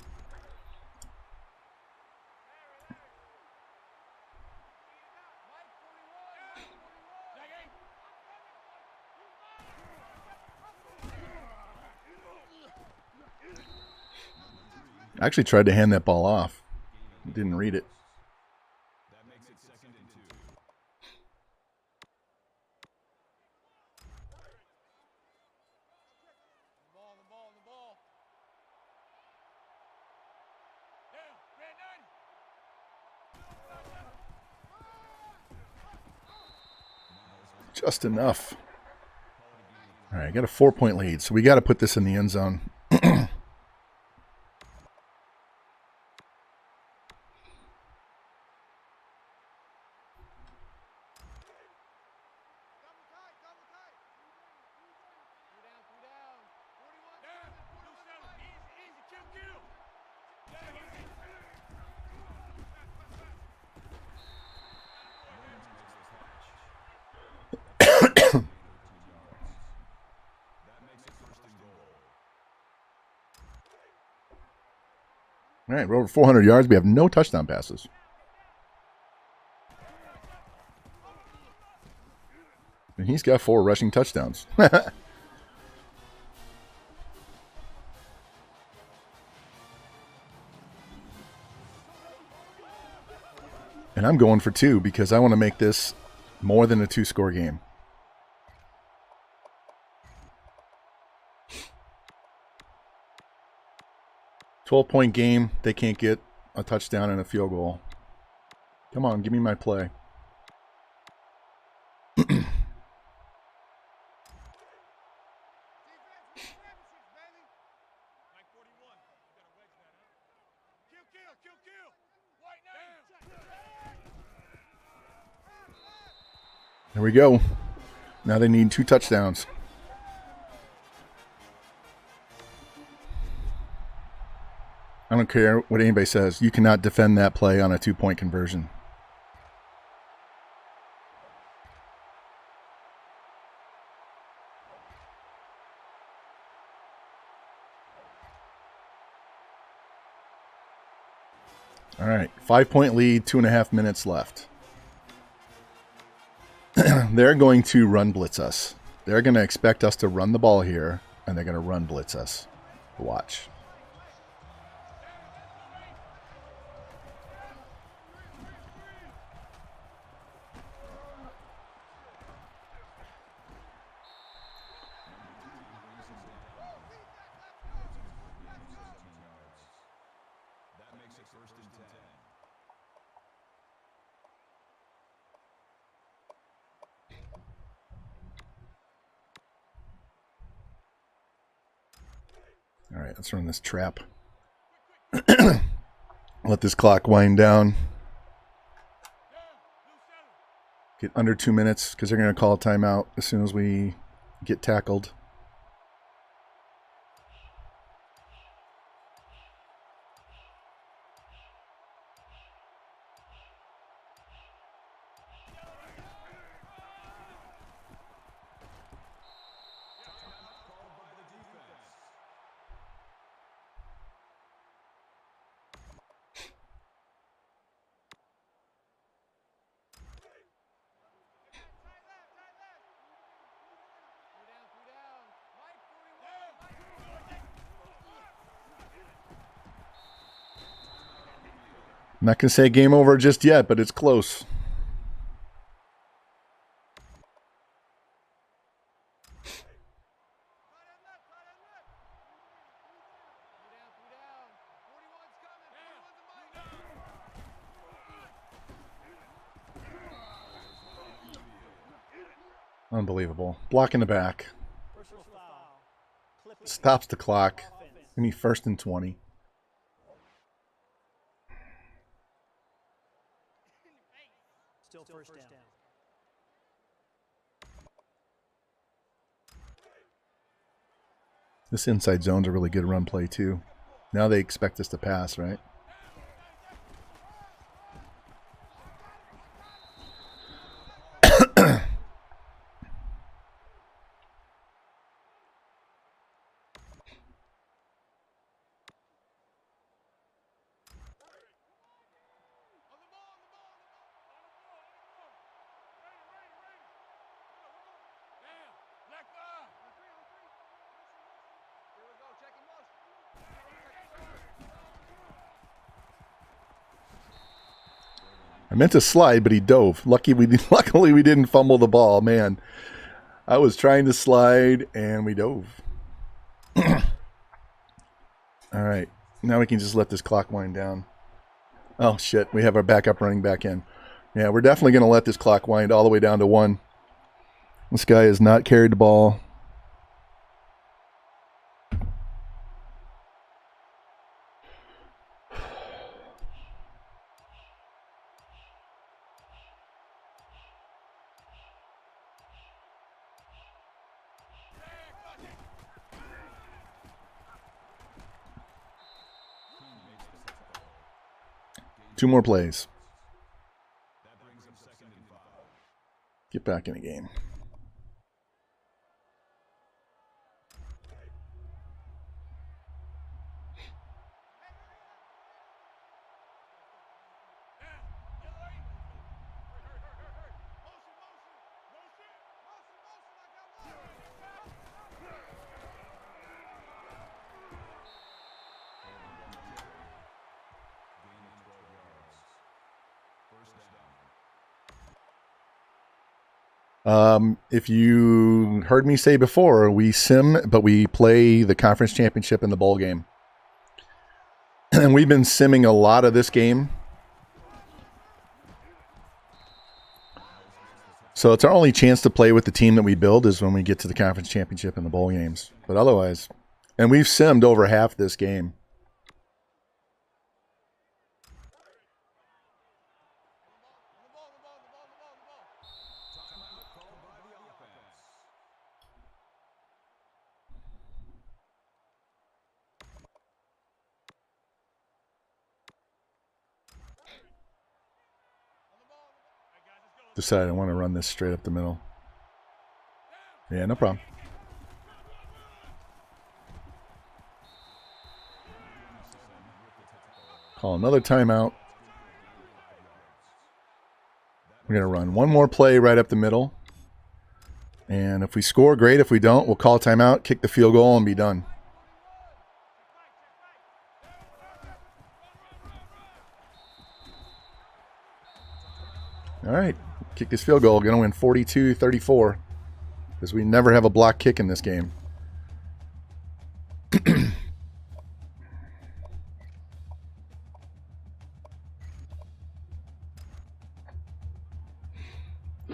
I actually tried to hand that ball off. Didn't read it. Just enough. All right, I got a 4-point lead, so we got to put this in the end zone. All right, we're over 400 yards. We have no touchdown passes. And he's got 4 rushing touchdowns. And I'm going for 2 because I want to make this more than a 2-score game. $12-point game. They can't get a touchdown and a field goal. Come on, give me my play. There we go. Now they need 2 touchdowns. I don't care what anybody says. You cannot defend that play on a 2-point conversion. All right, 5-point lead, 2.5 minutes left. They're going to run blitz us. They're going to expect us to run the ball here, and they're going to run blitz us. Watch. All right, let's run this trap. Let this clock wind down. Get under 2 minutes because they're going to call a timeout as soon as we get tackled. I'm not going to say game over just yet, but it's close. Unbelievable. Block in the back. Personal foul. Clipping. Stops the clock. Offense. Give me 1st and 20. Still first down. This inside zone's a really good run play, too. Now they expect us to pass, right? I meant to slide, but he dove. Luckily, we didn't fumble the ball. Man, I was trying to slide, and we dove. All right. Now we can just let this clock wind down. Oh, shit. We have our backup running back in. Yeah, we're definitely going to let this clock wind all the way down to 1. This guy has not carried the ball. Two more plays. Get back in the game. If you heard me say before, we sim, but we play the conference championship in the bowl game. And we've been simming a lot of this game. So it's our only chance to play with the team that we build is when we get to the conference championship and the bowl games. But otherwise, and we've simmed over half this game. Decided I want to run this straight up the middle. Yeah, no problem. Call another timeout. We're going to run one more play right up the middle. And if we score, great. If we don't, we'll call timeout, kick the field goal, and be done. All right. Kick this field goal. Going to win 42-34 because we never have a block kick in this game.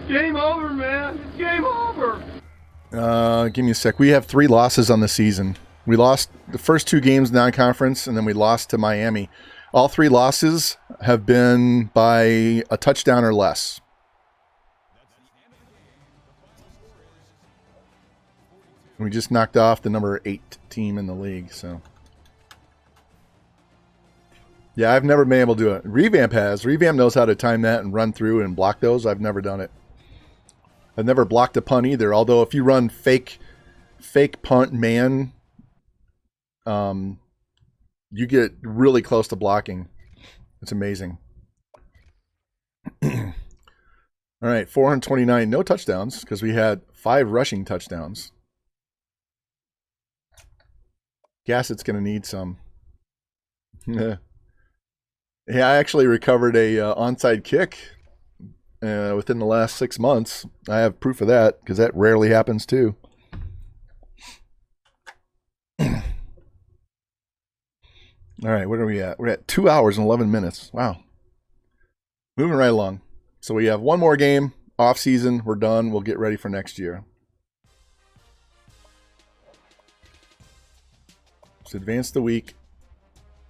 Game over, man. It's game over. Give me a sec. We have 3 losses on the season. We lost the first 2 games non-conference, and then we lost to Miami. All 3 losses have been by a touchdown or less. We just knocked off the number 8 team in the league, so. Yeah, I've never been able to do it. Revamp has. Revamp knows how to time that and run through and block those. I've never done it. I've never blocked a punt either, although if you run fake punt man, you get really close to blocking. It's amazing. All right, 429, no touchdowns because we had 5 rushing touchdowns. Gassett's going to need some. Yeah, I actually recovered a onside kick within the last 6 months. I have proof of that because that rarely happens too. All right, what are we at? We're at 2 hours and 11 minutes. Wow. Moving right along. So we have one more game, off season. We're done. We'll get ready for next year. Let's advance the week.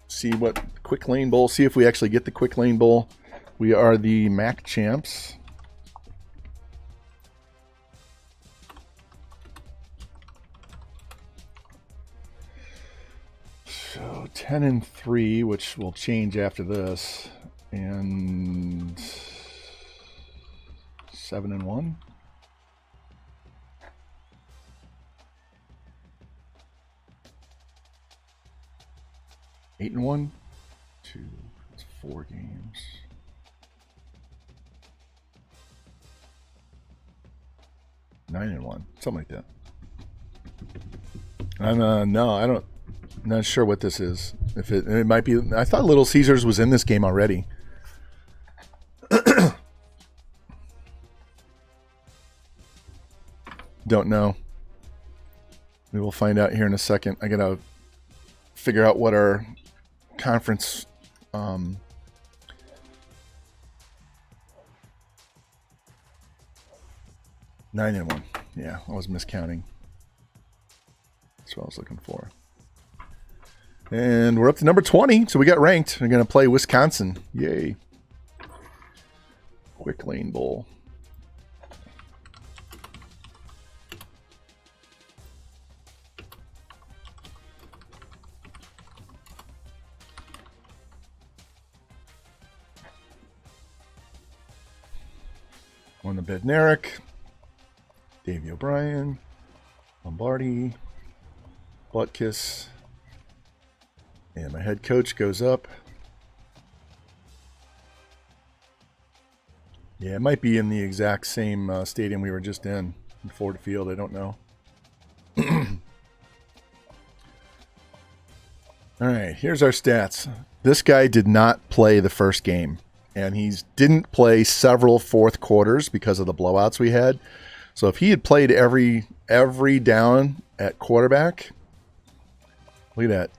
See what Quick Lane Bowl. See if we actually get the Quick Lane Bowl. We are the MAC champs. So 10-3, which will change after this, and 7-1. Eight and 1. 2. That's 4 games. 9-1. Something like that. No, I don't. Not sure what this is. If it might be. I thought Little Caesars was in this game already. Don't know. We will find out here in a second. I gotta figure out what our conference 9-1. Yeah, I was miscounting. That's what I was looking for. And we're up to number 20, so we got ranked. We're going to play Wisconsin. Yay. Quick Lane Bowl. On the Bednarik. Davey O'Brien. Lombardi. Butkus. And my head coach goes up. Yeah, it might be in the exact same stadium we were just in Ford Field. I don't know. All right, here's our stats. This guy did not play the first game, and he didn't play several fourth quarters because of the blowouts we had. So if he had played every down at quarterback, look at that.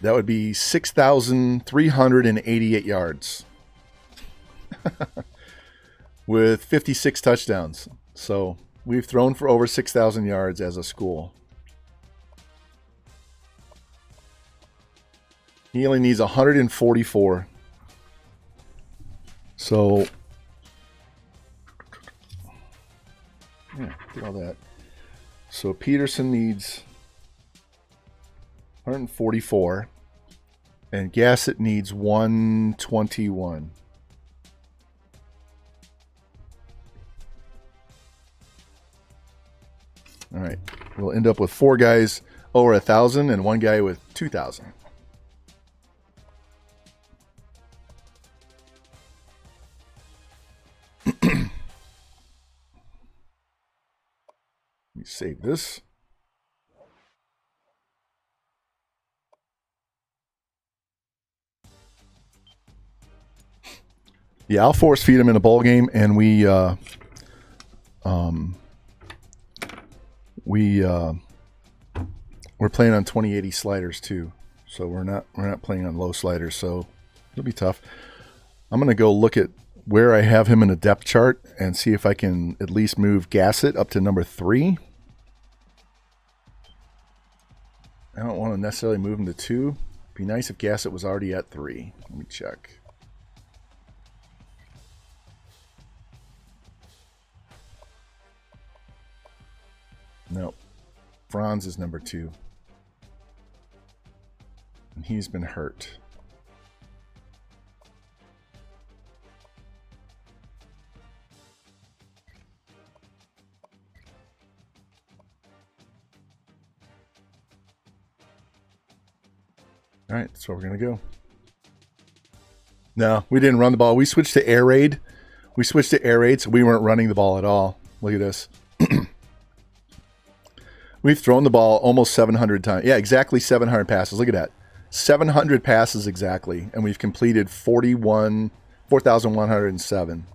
That would be 6,388 yards with 56 touchdowns. So we've thrown for over 6,000 yards as a school. He only needs 144. So, yeah, did all that. So Peterson needs 144, and Gassett needs 121. All right, we'll end up with 4 guys over 1,000 and 1 guy with 2,000. Let me save this. Yeah, I'll force feed him in a bowl game, and we're playing on 2080 sliders too, so we're not playing on low sliders, so it'll be tough. I'm gonna go look at where I have him in a depth chart and see if I can at least move Gassett up to number 3. I don't want to necessarily move him to 2. It'd be nice if Gassett was already at 3. Let me check. No, Franz is number 2. And he's been hurt. All right, that's where we're going to go. No, we didn't run the ball. We switched to air raid. So we weren't running the ball at all. Look at this. We've thrown the ball almost 700 times. Yeah, exactly 700 passes. Look at that. 700 passes exactly, and we've completed 4,107.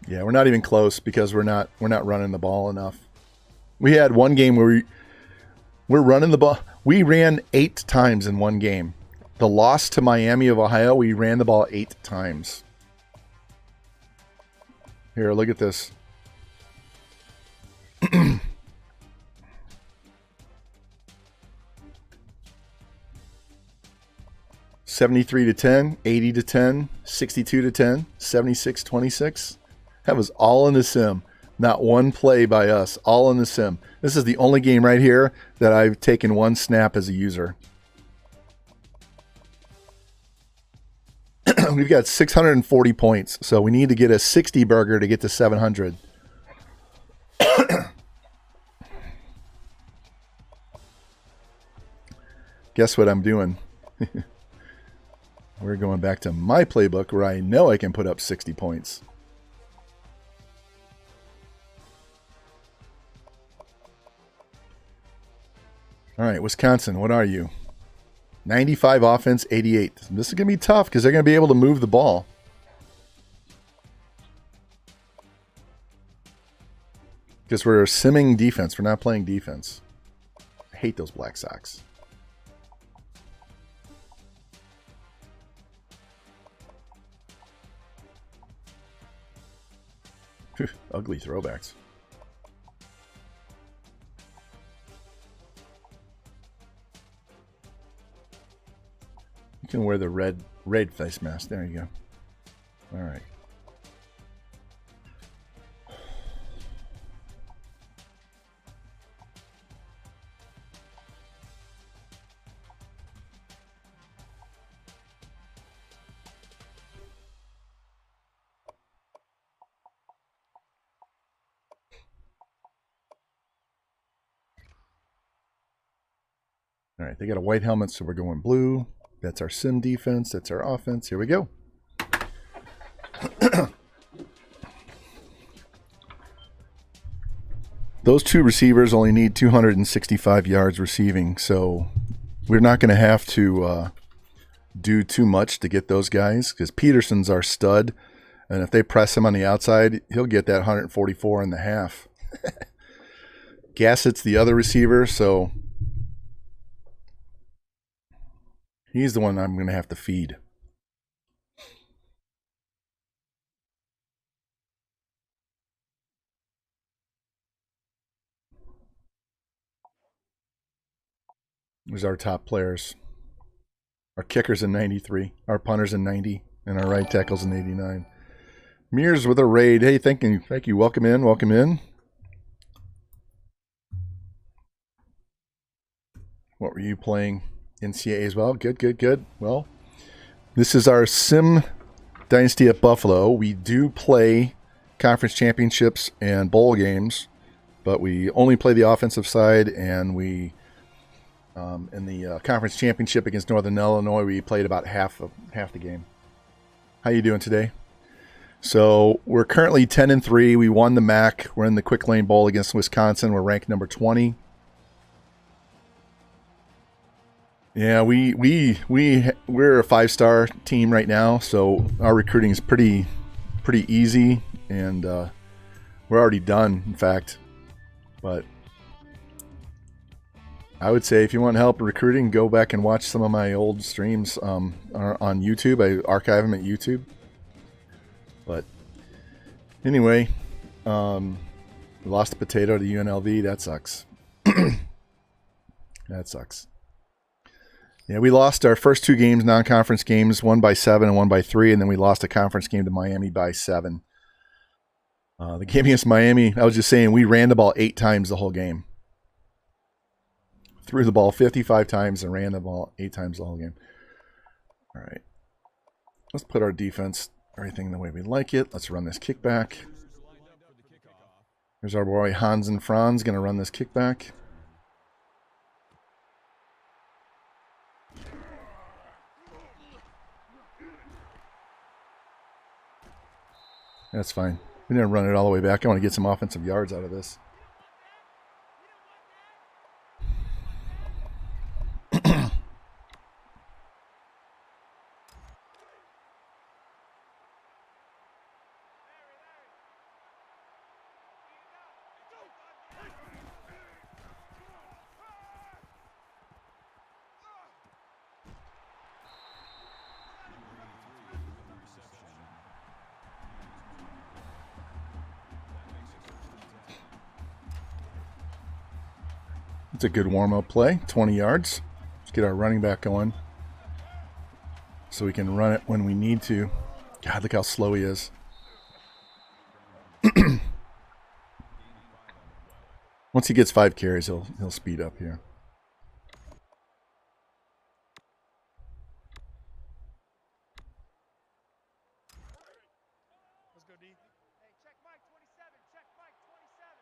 Yeah, we're not even close because we're not running the ball enough. We had one game where we're running the ball. We ran 8 times in one game. The loss to Miami of Ohio, we ran the ball 8 times. Here, look at this. 73-10, 80-10, 62-10, 76-26. That was all in the sim. Not one play by us. All in the sim. This is the only game right here that I've taken one snap as a user. We've got 640 points, so we need to get a 60 burger to get to 700. Guess what I'm doing? We're going back to my playbook where I know I can put up 60 points. All right, Wisconsin, what are you? 95 offense, 88. This is going to be tough because they're going to be able to move the ball. Because we're simming defense. We're not playing defense. I hate those Black Sox. Ugly throwbacks. You can wear the red face mask. There you go. All right. All right, they got a white helmet, so we're going blue. That's our sim defense. That's our offense. Here we go. Those 2 receivers only need 265 yards receiving, so we're not going to have to do too much to get those guys because Peterson's our stud, and if they press him on the outside, he'll get that 144 and a half. Gassett's the other receiver, so he's the one I'm going to have to feed. There's our top players. Our kicker's in 93, our punter's in 90, and our right tackle's in 89. Mears with a raid. Hey, thank you. Welcome in, welcome in. What were you playing? NCAA as well. Good. Well, this is our sim Dynasty at Buffalo. We do play conference championships and bowl games, but we only play the offensive side, and we in the conference championship against Northern Illinois, we played about half the game. How you doing today? So we're currently 10-3. We won the MAC. We're in the Quick Lane Bowl against Wisconsin. We're ranked number 20. Yeah, we're a 5-star team right now, so our recruiting is pretty easy, and we're already done, in fact. But I would say if you want help recruiting, go back and watch some of my old streams on YouTube. I archive them at YouTube. But anyway, we lost a potato to UNLV. That sucks. That sucks. Yeah, we lost our first 2 games, non-conference games, one by 7 and one by 3, and then we lost a conference game to Miami by 7. The game against Miami, I was just saying, we ran the ball 8 times the whole game. Threw the ball 55 times and ran the ball 8 times the whole game. All right. Let's put our defense, everything the way we like it. Let's run this kickback. Here's our boy Hans and Franz going to run this kickback. That's fine. We didn't run it all the way back. I want to get some offensive yards out of this. It's a good warm-up play, 20 yards. Let's get our running back going so we can run it when we need to. God, look how slow he is. Once he gets 5 carries, he'll speed up here. Let's go, D. Hey, check Mike 27. Check Mike 27.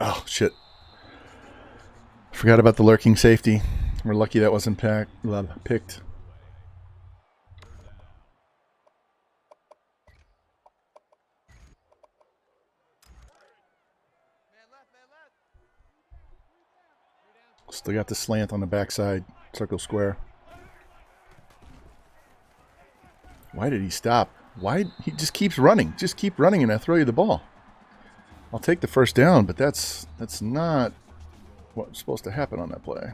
Oh, shit. Forgot about the lurking safety. We're lucky that wasn't picked. Still got the slant on the backside. Circle square. Why did he stop? Why? He just keeps running. Just keep running and I throw you the ball. I'll take the first down, but that's not what's supposed to happen on that play.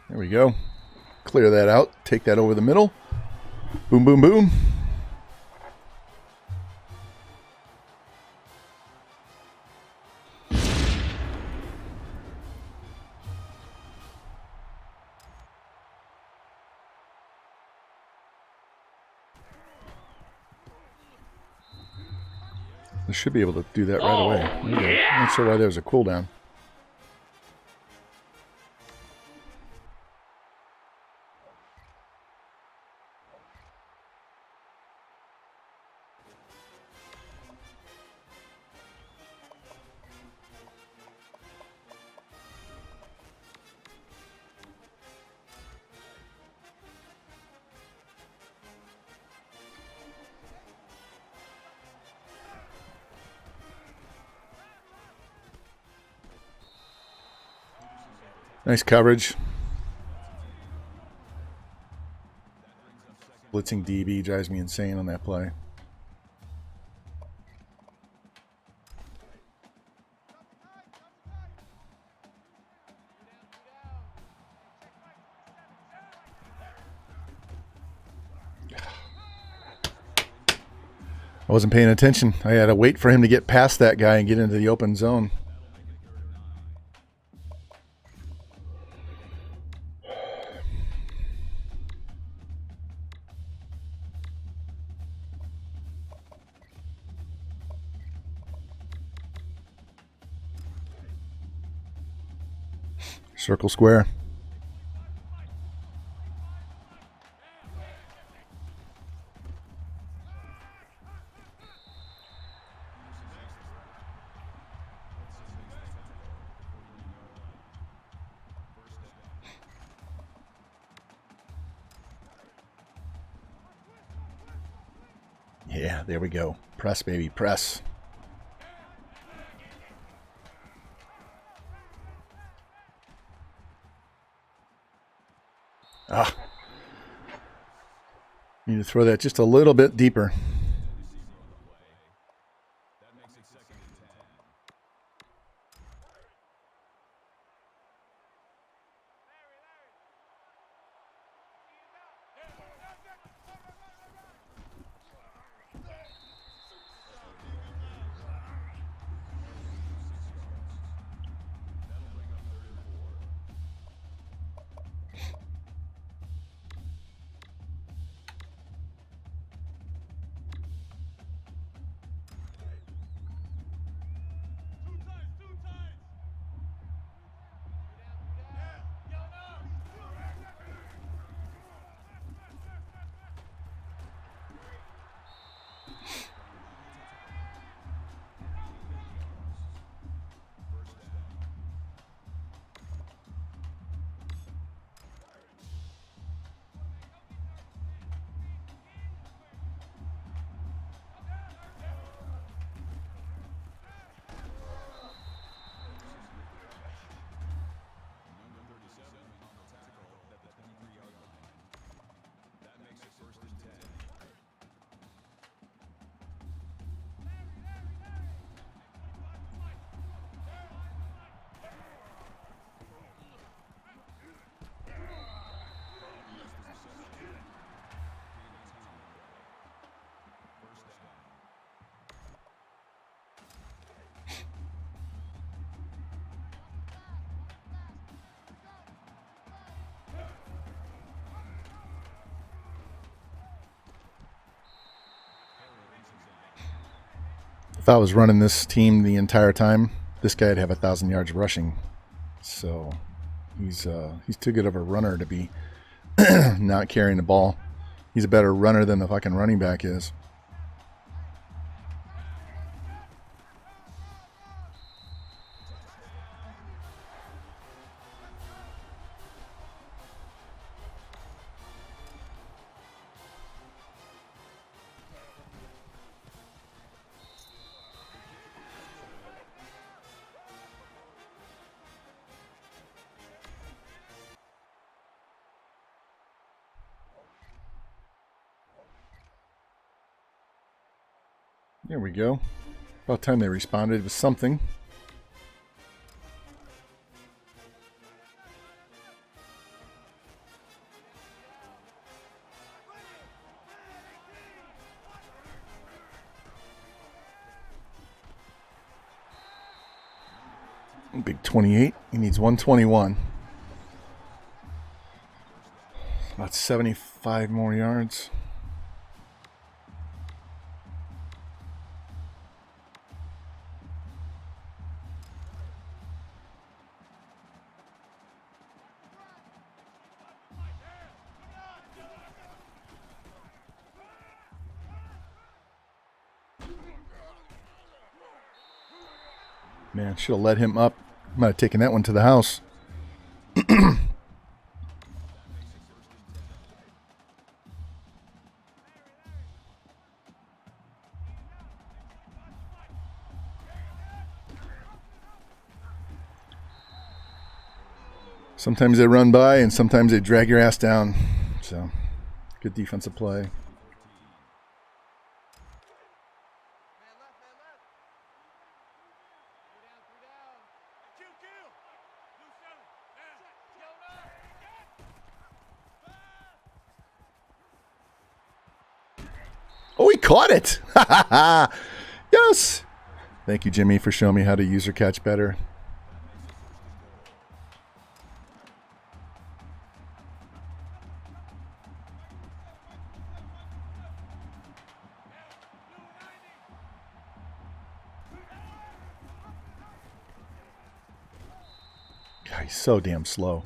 There we go. Clear that out. Take that over the middle. Boom, boom, boom. I should be able to do that right away. I'm not sure why there's a cooldown. Nice coverage. Blitzing DB drives me insane on that play. I wasn't paying attention. I had to wait for him to get past that guy and get into the open zone. Circle square. Yeah, there we go. Press, baby, press. Need to throw that just a little bit deeper. If I was running this team the entire time, this guy'd have 1,000 yards rushing. So he's too good of a runner to be not carrying the ball. He's a better runner than the fucking running back is. There we go. About time they responded with something. Big 28. He needs 121. About 75 more yards. Man, should have let him up. Might have taken that one to the house. Sometimes they run by and sometimes they drag your ass down. So, good defensive play. Oh, he caught it! Yes! Thank you, Jimmy, for showing me how to use or catch better. God, he's so damn slow.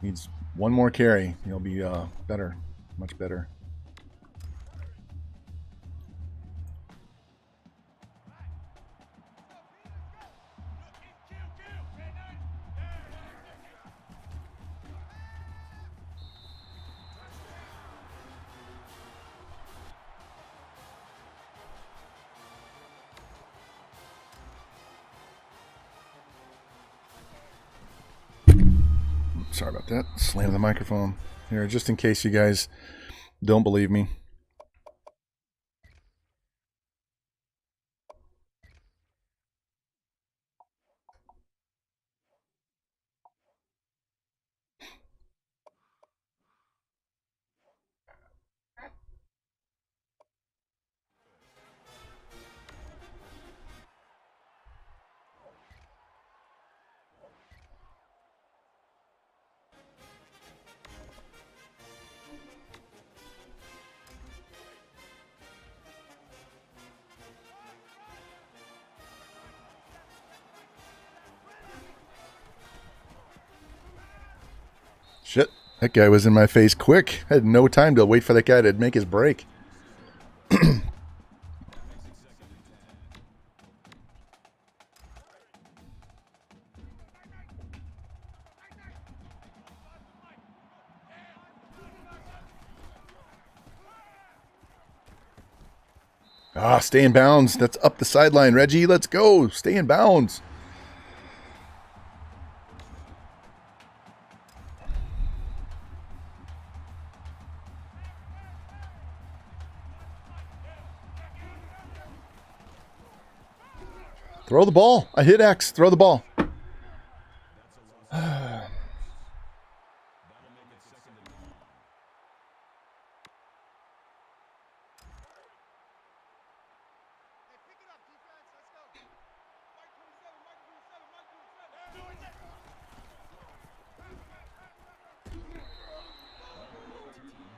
Needs one more carry. He'll be better. Much better. Sorry about that. Slam the microphone here, just in case you guys don't believe me. Shit, that guy was in my face quick. I had no time to wait for that guy to make his break. Stay in bounds. That's up the sideline, Reggie. Let's go. Stay in bounds. Throw the ball. I hit X. Throw the ball.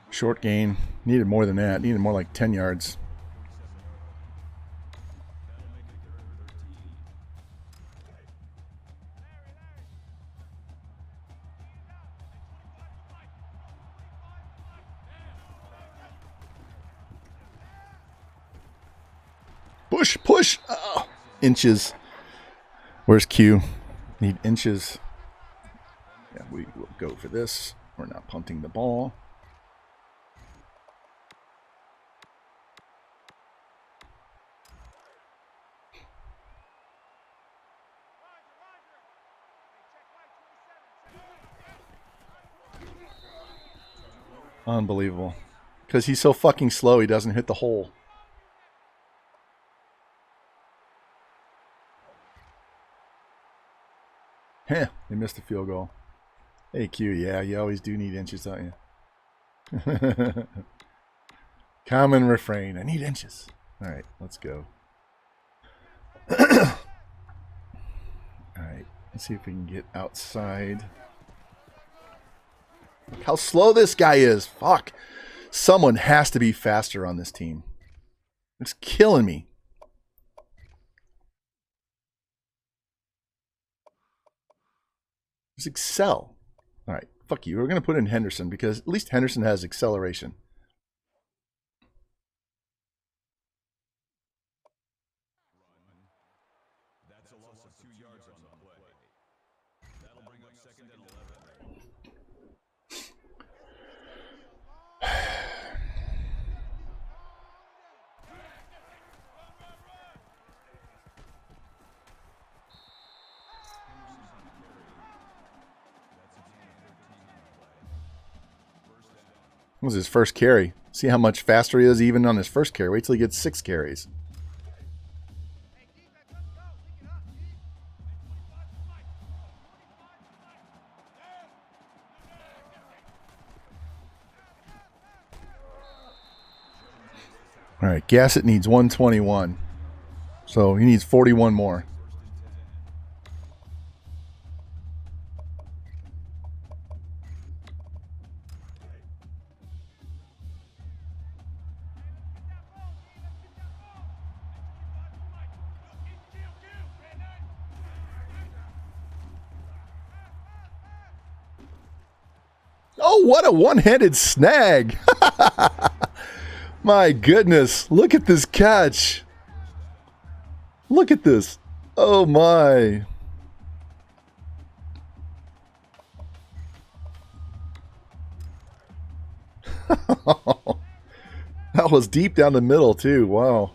Short gain. Needed more than that. Needed more like 10 yards. Push, push. Oh, inches. Where's Q? Need inches. Yeah, we will go for this. We're not punting the ball. Unbelievable. Because he's so fucking slow, he doesn't hit the hole. Heh, they missed a field goal. Hey, Q, yeah, you always do need inches, don't you? Common refrain, I need inches. All right, let's go. All right, let's see if we can get outside. Look how slow this guy is. Fuck. Someone has to be faster on this team. It's killing me. Just excel. All right, fuck you. We're going to put in Henderson because at least Henderson has acceleration. That's a loss of 2 yards on the play. That'll bring up 2nd and 11. What was his first carry? See how much faster he is even on his first carry. Wait till he gets 6 carries. All right, Gassett needs 121. So he needs 41 more. Oh, what a one-handed snag. My goodness. Look at this catch. Look at this. Oh, my. That was deep down the middle, too. Wow.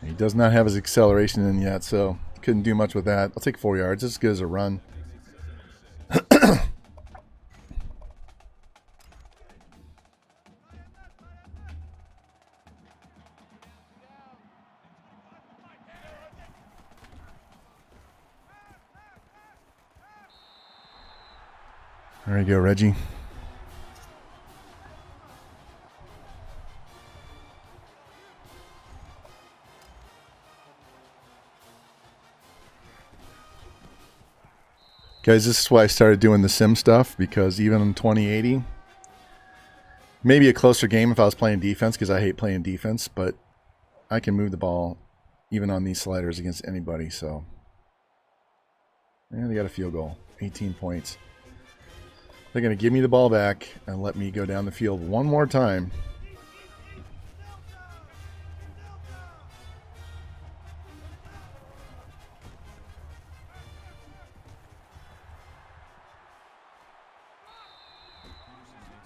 He does not have his acceleration in yet, so couldn't do much with that. I'll take 4 yards. It's as good as a run. There you go, Reggie. Guys, this is why I started doing the sim stuff, because even in 2080, maybe a closer game if I was playing defense, because I hate playing defense, but I can move the ball even on these sliders against anybody, so. And they got a field goal, 18 points. They're going to give me the ball back and let me go down the field one more time.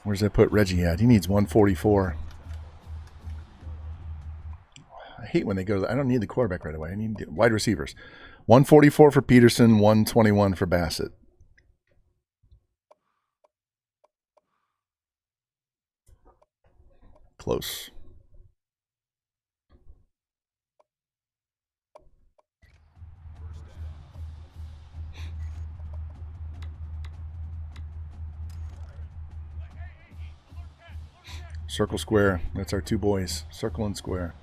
Where's that put Reggie at? He needs 144. I hate when they go to I don't need the quarterback right away. I need wide receivers. 144 for Peterson, 121 for Bassett. Close. Circle square. That's our two boys. Circle and square.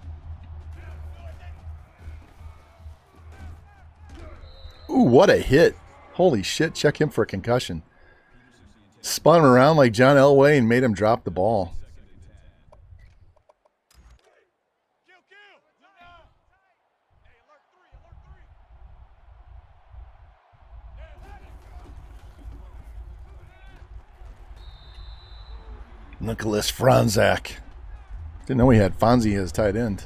Ooh, what a hit. Holy shit. Check him for a concussion. Spun him around like John Elway and made him drop the ball. Nicholas Franzak. Didn't know we had Fonzie as tight end.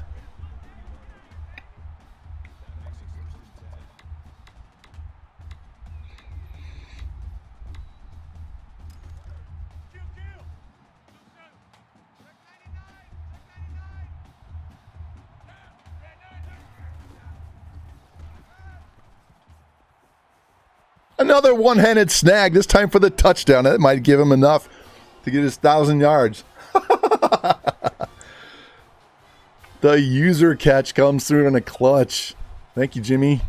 Another one-handed snag, this time for the touchdown. That might give him enough to get his 1,000 yards. The user catch comes through in a clutch. Thank you, Jimmy.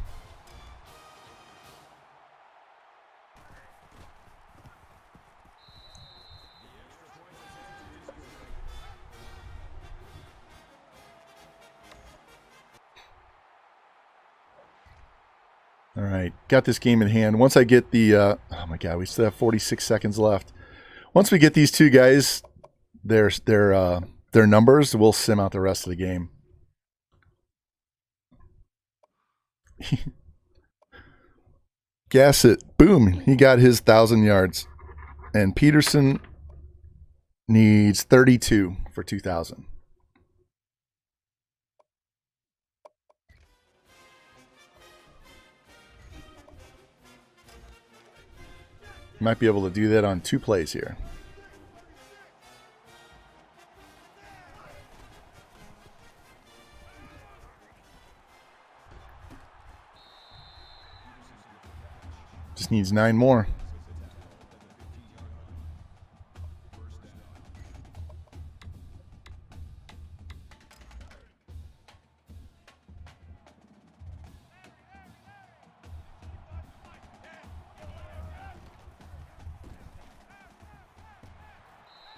All right, got this game in hand. Once I get the, oh my God, we still have 46 seconds left. Once we get these two guys, their numbers, we'll sim out the rest of the game. Gassett, boom, he got his 1,000 yards. And Peterson needs 32 for 2,000. Might be able to do that on 2 plays here. Just needs 9 more.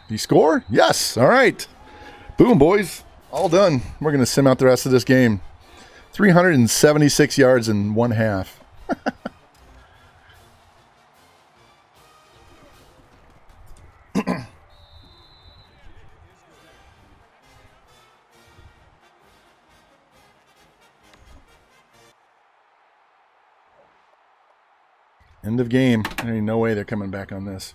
Did he score? Yes. All right. Boom, boys. All done. We're going to sim out the rest of this game. 376 yards in 1 half. End of game. There ain't no way they're coming back on this.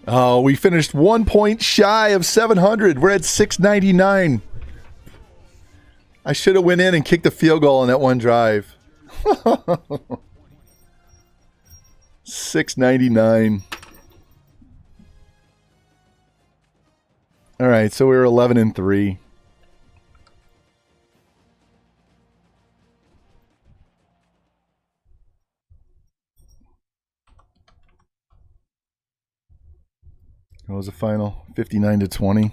Oh, we finished 1 point shy of 700. We're at 699. I should have went in and kicked the field goal on that one drive. 699. All right, so we were 11-3. What was the final? 59-20.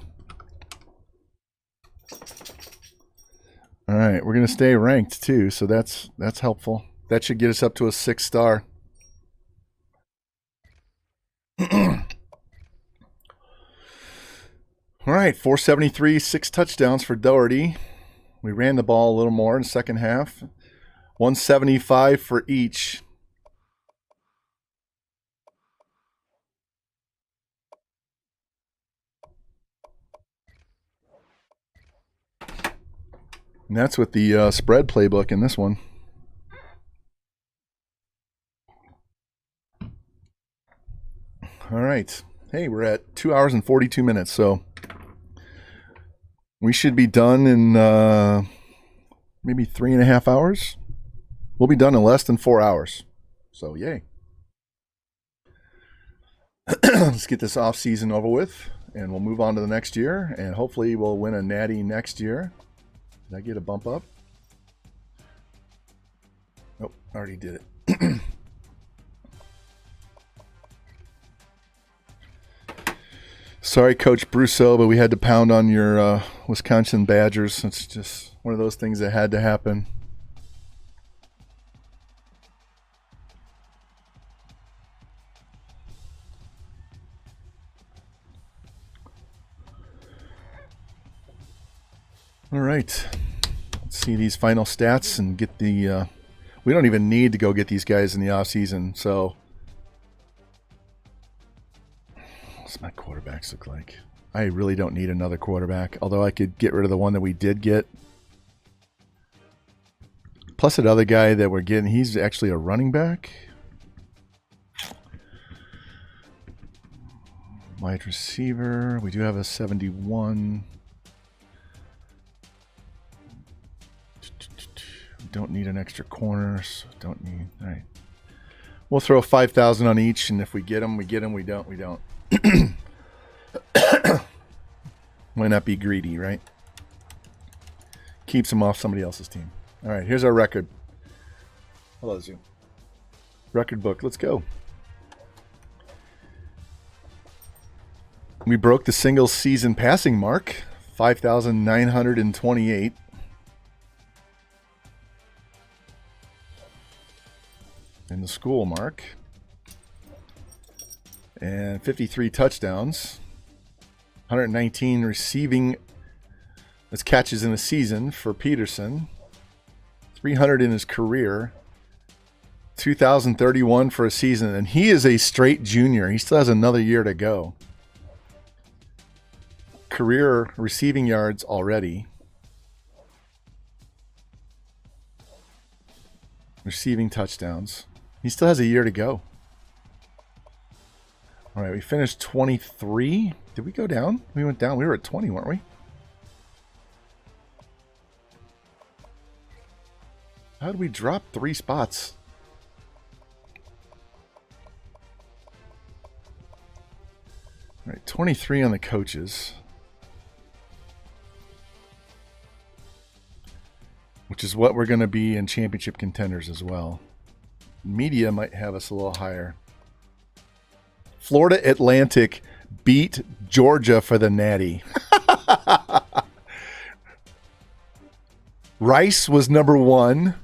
All right, we're going to stay ranked too, so that's helpful. That should get us up to a 6-star. All right, 473, 6 touchdowns for Doherty. We ran the ball a little more in the second half. 175 for each. And that's with the spread playbook in this one. All right. Hey, we're at 2 hours and 42 minutes, so we should be done in maybe 3.5 hours. We'll be done in less than 4 hours. So, yay. Let's get this off season over with, and we'll move on to the next year, and hopefully we'll win a Natty next year. Did I get a bump up? Nope, already did it. Sorry, Coach Brousseau, but we had to pound on your Wisconsin Badgers. It's just one of those things that had to happen. All right. Let's see these final stats and get the... we don't even need to go get these guys in the offseason, so... What's my quarterbacks look like? I really don't need another quarterback, although I could get rid of the one that we did get. Plus that other guy that we're getting, he's actually a running back. Wide receiver, we do have a 71. Don't need an extra corner, so don't need. All right, we'll throw 5,000 on each, and if we get them, we get them. We don't, we don't. Why not be greedy, right? Keeps them off somebody else's team. All right, here's our record. Hello, Zoom. Record book. Let's go. We broke the single season passing mark, 5,928. In the school mark. And 53 touchdowns. 119 receiving as catches in a season for Peterson. 300 in his career. 2,031 for a season. And he is a straight junior. He still has another year to go. Career receiving yards already. Receiving touchdowns. He still has a year to go. All right, we finished 23. Did we go down? We went down. We were at 20, weren't we? How did we drop 3 spots? All right, 23 on the coaches. Which is what we're going to be in championship contenders as well. Media might have us a little higher. Florida Atlantic beat Georgia for the Natty. Rice was number 1.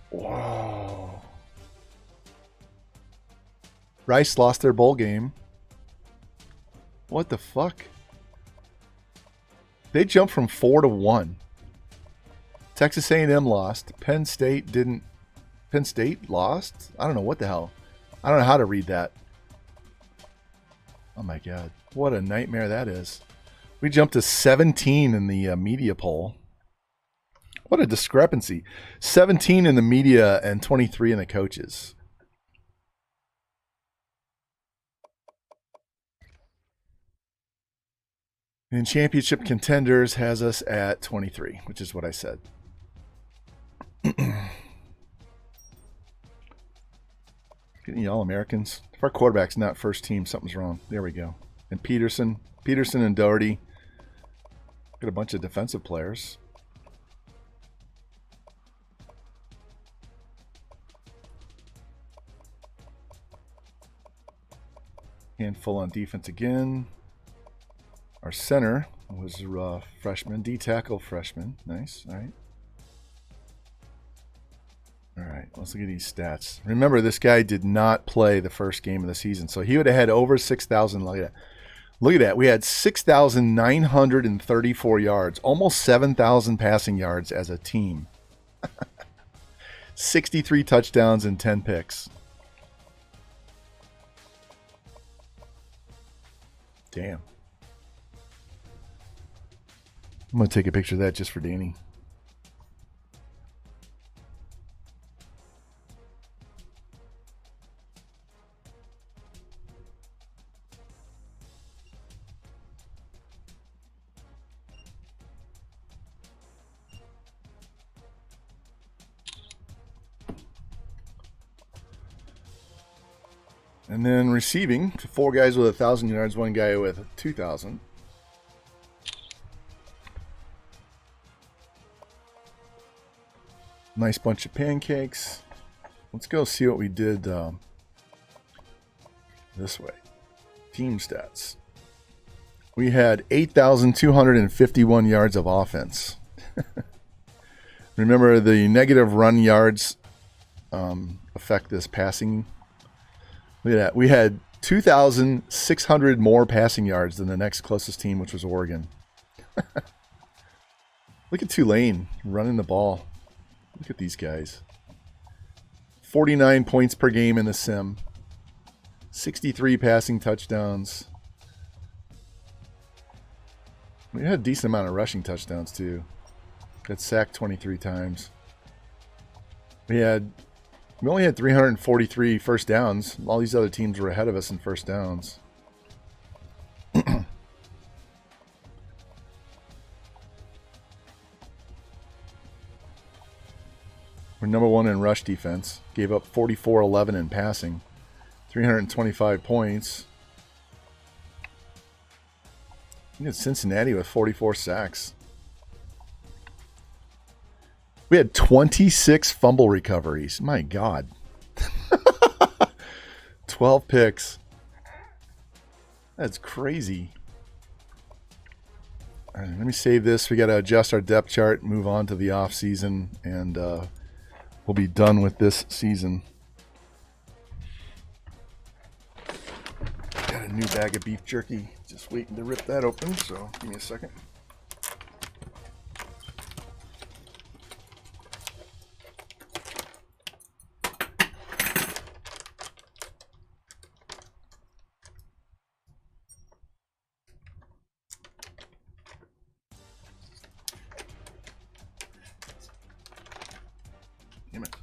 Whoa. Rice lost their bowl game. What the fuck? They jumped from 4 to 1. Texas A&M lost. Penn State didn't. Penn State lost? I don't know what the hell. I don't know how to read that. Oh my God. What a nightmare that is. We jumped to 17 in the media poll. What a discrepancy. 17 in the media and 23 in the coaches. And championship contenders has us at 23, which is what I said. Getting the All-Americans. If our quarterback's not first team, something's wrong. There we go. And Peterson and Doherty. Got a bunch of defensive players. Handful on defense again. Our center was a freshman, D-tackle freshman. Nice, all right. All right, let's look at these stats. Remember, this guy did not play the first game of the season, so he would have had over 6,000. Look at that. Look at that. We had 6,934 yards, almost 7,000 passing yards as a team. 63 touchdowns and 10 picks. Damn. I'm going to take a picture of that just for Danny. And then receiving, 4 guys with 1,000 yards, 1 guy with 2,000. Nice bunch of pancakes. Let's go see what we did this way. Team stats. We had 8,251 yards of offense. Remember, the negative run yards affect this passing. Look at that. We had 2,600 more passing yards than the next closest team, which was Oregon. Look at Tulane running the ball. Look at these guys. 49 points per game in the sim. 63 passing touchdowns. We had a decent amount of rushing touchdowns too. Got sacked 23 times. We only had 343 first downs. All these other teams were ahead of us in first downs. We're number one in rush defense. Gave up 44-11 in passing. 325 points. We had Cincinnati with 44 sacks. We had 26 fumble recoveries. My God. 12 picks. That's crazy. All right, let me save this. We got to adjust our depth chart, move on to the off season, and we'll be done with this season. Got a new bag of beef jerky. Just waiting to rip that open, so give me a second. Damn it.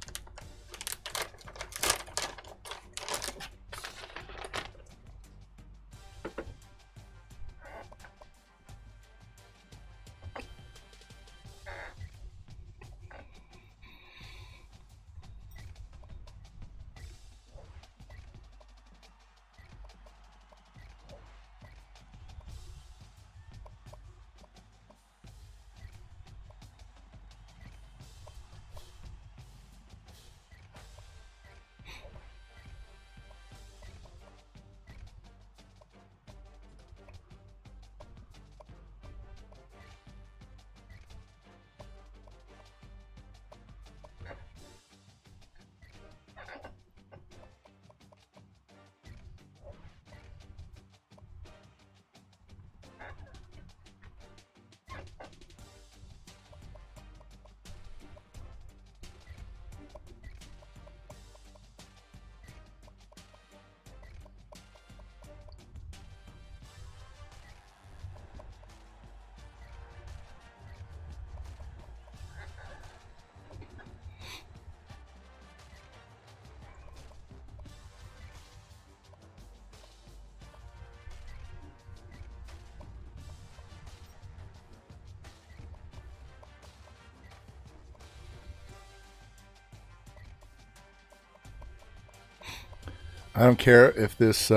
I don't care if this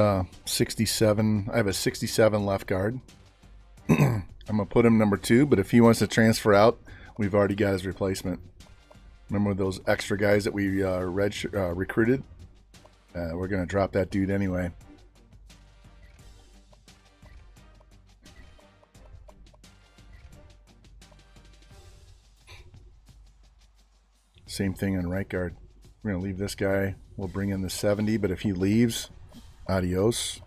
67, I have a 67 left guard. I'm going to put him number 2, but if he wants to transfer out, we've already got his replacement. Remember those extra guys that we recruited? We're going to drop that dude anyway. Same thing on right guard. We're going to leave this guy. We'll bring in the 70, but if he leaves, adios.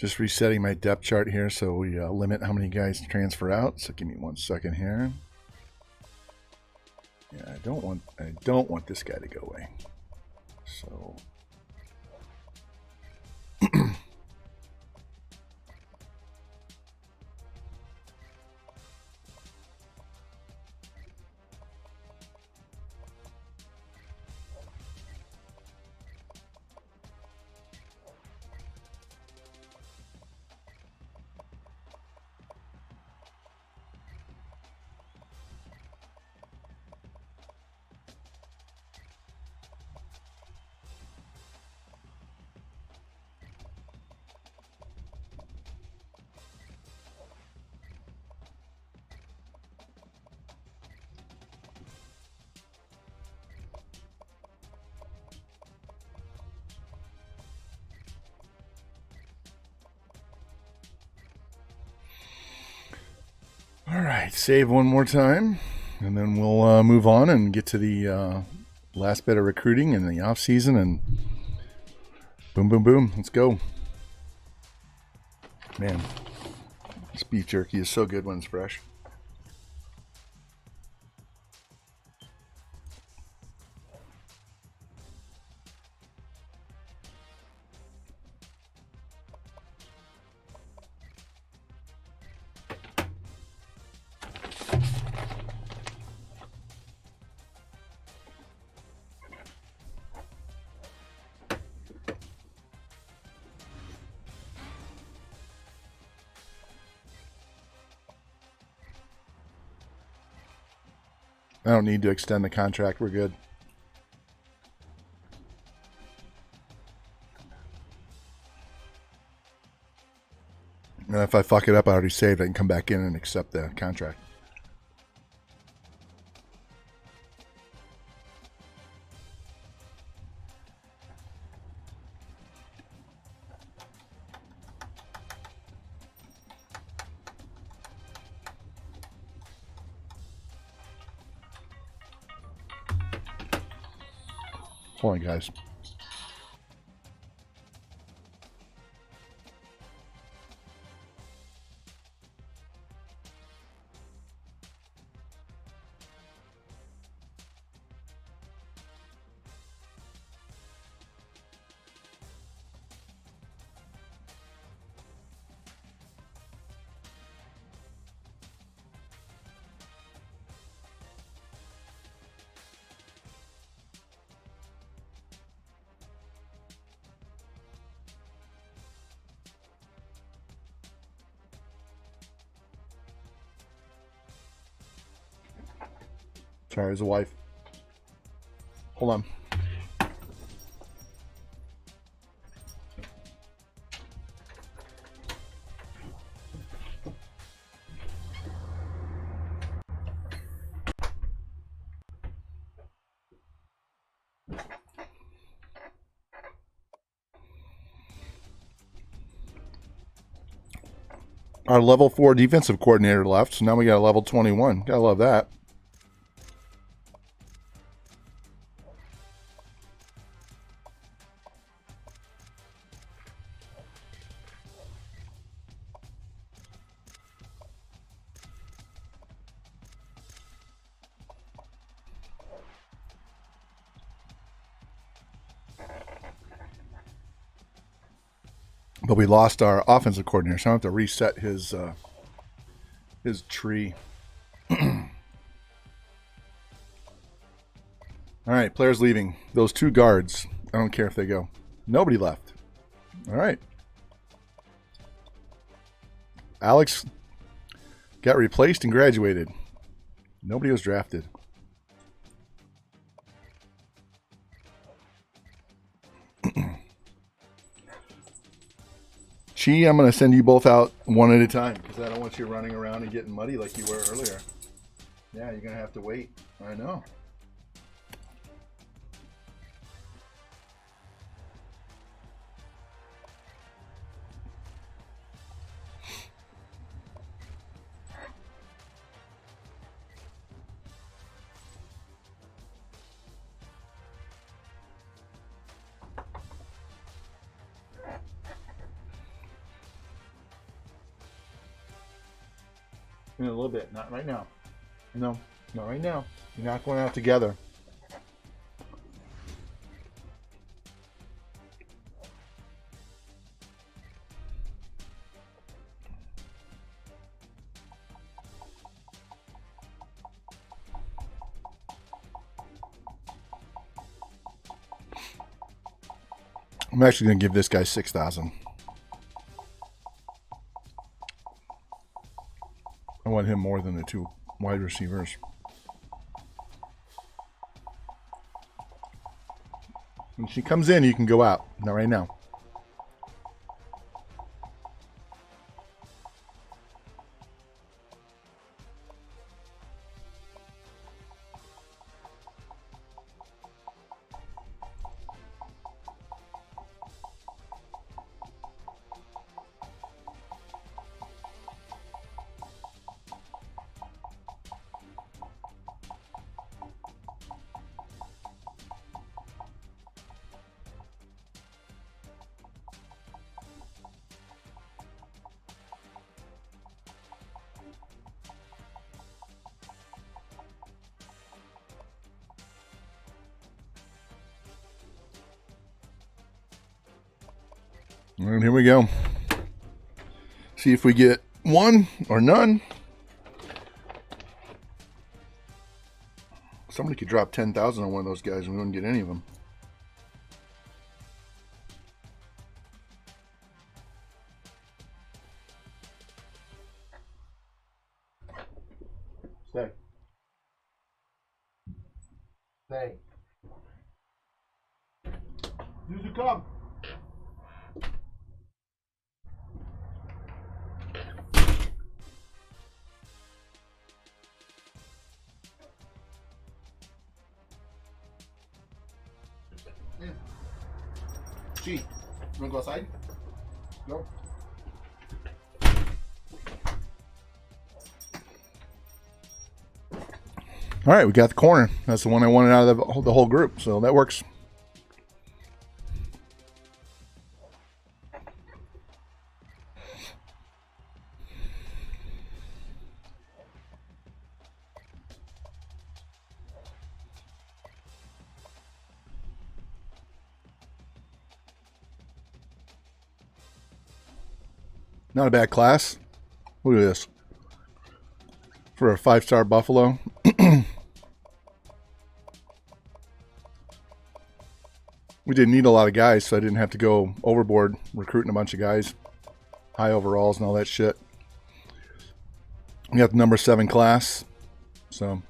Just resetting my depth chart here so we limit how many guys transfer out. So give me 1 second here. Yeah, I don't want this guy to go away. So all right, save one more time, and then we'll move on and get to the last bit of recruiting in the off season, and boom, boom, boom, let's go. Man, this beef jerky is so good when it's fresh. I don't need to extend the contract. We're good. And if I fuck it up, I already saved. I can come back in and accept the contract. Hold on, guys. Sorry, there's a wife. Hold on. Our level 4 defensive coordinator left, so now we got a level 21. Gotta love that. But we lost our offensive coordinator, so I have to reset his tree. All right, players leaving. Those 2 guards, I don't care if they go. Nobody left. All right. Alex got replaced and graduated. Nobody was drafted. Chi, I'm going to send you both out one at a time because I don't want you running around and getting muddy like you were earlier. Yeah, you're going to have to wait. I know. In a little bit. Not right now. No, not right now. You're not going out together. I'm actually going to give this guy 6,000. I want him more than the two wide receivers. When she comes in, you can go out. Not right now. And here we go. See if we get one or none. Somebody could drop 10,000 on one of those guys and we wouldn't get any of them. Stay. Stay. Use the cup. G, you wanna go outside? Go. All right, we got the corner. That's the one I wanted out of the whole group, so that works. Not a bad class. Look at this. For a 5-star Buffalo. We didn't need a lot of guys, so I didn't have to go overboard recruiting a bunch of guys. High overalls and all that shit. We got the number 7 class. So.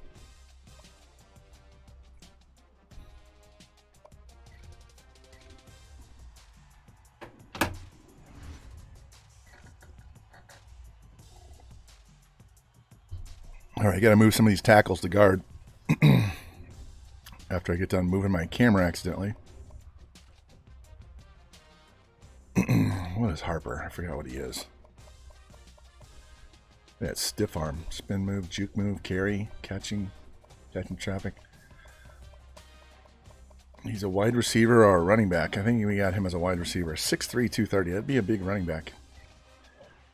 All right, I got to move some of these tackles to guard after I get done moving my camera accidentally. What is Harper? I forgot what he is. That stiff arm, spin move, juke move, carry, catching traffic. He's a wide receiver or a running back. I think we got him as a wide receiver. 6'3", 230. That'd be a big running back.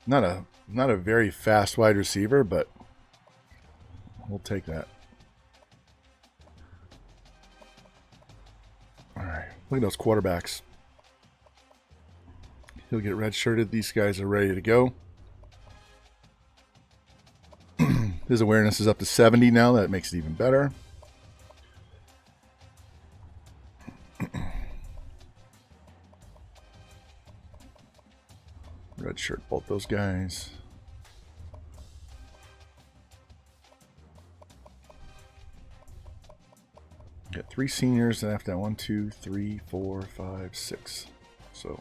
Not a very fast wide receiver, but we'll take that. All right, look at those quarterbacks. He'll get redshirted. These guys are ready to go. His awareness is up to 70 now. That makes it even better. Redshirt both those guys. Got 3 seniors, and after that, 1, 2, 3, 4, 5, 6. So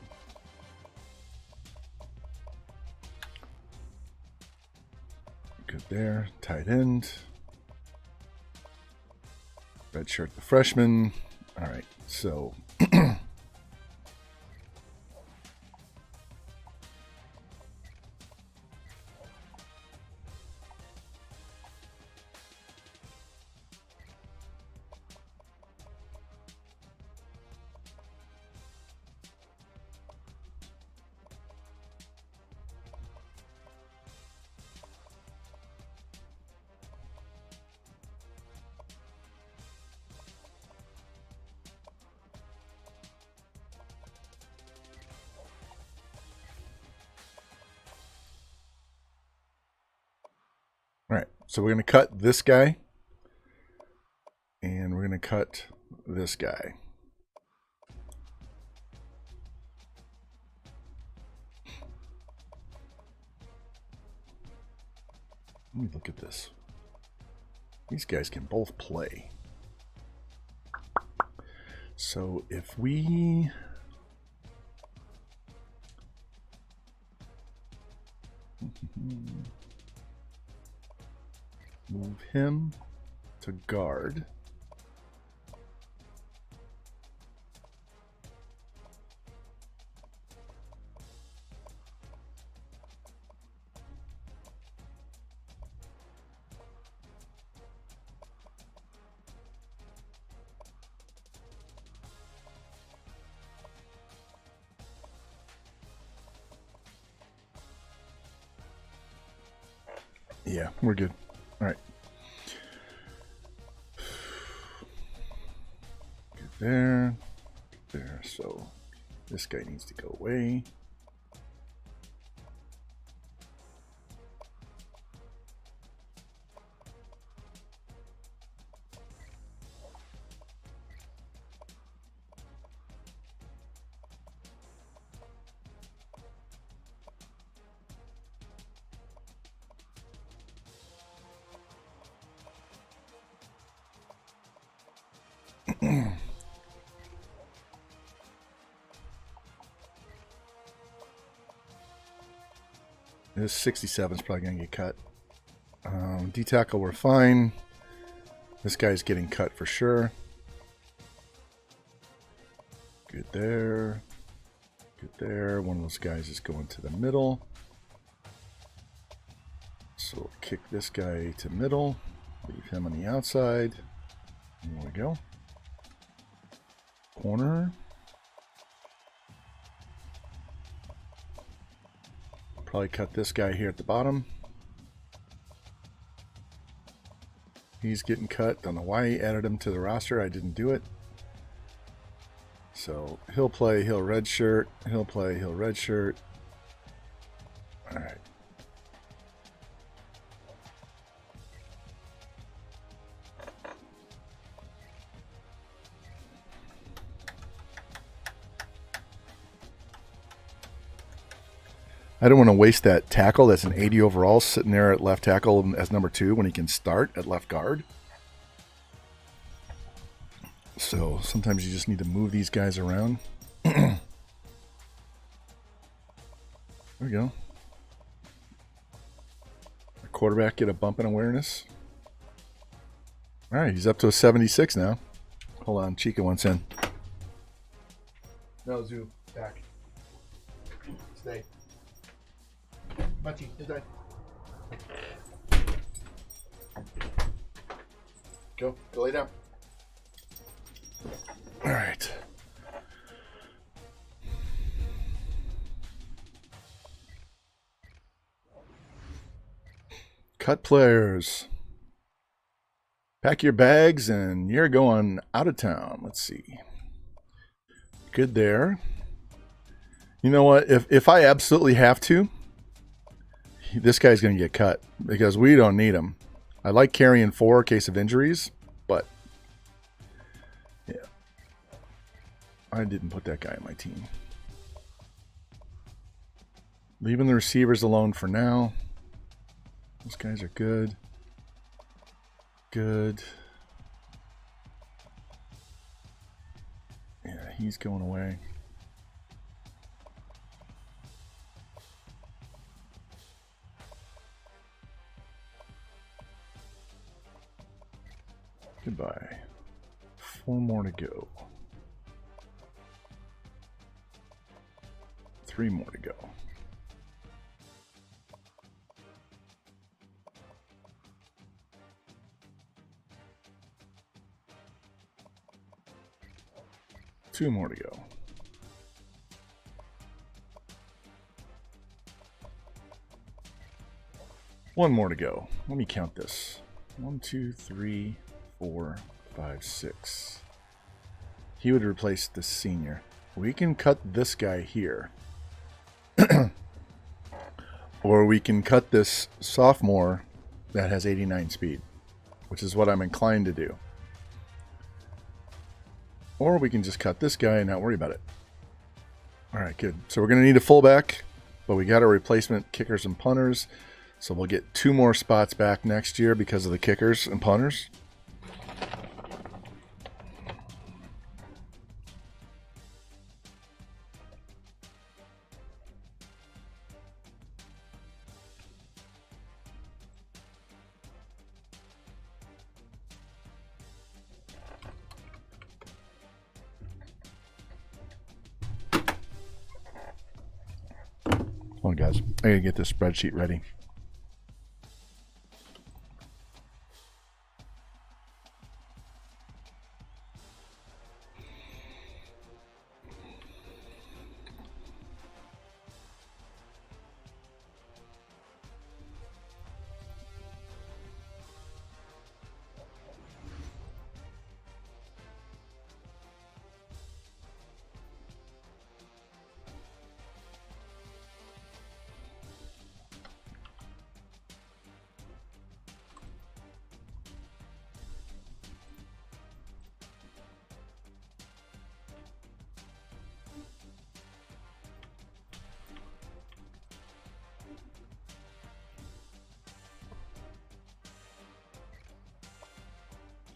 good there. Tight end. Redshirt the freshman. All right, so So we're going to cut this guy. And we're going to cut this guy. Let me look at this. These guys can both play. So if we... move him to guard. Yeah, we're good. All right. Good there. Good there. So this guy needs to go away. This 67 is probably going to get cut. D-tackle, we're fine. This guy's getting cut for sure. Good there. Good there. One of those guys is going to the middle. So we'll kick this guy to middle. Leave him on the outside. There we go. Corner. Probably cut this guy here at the bottom. He's getting cut. Don't know why he added him to the roster. I didn't do it. So he'll play, he'll redshirt. He'll play, he'll redshirt. All right. I don't want to waste that tackle that's an 80 overall sitting there at left tackle as number 2 when he can start at left guard. So sometimes you just need to move these guys around. There we go. The quarterback get a bump in awareness. All right, he's up to a 76 now. Hold on, Chica wants in. No, Zoo, back. Stay. Machi, inside. Go lay down. All right. Cut players. Pack your bags and you're going out of town. Let's see. Good there. You know what? If I absolutely have to, this guy's going to get cut because we don't need him. I like carrying 4 in case of injuries, but yeah, I didn't put that guy on my team. Leaving the receivers alone for now. Those guys are good. Good. Yeah, he's going away. Goodbye. 4 more to go. 3 more to go. Two more to go. One more to go. Let me count this. 1, 2, 3, 4, 5, 6. He would replace the senior. We can cut this guy here. Or we can cut this sophomore that has 89 speed, which is what I'm inclined to do. Or we can just cut this guy and not worry about it. All right, good. So we're going to need a fullback, but we got our replacement kickers and punters. So we'll get 2 more spots back next year because of the kickers and punters. Hold on, guys. I gotta get this spreadsheet ready.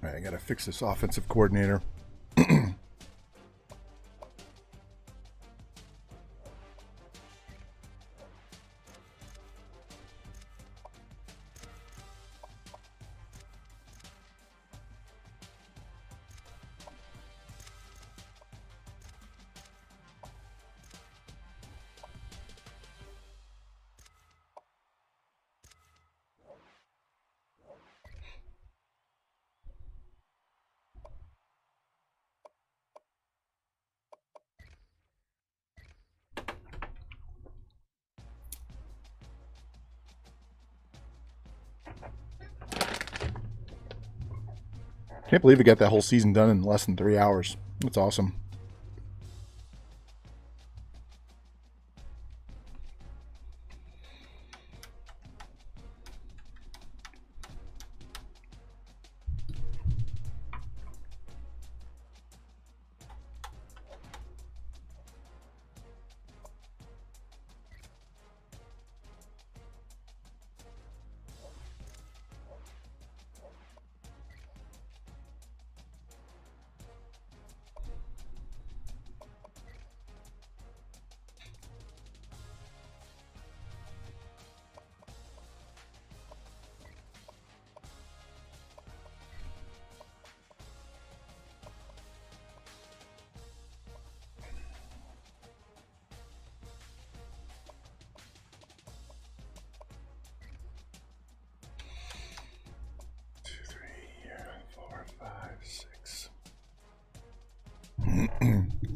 All right, I gotta fix this offensive coordinator. Can't believe we got that whole season done in less than 3 hours. That's awesome.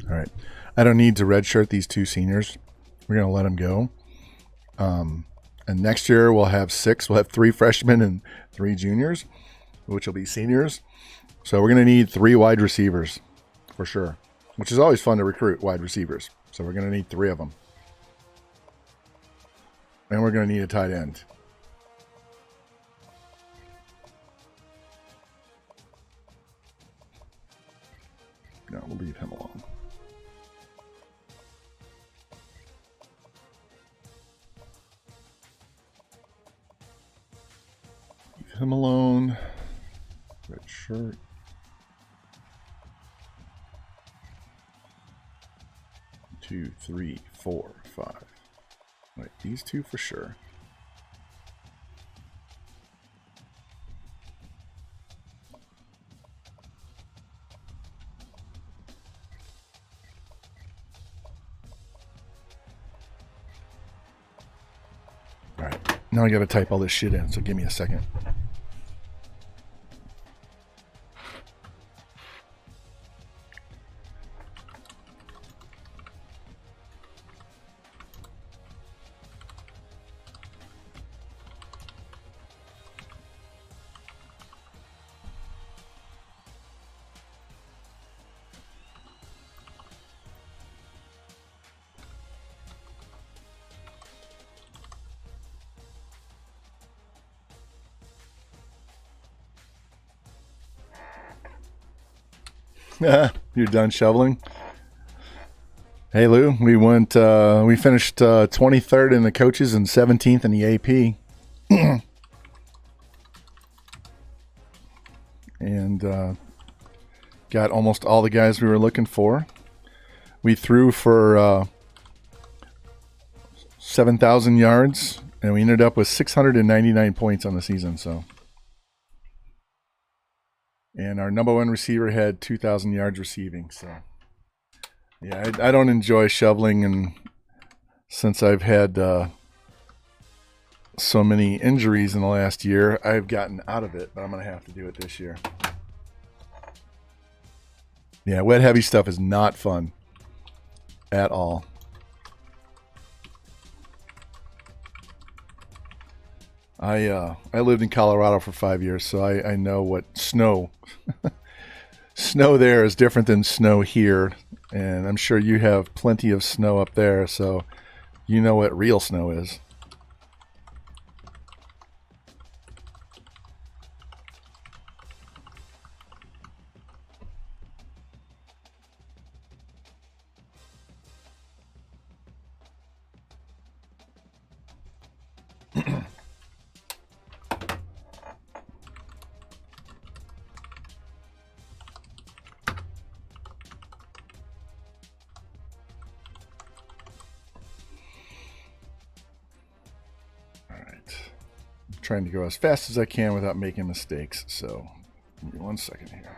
All right. I don't need to redshirt these 2 seniors. We're going to let them go. And next year we'll have 6. We'll have 3 freshmen and 3 juniors, which will be seniors. So we're going to need 3 wide receivers for sure, which is always fun to recruit wide receivers. So we're going to need 3 of them. And we're going to need a tight end. No, we'll leave him alone. Leave him alone. Red shirt. Two, 3, 4, 5. Wait, these 2 for sure. Now I gotta type all this shit in, so give me a second. You're done shoveling? Hey Lou, we finished 23rd in the coaches and 17th in the AP. And got almost all the guys we were looking for. We threw for 7,000 yards, and we ended up with 699 points on the season. So, and our number one receiver had 2,000 yards receiving. So, yeah, I don't enjoy shoveling, and since I've had so many injuries in the last year, I've gotten out of it, but I'm going to have to do it this year. Yeah, wet heavy stuff is not fun at all. I lived in Colorado for 5 years, so I know what snow there is different than snow here, and I'm sure you have plenty of snow up there, so you know what real snow is. Trying to go as fast as I can without making mistakes, so give me 1 second here.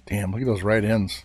Damn, look at those right ends.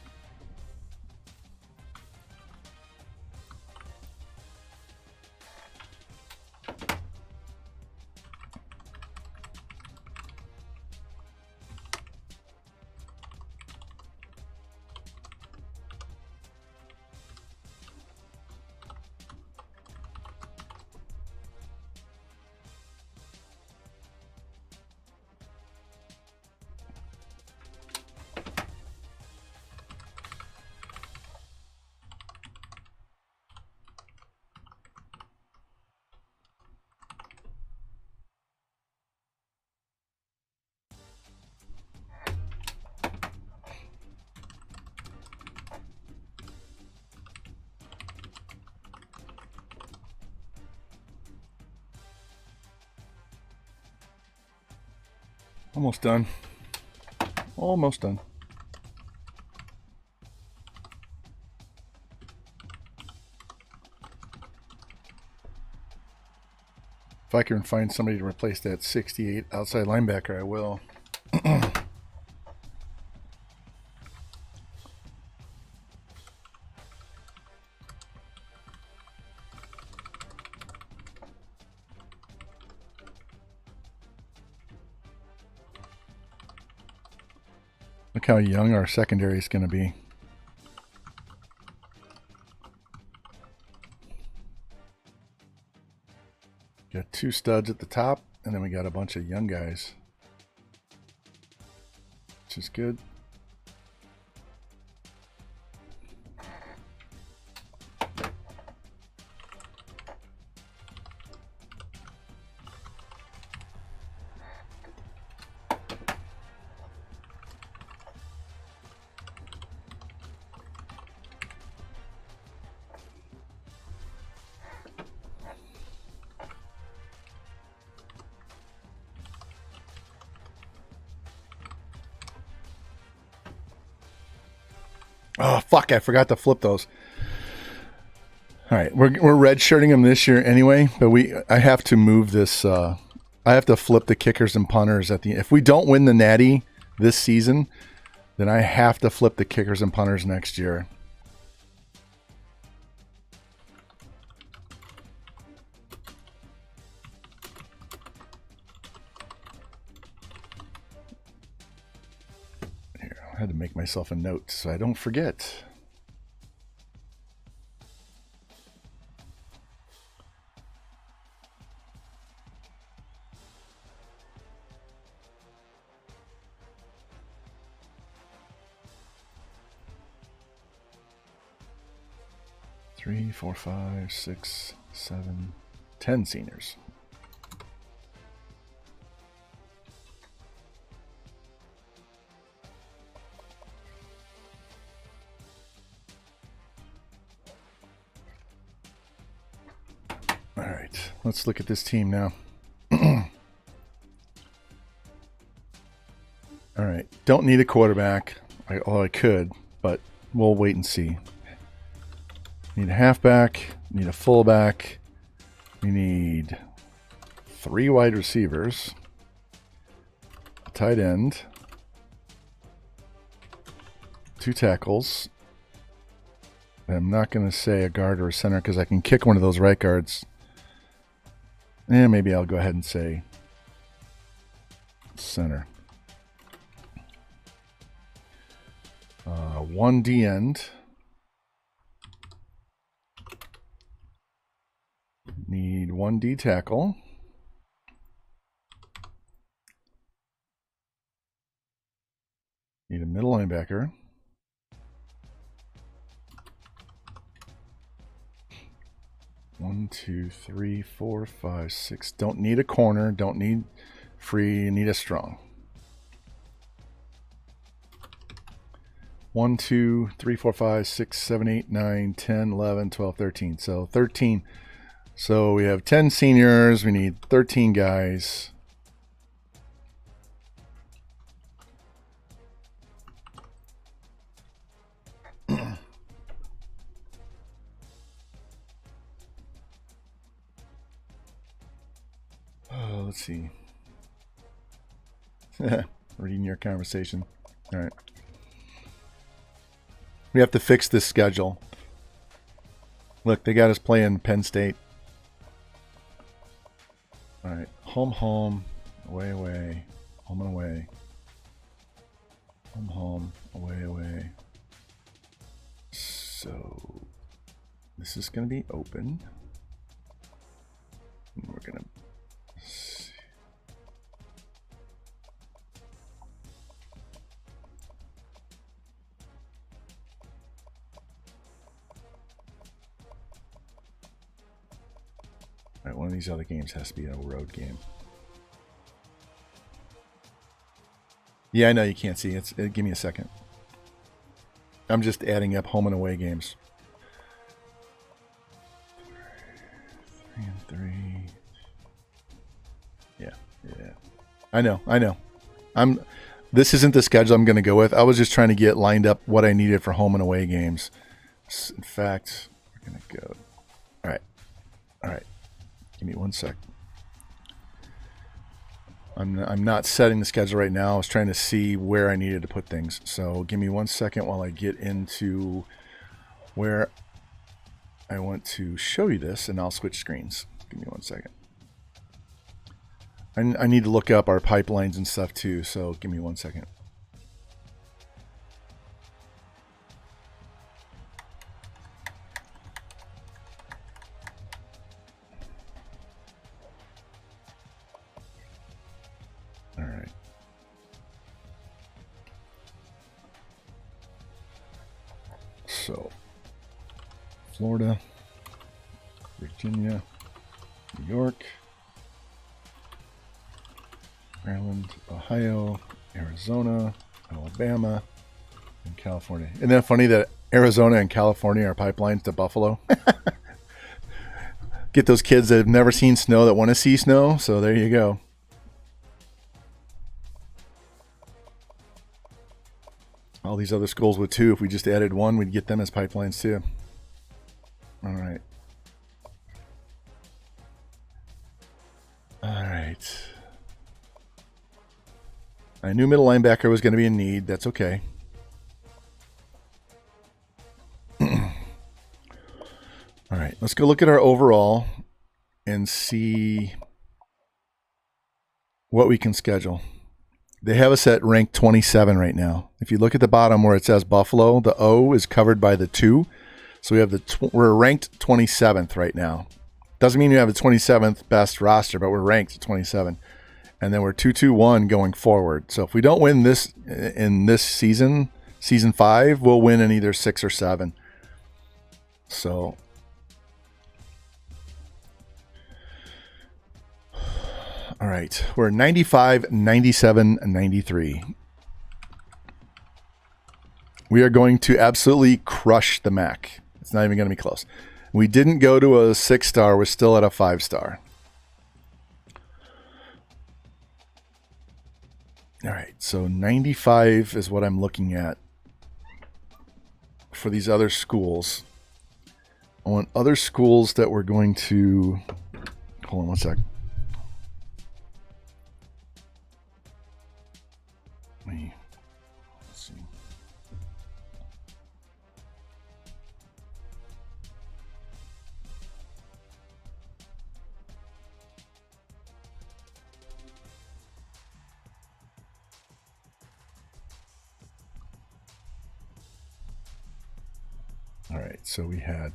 Almost done. Almost done. If I can find somebody to replace that 68 outside linebacker, I will. Look how young our secondary is going to be. Got two studs at the top, and then we got a bunch of young guys. which is good. Oh, fuck, I forgot to flip those. All right, we're redshirting them this year anyway, but I have to move this. I have to flip the kickers and punters at the. If we don't win the Natty this season, then I have to flip the kickers and punters next year. Here, I had to make myself a note so I don't forget. Three, 4, 5, 6, 7, 10 seniors. All right, let's look at this team now. All right, don't need a quarterback. Although I could, but we'll wait and see. Need a halfback, need a fullback, we need 3 wide receivers, a tight end, 2 tackles. I'm not going to say a guard or a center because I can kick one of those right guards. And maybe I'll go ahead and say center. 1 D end. Need 1 D tackle. Need a middle linebacker. One, 2, 3, 4, 5, 6. Don't need a corner. Don't need free. Need a strong. 1, 2, 3, 4, 5, 6, 7, 8, 9, 10, 11, 12, 13. So 13. So we have 10 seniors. We need 13 guys. Let's see. Reading your conversation. All right. We have to fix this schedule. Look, they got us playing Penn State. All right. Home, home. Away, away. Home and away. Home, home. Away, away. So this is going to be open. And we're going to see. All right, one of these other games has to be a road game. Yeah, I know you can't see. Give me a second. I'm just adding up home and away games. 3 and 3. Yeah. I know. This isn't the schedule I'm going to go with. I was just trying to get lined up what I needed for home and away games. In fact, we're going to go. All right. Give me 1 sec. I'm not setting the schedule right now. I was trying to see where I needed to put things. So give me 1 second while I get into where I want to show you this, and I'll switch screens. Give me 1 second. I need to look up our pipelines and stuff too, so give me 1 second. All right. So, Florida, Virginia, New York, Maryland, Ohio, Arizona, Alabama, and California. Isn't that funny that Arizona and California are pipelines to Buffalo? Get those kids that have never seen snow that want to see snow. So there you go. All these other schools would too. If we just added one, we'd get them as pipelines too. All right. All right. I knew middle linebacker was going to be in need. That's okay. All right, let's go look at our overall and see what we can schedule. They have us at rank 27 right now. If you look at the bottom where it says Buffalo, the O is covered by the 2. So we have we're ranked 27th right now. Doesn't mean you have the 27th best roster, but we're ranked 27. And then we're 2-2-1 going forward. So if we don't win this in this season, season 5, we'll win in either 6 or 7. So all right, we're 95, 97, and 93. We are going to absolutely crush the MAC. It's not even going to be close. We didn't go to a 6-star. We're still at a 5-star. All right, so 95 is what I'm looking at for these other schools. I want other schools that we're going to... Hold on one sec. Let's see. All right, so we had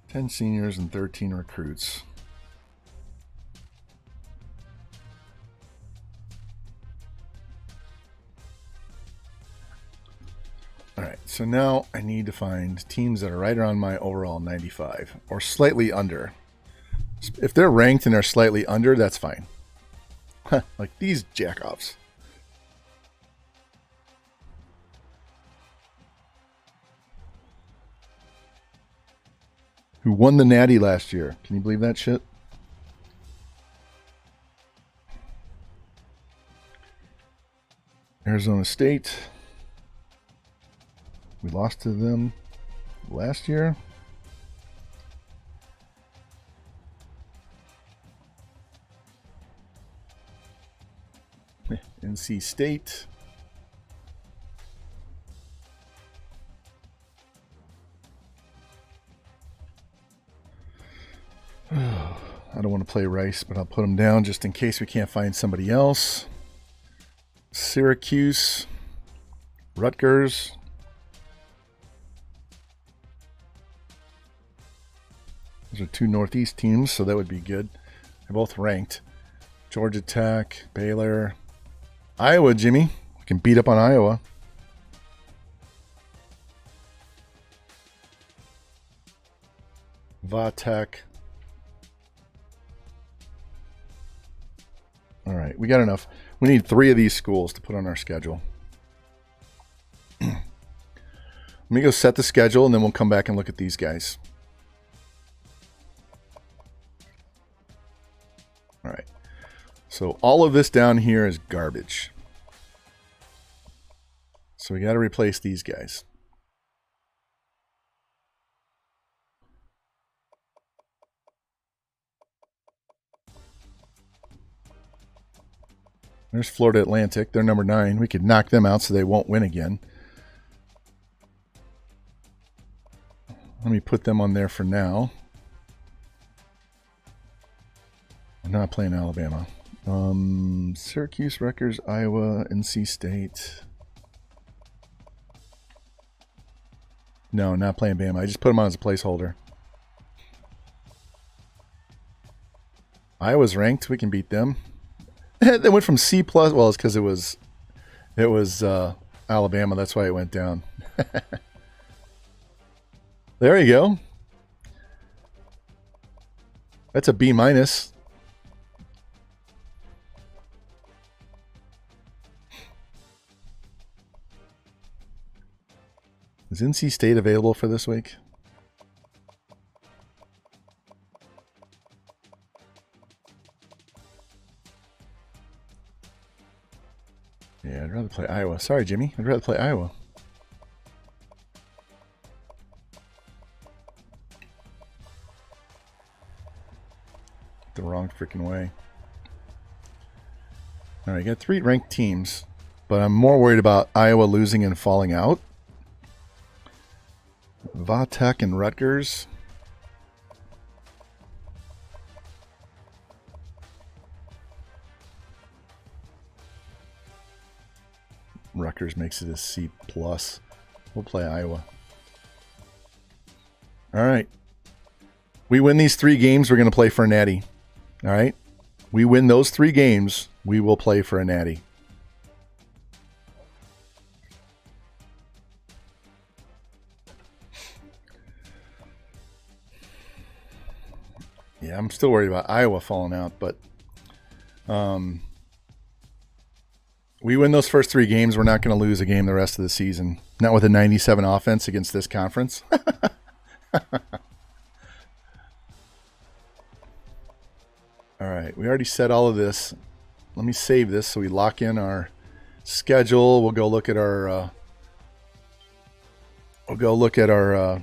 10 seniors and 13 recruits. All right, so now I need to find teams that are right around my overall 95 or slightly under. If they're ranked and they're slightly under, that's fine. Like these jackoffs. Who won the Natty last year. Can you believe that shit? Arizona State. We lost to them last year. NC State. I don't want to play Rice, but I'll put them down just in case we can't find somebody else. Syracuse. Rutgers. Those are 2 Northeast teams, so that would be good. They're both ranked. Georgia Tech, Baylor, Iowa, Jimmy. We can beat up on Iowa. Va-Tech. All right, we got enough. We need 3 of these schools to put on our schedule. Let me go set the schedule, and then we'll come back and look at these guys. All right. So all of this down here is garbage. So we got to replace these guys. There's Florida Atlantic. They're number 9. We could knock them out so they won't win again. Let me put them on there for now. I'm not playing Alabama. Syracuse, Rutgers, Iowa, NC State. No, not playing Bama. I just put them on as a placeholder. Iowa's ranked. We can beat them. They went from C+. Well, it's because it was Alabama. That's why it went down. There you go. That's a B minus. Is NC State available for this week? Yeah, I'd rather play Iowa. Sorry, Jimmy. I'd rather play Iowa. The wrong freaking way. All right, got 3 ranked teams, but I'm more worried about Iowa losing and falling out. Vatech and Rutgers. Rutgers makes it a C+. We'll play Iowa. All right. We win these 3 games, we're going to play for a Natty. All right? We win those 3 games, we will play for a Natty. Yeah, I'm still worried about Iowa falling out, but we win those first 3 games, we're not going to lose a game the rest of the season. Not with a 97 offense against this conference. All right, we already said all of this. Let me save this so we lock in our schedule. We'll go look at our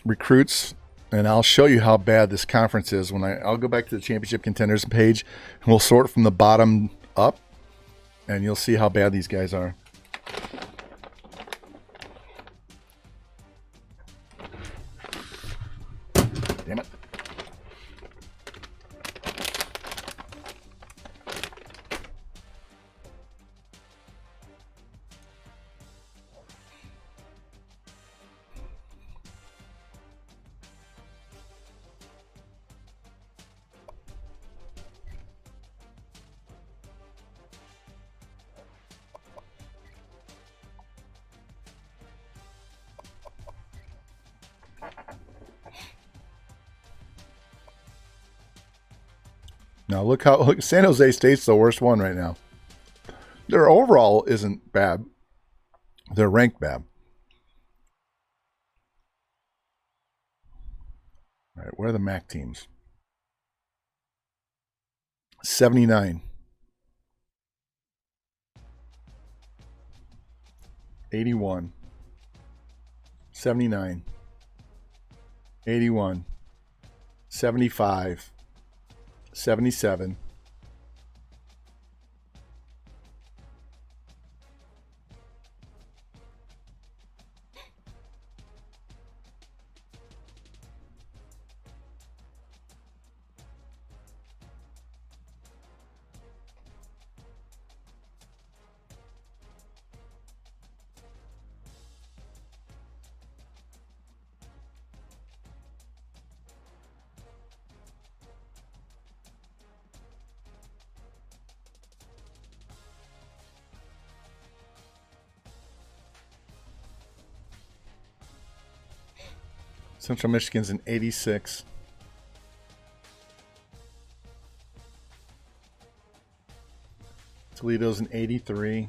recruits, and I'll show you how bad this conference is when I'll go back to the championship contenders page, and we'll sort from the bottom up, and you'll see how bad these guys are. Damn it. Now look, San Jose State's the worst one right now. Their overall isn't bad. They're ranked bad. All right, where are the MAC teams? 79. 81. 79. 81. 75. 77. Central Michigan's an 86. Toledo's an 83.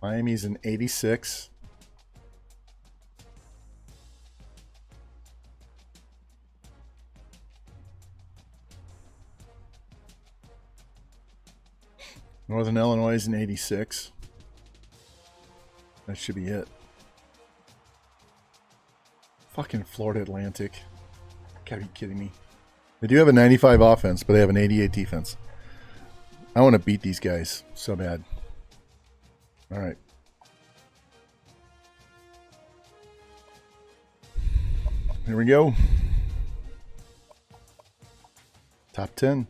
Miami's an 86. Northern Illinois is an 86. That should be it. Fucking Florida Atlantic. Gotta be kidding me. They do have a 95 offense, but they have an 88 defense. I want to beat these guys so bad. All right. Here we go. Top 10.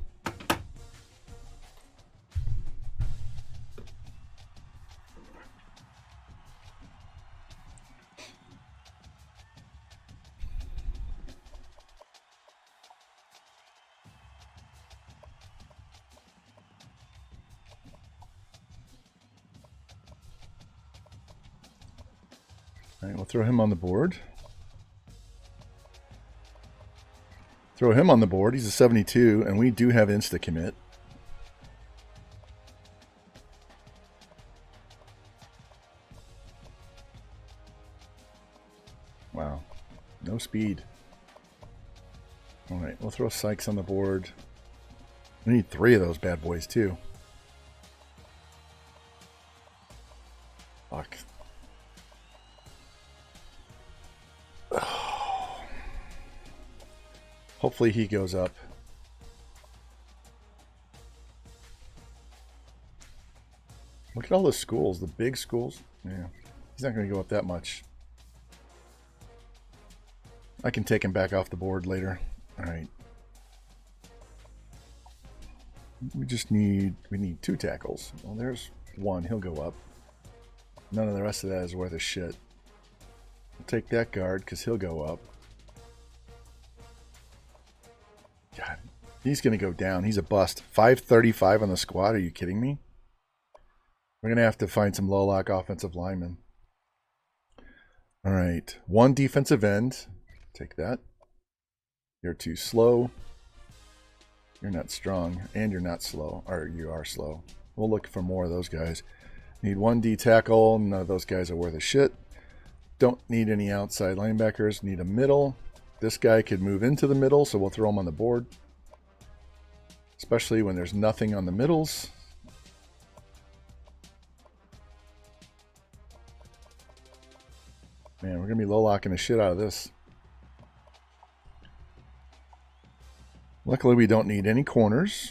All right, we'll throw him on the board. Throw him on the board. He's a 72, and we do have insta-commit. Wow. No speed. All right, we'll throw Sykes on the board. We need 3 of those bad boys, too. Fuck. Hopefully he goes up. Look at all the schools, the big schools. Yeah, he's not going to go up that much. I can take him back off the board later. All right. We need 2 tackles. Well, there's 1. He'll go up. None of the rest of that is worth a shit. We'll take that guard because he'll go up. God, he's going to go down. He's a bust. 535 on the squad. Are you kidding me? We're going to have to find some low-lock offensive linemen. All right. 1 defensive end. Take that. You're too slow. You're not strong. And you're not slow. Or you are slow. We'll look for more of those guys. Need 1 D tackle. None of those guys are worth a shit. Don't need any outside linebackers. Need a middle. This guy could move into the middle, so we'll throw him on the board. Especially when there's nothing on the middles. Man, we're going to be low-locking the shit out of this. Luckily, we don't need any corners.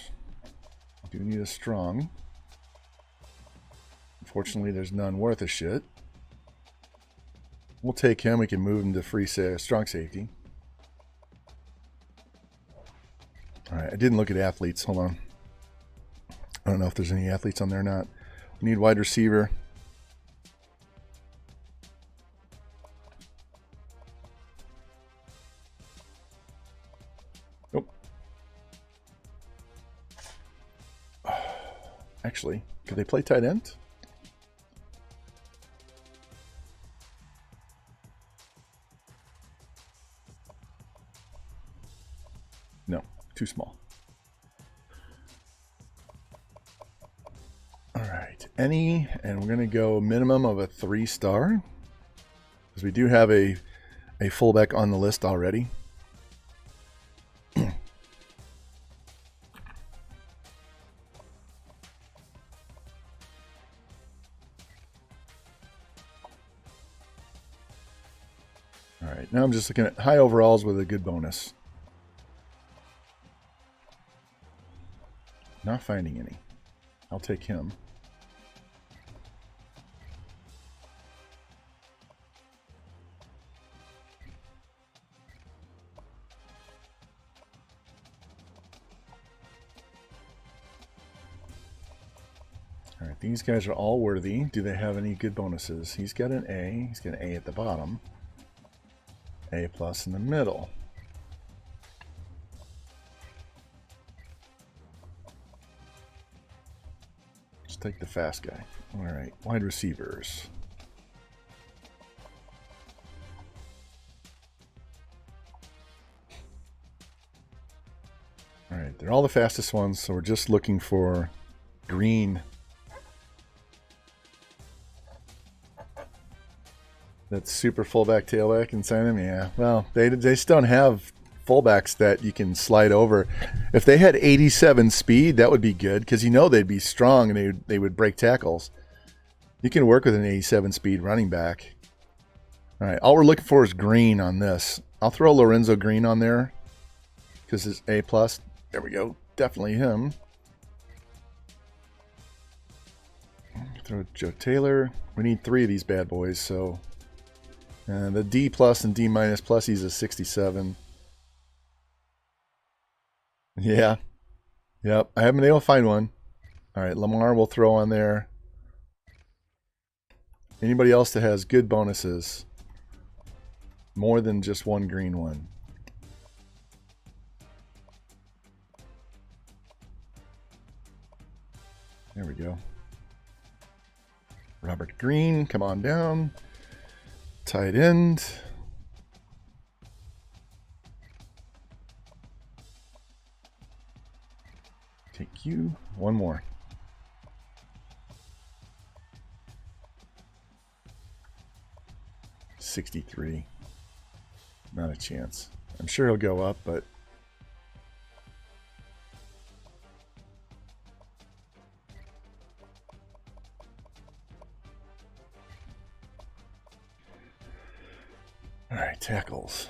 We do need a strong. Unfortunately, there's none worth a shit. We'll take him. We can move him to free strong safety. All right, I didn't look at athletes. Hold on. I don't know if there's any athletes on there or not. We need wide receiver. Nope. Actually, could they play tight end? No, too small. All right, and we're going to go minimum of a 3-star because we do have a fullback on the list already. All right, now I'm just looking at high overalls with a good bonus. Not finding any. I'll take him. All right, these guys are all worthy. Do they have any good bonuses? He's got an A. He's got an A at the bottom. A+ in the middle. Let's take the fast guy. All right, wide receivers. All right, they're all the fastest ones, so we're just looking for green. That super fullback tailback inside them, yeah. Well, they just don't have fullbacks that you can slide over. If they had 87 speed, that would be good because you know they'd be strong and they would break tackles. You can work with an 87 speed running back. All right, all we're looking for is green on this. I'll throw Lorenzo Green on there because it's A+. There we go. Definitely him. Throw Joe Taylor. We need 3 of these bad boys, so... the D+ and D- plus, he's a 67. Yeah. Yep. I haven't been able to find one. All right, Lamar will throw on there. Anybody else that has good bonuses? More than just one green one. There we go. Robert Green, come on down. Tight end. Take you. One more. $63. Not a chance. I'm sure he'll go up, but all right, tackles.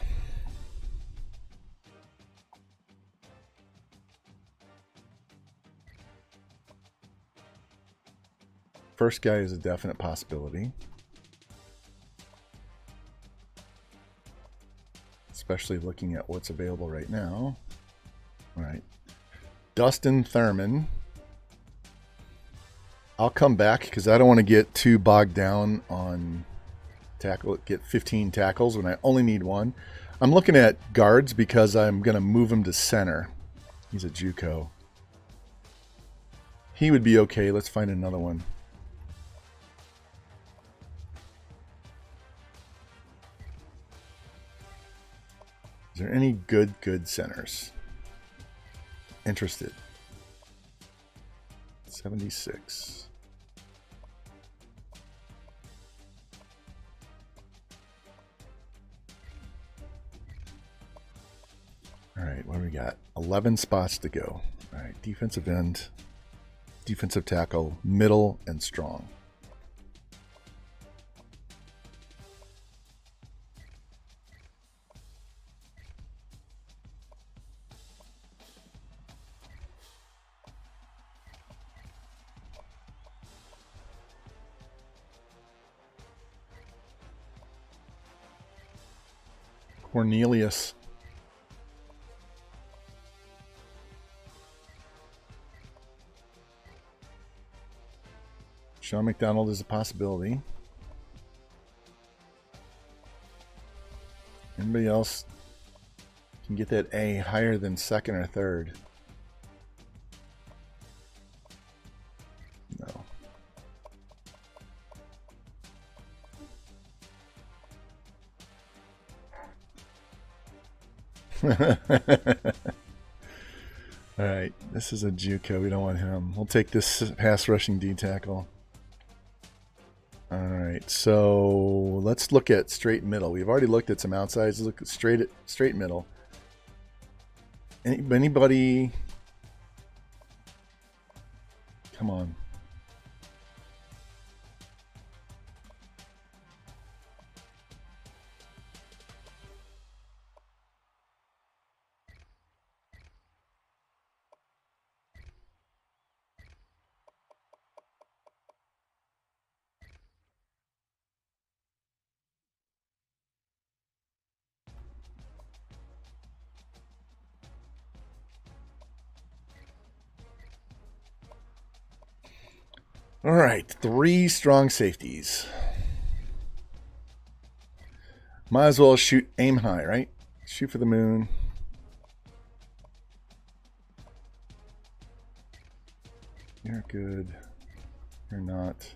First guy is a definite possibility. Especially looking at what's available right now. All right. Dustin Thurman. I'll come back because I don't want to get too bogged down on tackle. Get 15 tackles when I only need one. I'm looking at guards because I'm going to move him to center. He's a JUCO. He would be okay. Let's find another one. Is there any good centers? Interested. 76. All right, what do we got? 11 spots to go. All right, defensive end, defensive tackle, middle, and strong. Cornelius. Sean McDonald is a possibility. Anybody else can get that A higher than second or third? No. All right, this is a JUCO. We don't want him. We'll take this pass rushing D tackle. All right, so let's look at straight middle. We've already looked at some outsides. Let's look at straight middle. Anybody? Come on. All right, 3 strong safeties. Might as well aim high, right? Shoot for the moon. You're good. You're not.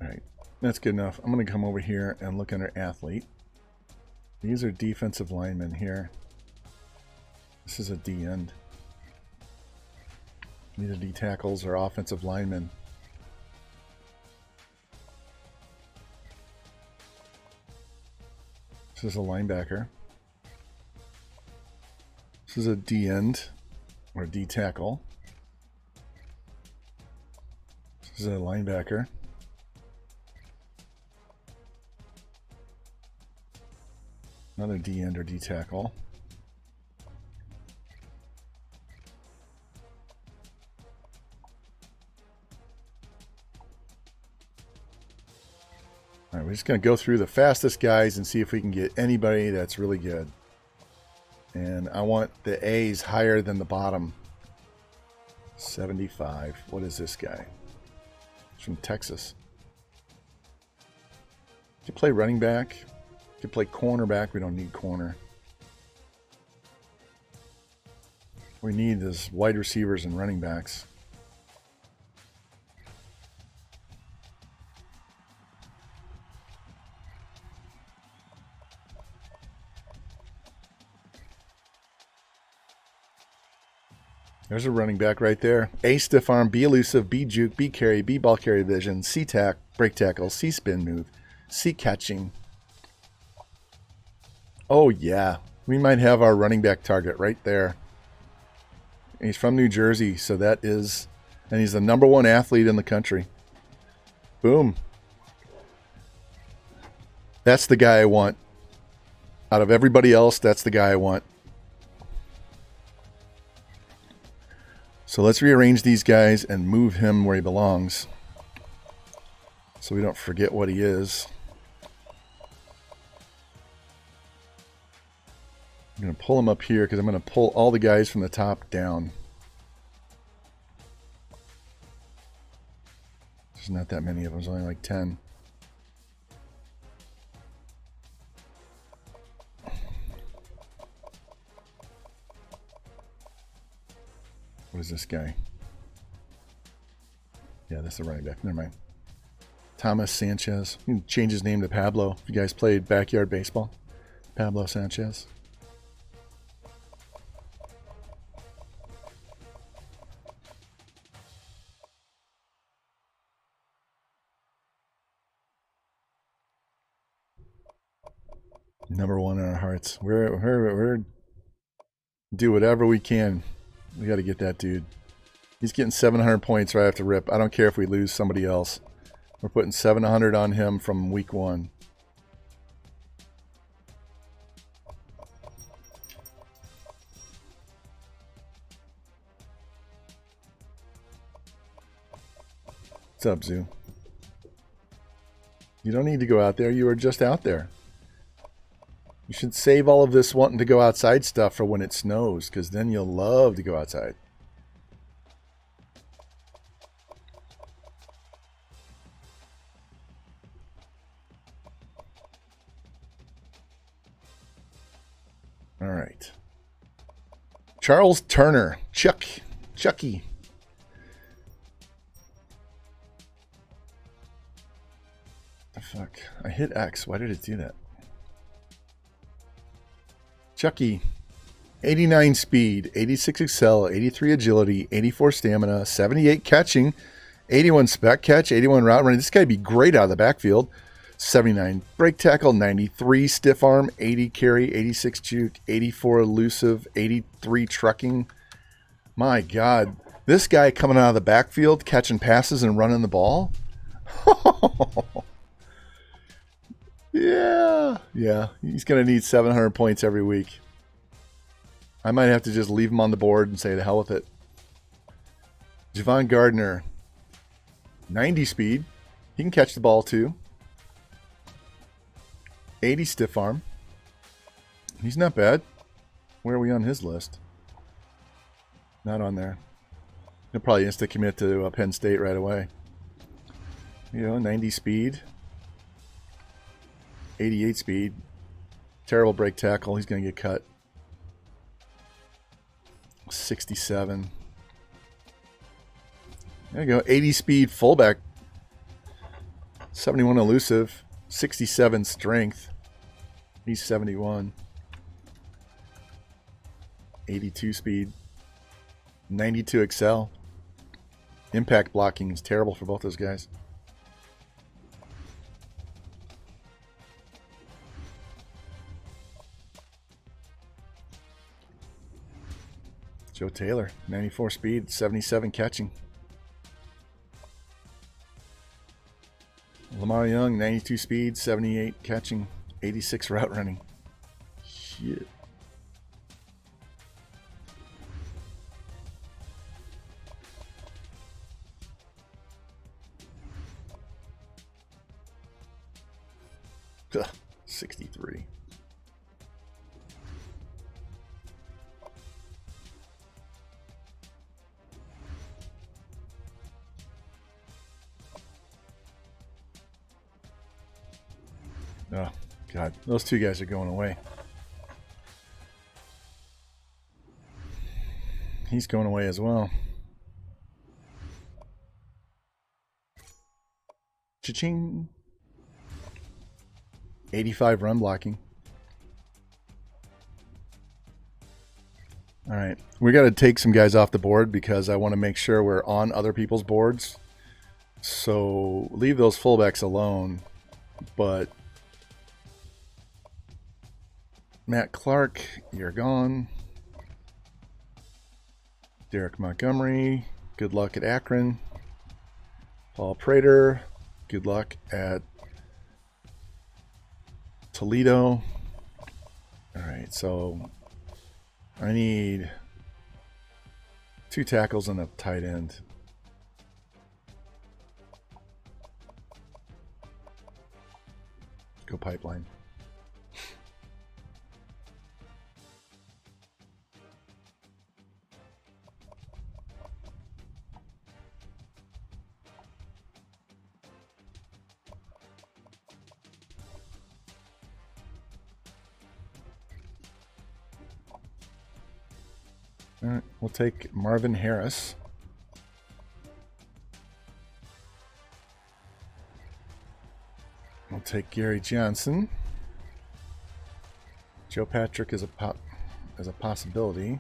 All right. That's good enough. I'm going to come over here and look under athlete. These are defensive linemen here. This is a D end. These are D tackles or offensive linemen. This is a linebacker. This is a D end or D tackle. This is a linebacker. Another D end or D tackle. All right, we're just going to go through the fastest guys and see if we can get anybody that's really good. And I want the A's higher than the bottom. 75. What is this guy? He's from Texas. Can play running back. Could play cornerback. We don't need corner. we need is wide receivers and running backs. There's a running back right there. A, stiff arm. B, elusive. B, juke. B, carry. B, ball carry vision. C, tack. Break tackle. C, spin move. C, catching. Oh, yeah. We might have our running back target right there. And he's from New Jersey, so that is... And he's the #1 athlete in the country. Boom. That's the guy I want. Out of everybody else, that's the guy I want. So let's rearrange these guys and move him where he belongs. So we don't forget what he is. I'm going to pull him up here because I'm going to pull all the guys from the top down. There's not that many of them. There's only like 10. What is this guy? Yeah, that's the running back. Never mind. Thomas Sanchez. You can change his name to Pablo. If you guys played backyard baseball. Pablo Sanchez. #1 in our hearts. We're do whatever we can. We got to get that dude. He's getting 700 points right after rip. I don't care if we lose somebody else. We're putting 700 on him from week 1. What's up, Zoo? You don't need to go out there. You were just out there. You should save all of this wanting to go outside stuff for when it snows, because then you'll love to go outside. All right. Charles Turner. Chucky. The fuck? I hit X. Why did it do that? Chucky, 89 speed, 86 excel, 83 agility, 84 stamina, 78 catching, 81 spec catch, 81 route running. This guy would be great out of the backfield. 79 break tackle, 93 stiff arm, 80 carry, 86 juke, 84 elusive, 83 trucking. My God, this guy coming out of the backfield, catching passes and running the ball. Yeah, he's going to need 700 points every week. I might have to just leave him on the board and say the hell with it. Javon Gardner, 90 speed. He can catch the ball too. 80 stiff arm. He's not bad. Where are we on his list? Not on there. He'll probably insta commit to Penn State right away. 90 speed. 88 speed. Terrible break tackle. He's going to get cut. 67. There you go. 80 speed fullback. 71 elusive. 67 strength. He's 71. 82 speed. 92 excel. Impact blocking is terrible for both those guys. Joe Taylor, 94 speed, 77 catching. Lamar Young, 92 speed, 78 catching, 86 route running. Shit. Ugh, 63. Oh, God. Those two guys are going away. He's going away as well. Cha-ching. 85 run blocking. All right. We got to take some guys off the board because I want to make sure we're on other people's boards. So leave those fullbacks alone. But Matt Clark, you're gone. Derek Montgomery, good luck at Akron. Paul Prater, good luck at Toledo. All right, so I need 2 tackles and a tight end. Go Pipeline. All right, we'll take Marvin Harris. We'll take Gary Johnson. Joe Patrick is a possibility.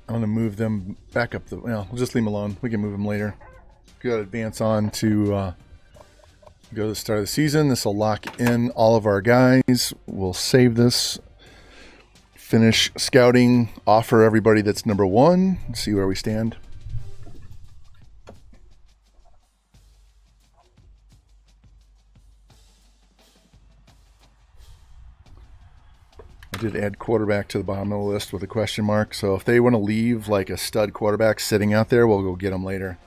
I'm going to move them back up the... Well, we'll just leave them alone. We can move them later. We got to advance on to go to the start of the season. This will lock in all of our guys. We'll save this. Finish scouting. Offer everybody that's number 1. See where we stand. I did add quarterback to the bottom of the list with a question mark. So if they want to leave like a stud quarterback sitting out there, we'll go get them later.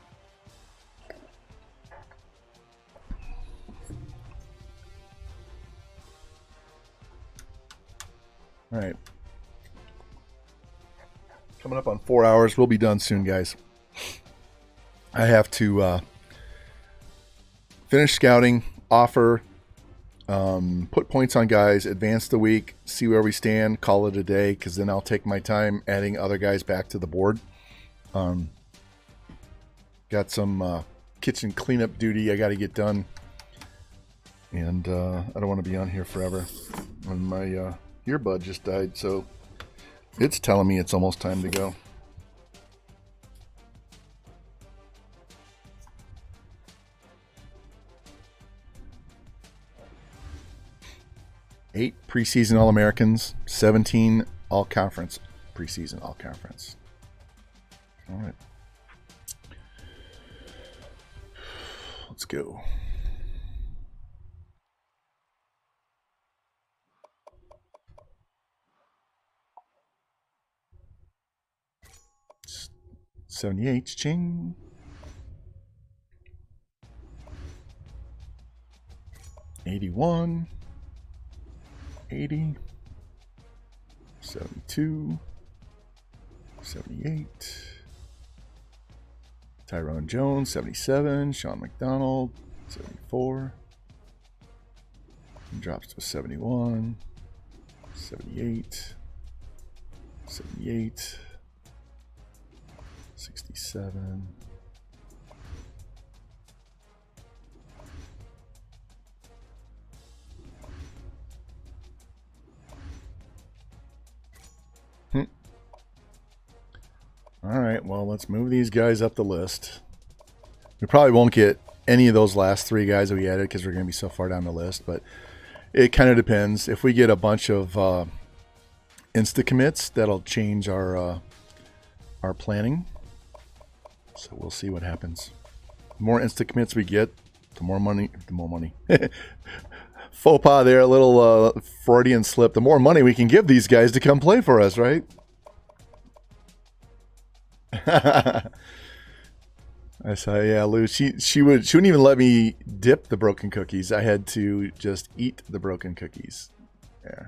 All right. Coming up on 4 hours. We'll be done soon, guys. I have to finish scouting, offer, put points on guys, advance the week, see where we stand, call it a day, because then I'll take my time adding other guys back to the board. Got some kitchen cleanup duty I got to get done, and I don't want to be on here forever. And my earbud just died, so it's telling me it's almost time to go. Eight preseason All-Americans, 17 All-Conference, preseason All-Conference. All right. Let's go. It's 78, ching. 81. 80, 72, 78, Tyrone Jones, 77, Sean McDonald, 74, and drops to 71, 78, 78, 67, All right, well, let's move these guys up the list. We probably won't get any of those last 3 guys that we added because we're going to be so far down the list, but it kind of depends. If we get a bunch of insta-commits, that'll change our planning. So we'll see what happens. The more insta-commits we get, the more money. Faux pas there, a little Freudian slip. The more money we can give these guys to come play for us, right? I I saw, yeah, Lou. She wouldn't even let me dip the broken cookies. I had to just eat the broken cookies. Yeah,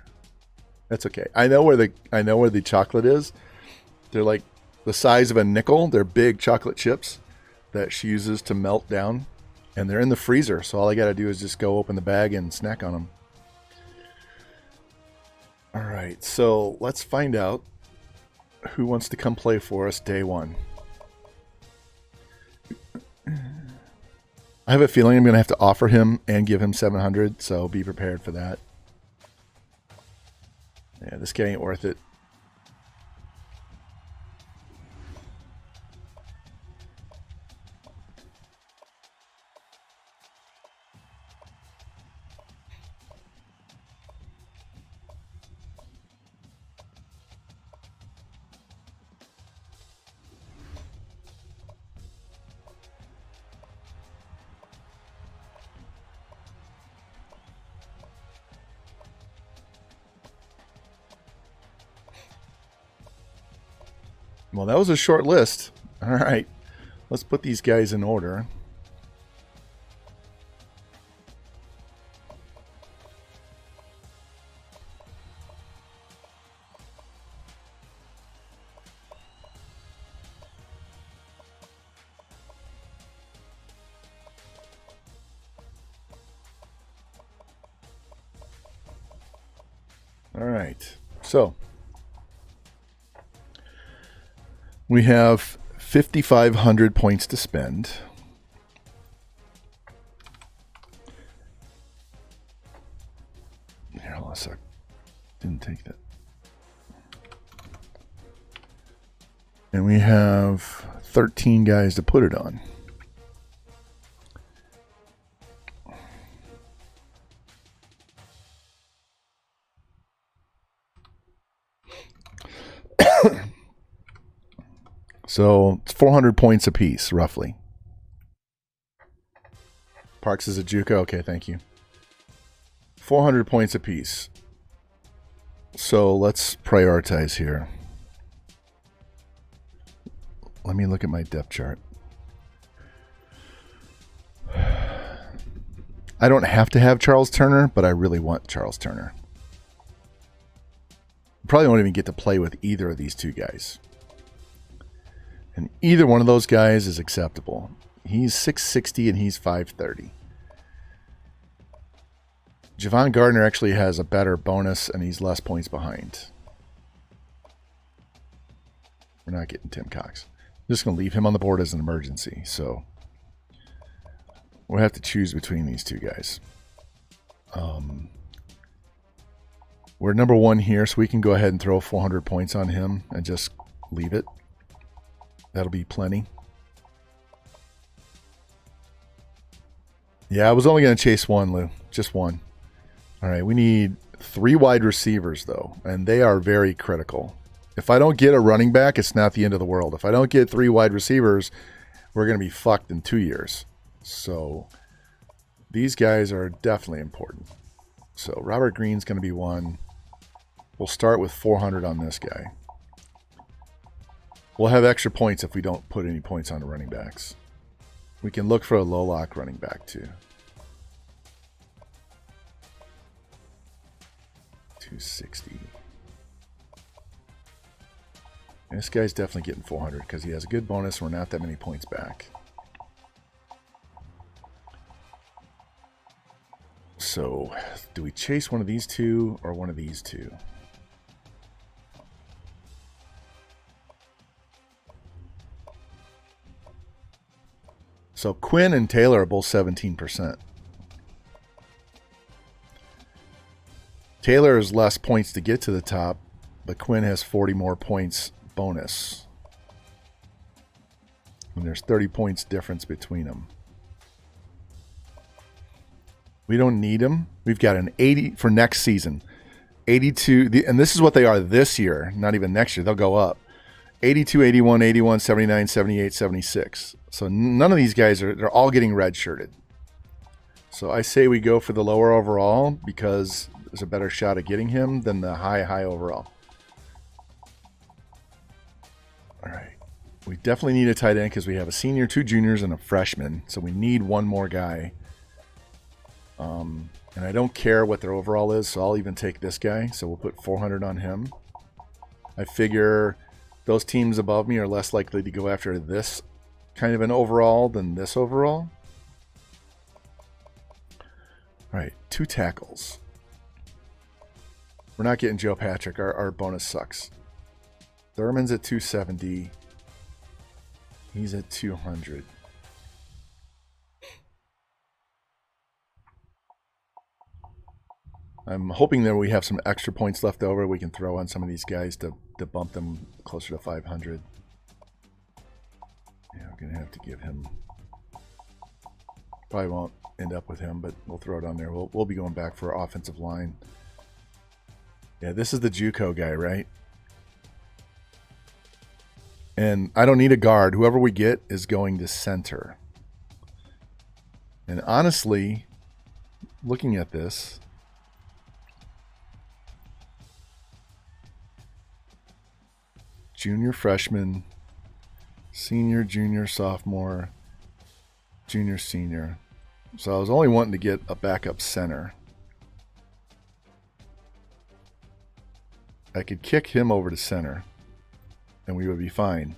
that's okay. I know where the chocolate is. They're like the size of a nickel. They're big chocolate chips that she uses to melt down, and they're in the freezer. So all I got to do is just go open the bag and snack on them. All right, so let's find out who wants to come play for us day one. I have a feeling I'm going to have to offer him and give him 700, so be prepared for that. Yeah, this guy ain't worth it. Well, that was a short list. All right, let's put these guys in order. All right, so we have 5,500 points to spend. Here, hold on a sec. Didn't take that. And we have 13 guys to put it on. So it's 400 points apiece, roughly. Parks is a Juco. Okay, thank you. 400 points apiece. So let's prioritize here. Let me look at my depth chart. I don't have to have Charles Turner, but I really want Charles Turner. Probably won't even get to play with either of these two guys. And either one of those guys is acceptable. He's 660 and he's 530. Javon Gardner actually has a better bonus and he's less points behind. We're not getting Tim Cox. I'm just going to leave him on the board as an emergency. So we'll have to choose between these two guys. We're number one here, so we can go ahead and throw 400 points on him and just leave it. That'll be plenty. Yeah, I was only going to chase one, Lou. Just one. All right, we need 3 wide receivers, though, and they are very critical. If I don't get a running back, it's not the end of the world. If I don't get 3 wide receivers, we're going to be fucked in 2 years. So these guys are definitely important. So Robert Green's going to be one. We'll start with 400 on this guy. We'll have extra points if we don't put any points on the running backs. We can look for a low lock running back too. 260. This guy's definitely getting 400 because he has a good bonus. We're not that many points back. So, do we chase one of these two or one of these two? So Quinn and Taylor are both 17%. Taylor has less points to get to the top, but Quinn has 40 more points bonus. And there's 30 points difference between them. We don't need them. We've got an 80 for next season. 82, and this is what they are this year, not even next year. They'll go up. 82, 81, 81, 79, 78, 76. So none of these guys they're all getting redshirted. So I say we go for the lower overall because there's a better shot at getting him than the high overall. All right. We definitely need a tight end because we have a senior, 2 juniors, and a freshman. So we need one more guy. And I don't care what their overall is, so I'll even take this guy. So we'll put 400 on him. I figure those teams above me are less likely to go after this kind of an overall than this overall. All right, 2 tackles. We're not getting Joe Patrick. Our bonus sucks. Thurman's at 270. He's at 200. I'm hoping that we have some extra points left over we can throw on some of these guys to bump them closer to 500. Yeah, I'm going to have to give him... Probably won't end up with him, but we'll throw it on there. We'll be going back for offensive line. Yeah, this is the JUCO guy, right? And I don't need a guard. Whoever we get is going to center. And honestly, looking at this... Junior, freshman, senior, junior, sophomore, junior, senior. So I was only wanting to get a backup center. I could kick him over to center, and we would be fine.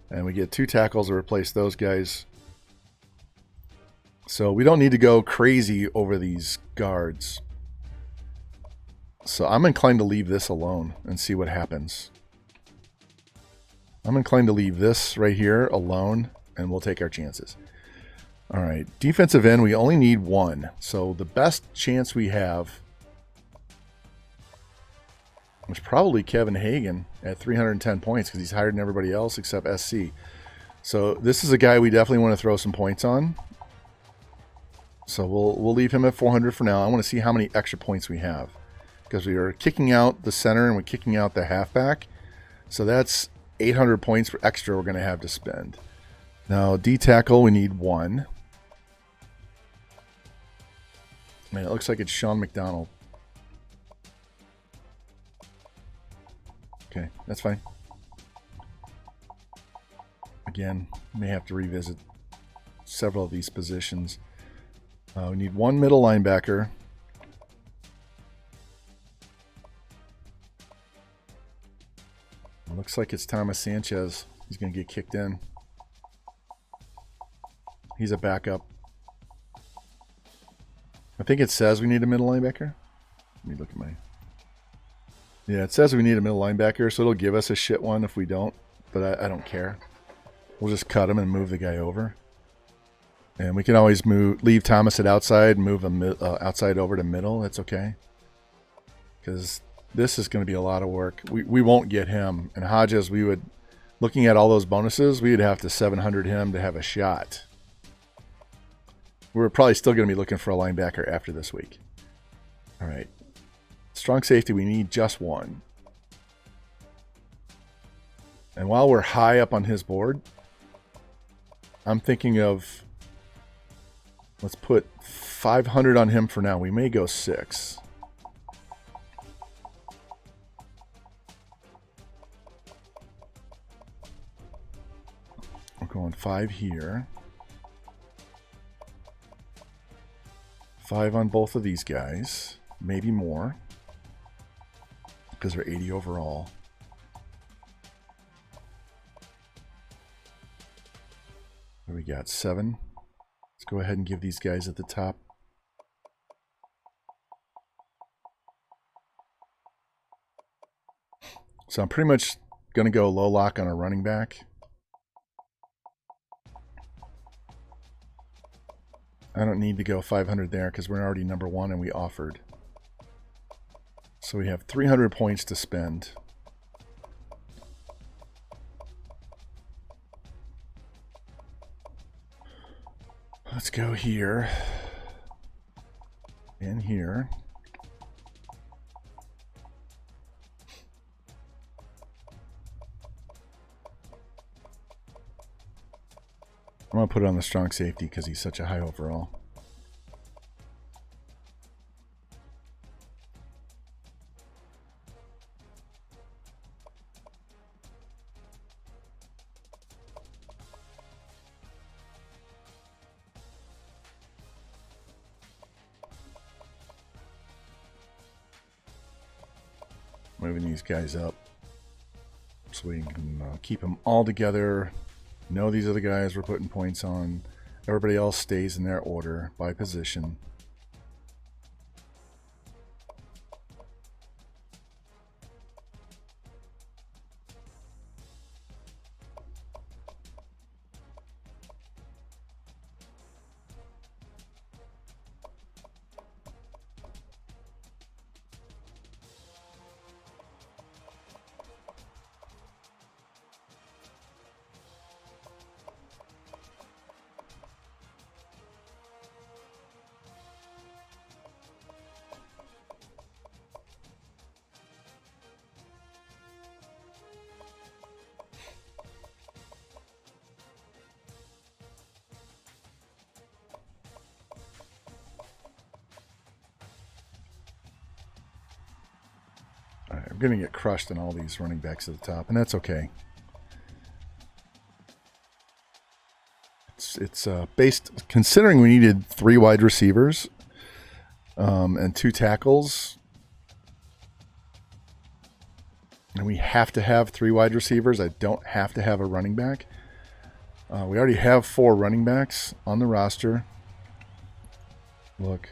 And we get 2 tackles to replace those guys. So we don't need to go crazy over these guards. So I'm inclined to leave this alone and see what happens. I'm inclined to leave this right here alone, and we'll take our chances. All right, defensive end, we only need 1. So the best chance we have was probably Kevin Hagan at 310 points because he's higher than everybody else except SC. So this is a guy we definitely want to throw some points on. So we'll leave him at 400 for now. I want to see how many extra points we have because we are kicking out the center and we're kicking out the halfback. So that's 800 points for extra we're going to have to spend. Now, D-tackle, we need 1. Man, it looks like it's Sean McDonald. Okay, that's fine. Again, may have to revisit several of these positions. We need 1 middle linebacker. Looks like it's Thomas Sanchez. He's going to get kicked in. He's a backup. I think it says we need a middle linebacker. Let me look at my... Yeah, it says we need a middle linebacker, so it'll give us a shit one if we don't. But I don't care. We'll just cut him and move the guy over. And we can always leave Thomas at outside and move him outside over to middle. That's okay. Because... this is going to be a lot of work. We won't get him. And Hodges, we would, looking at all those bonuses, we would have to 700 him to have a shot. We're probably still going to be looking for a linebacker after this week. All right. Strong safety, we need just 1. And while we're high up on his board, I'm thinking of, let's put 500 on him for now. We may go 6. We're going 5 here. 5 on both of these guys. Maybe more. Because they're 80 overall. What do we got? 7. Let's go ahead and give these guys at the top. So I'm pretty much going to go low lock on a running back. I don't need to go 500 there because we're already number 1 and we offered. So we have 300 points to spend. Let's go here and here. I'm going to put it on the strong safety because he's such a high overall. moving these guys up so we can keep them all together. Know these are the guys we're putting points on. Everybody else stays in their order by position. I'm going to get crushed in all these running backs at the top, and that's okay. It's based, considering we needed 3 wide receivers and 2 tackles, and we have to have 3 wide receivers. I don't have to have a running back. We already have 4 running backs on the roster. Look.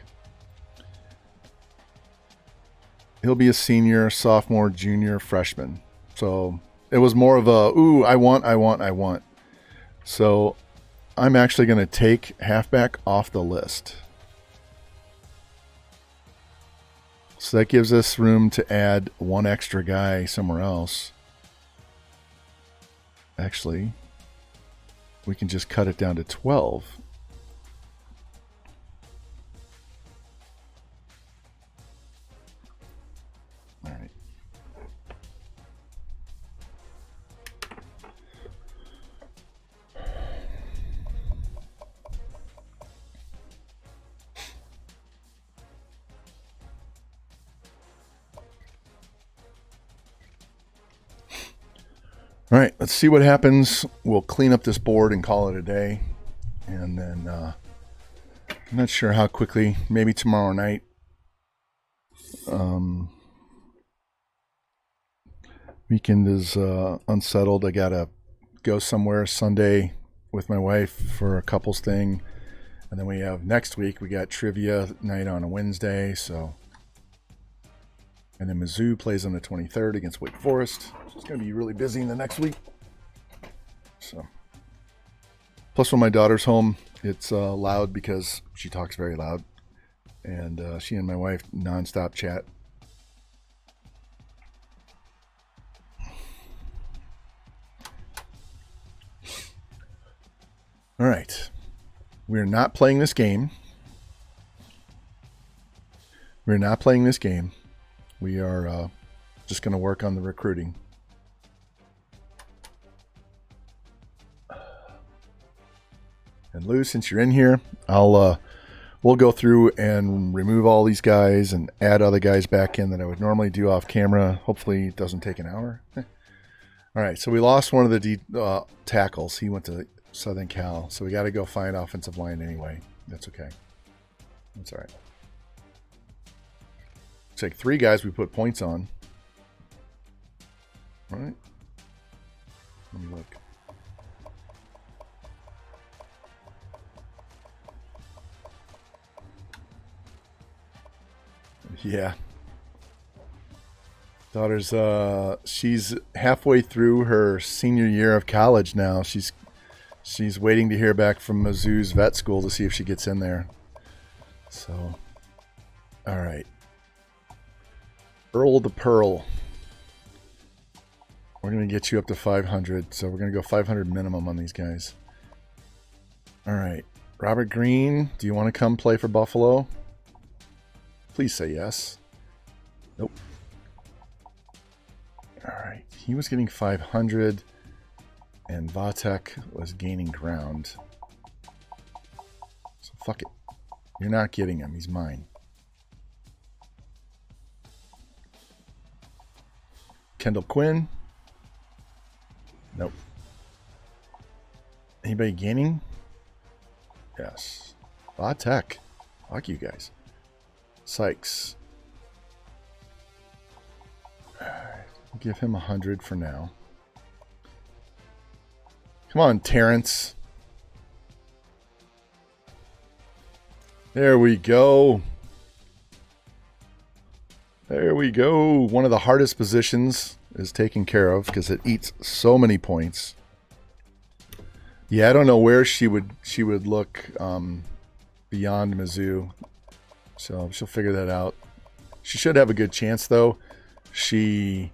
He'll be a senior, sophomore, junior, freshman. So it was more of a, ooh, I want. So I'm actually going to take halfback off the list. So that gives us room to add 1 extra guy somewhere else. Actually, we can just cut it down to 12. All right. All right, let's see what happens. We'll clean up this board and call it a day. And then I'm not sure how quickly, maybe tomorrow night. Weekend is unsettled. I gotta go somewhere Sunday with my wife for a couples thing, and then we have next week we got trivia night on a Wednesday. So, and then Mizzou plays on the 23rd against Wake Forest. So it's gonna be really busy in the next week. So, plus when my daughter's home, it's loud because she talks very loud, and she and my wife nonstop chat. All right, we're not playing this game. We are just going to work on the recruiting. And Lou, since you're in here, we'll go through and remove all these guys and add other guys back in that I would normally do off camera. Hopefully it doesn't take an hour. All right, so we lost one of the tackles. He went to Southern Cal, so we got to go find offensive line anyway. That's okay. That's all right. It's like 3 guys we put points on. All right. Let me look. Yeah. Daughter's she's halfway through her senior year of college now. She's waiting to hear back from Mizzou's vet school to see if she gets in there. So, all right. Earl the Pearl. We're going to get you up to 500. So we're going to go 500 minimum on these guys. All right. Robert Green, do you want to come play for Buffalo? Please say yes. Nope. All right. He was getting 500. And Vatek was gaining ground. So fuck it. You're not getting him. He's mine. Kendall Quinn. Nope. Anybody gaining? Yes. Vatek. Fuck you guys. Sykes. Alright. Give him 100 for now. Come on, Terrence. There we go. There we go. One of the hardest positions is taken care of because it eats so many points. Yeah, I don't know where she would look beyond Mizzou. So she'll figure that out. She should have a good chance though. She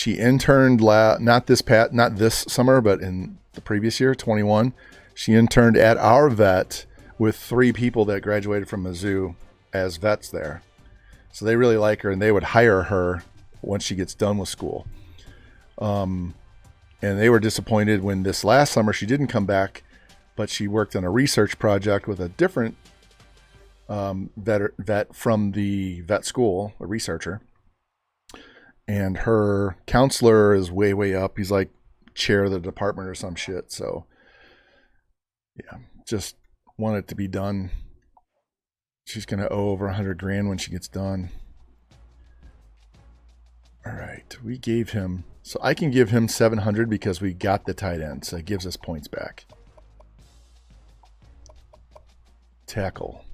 interned not this summer, but in the previous year, 21. She interned at our vet with 3 people that graduated from Mizzou as vets there. So they really like her, and they would hire her once she gets done with school. And they were disappointed when this last summer she didn't come back, but she worked on a research project with a different vet from the vet school, a researcher. And her counselor is way, way up. He's like chair of the department or some shit. So, yeah, just want it to be done. She's going to owe over $100,000 when she gets done. All right, we gave him, so I can give him 700 because we got the tight end. So it gives us points back. Tackle.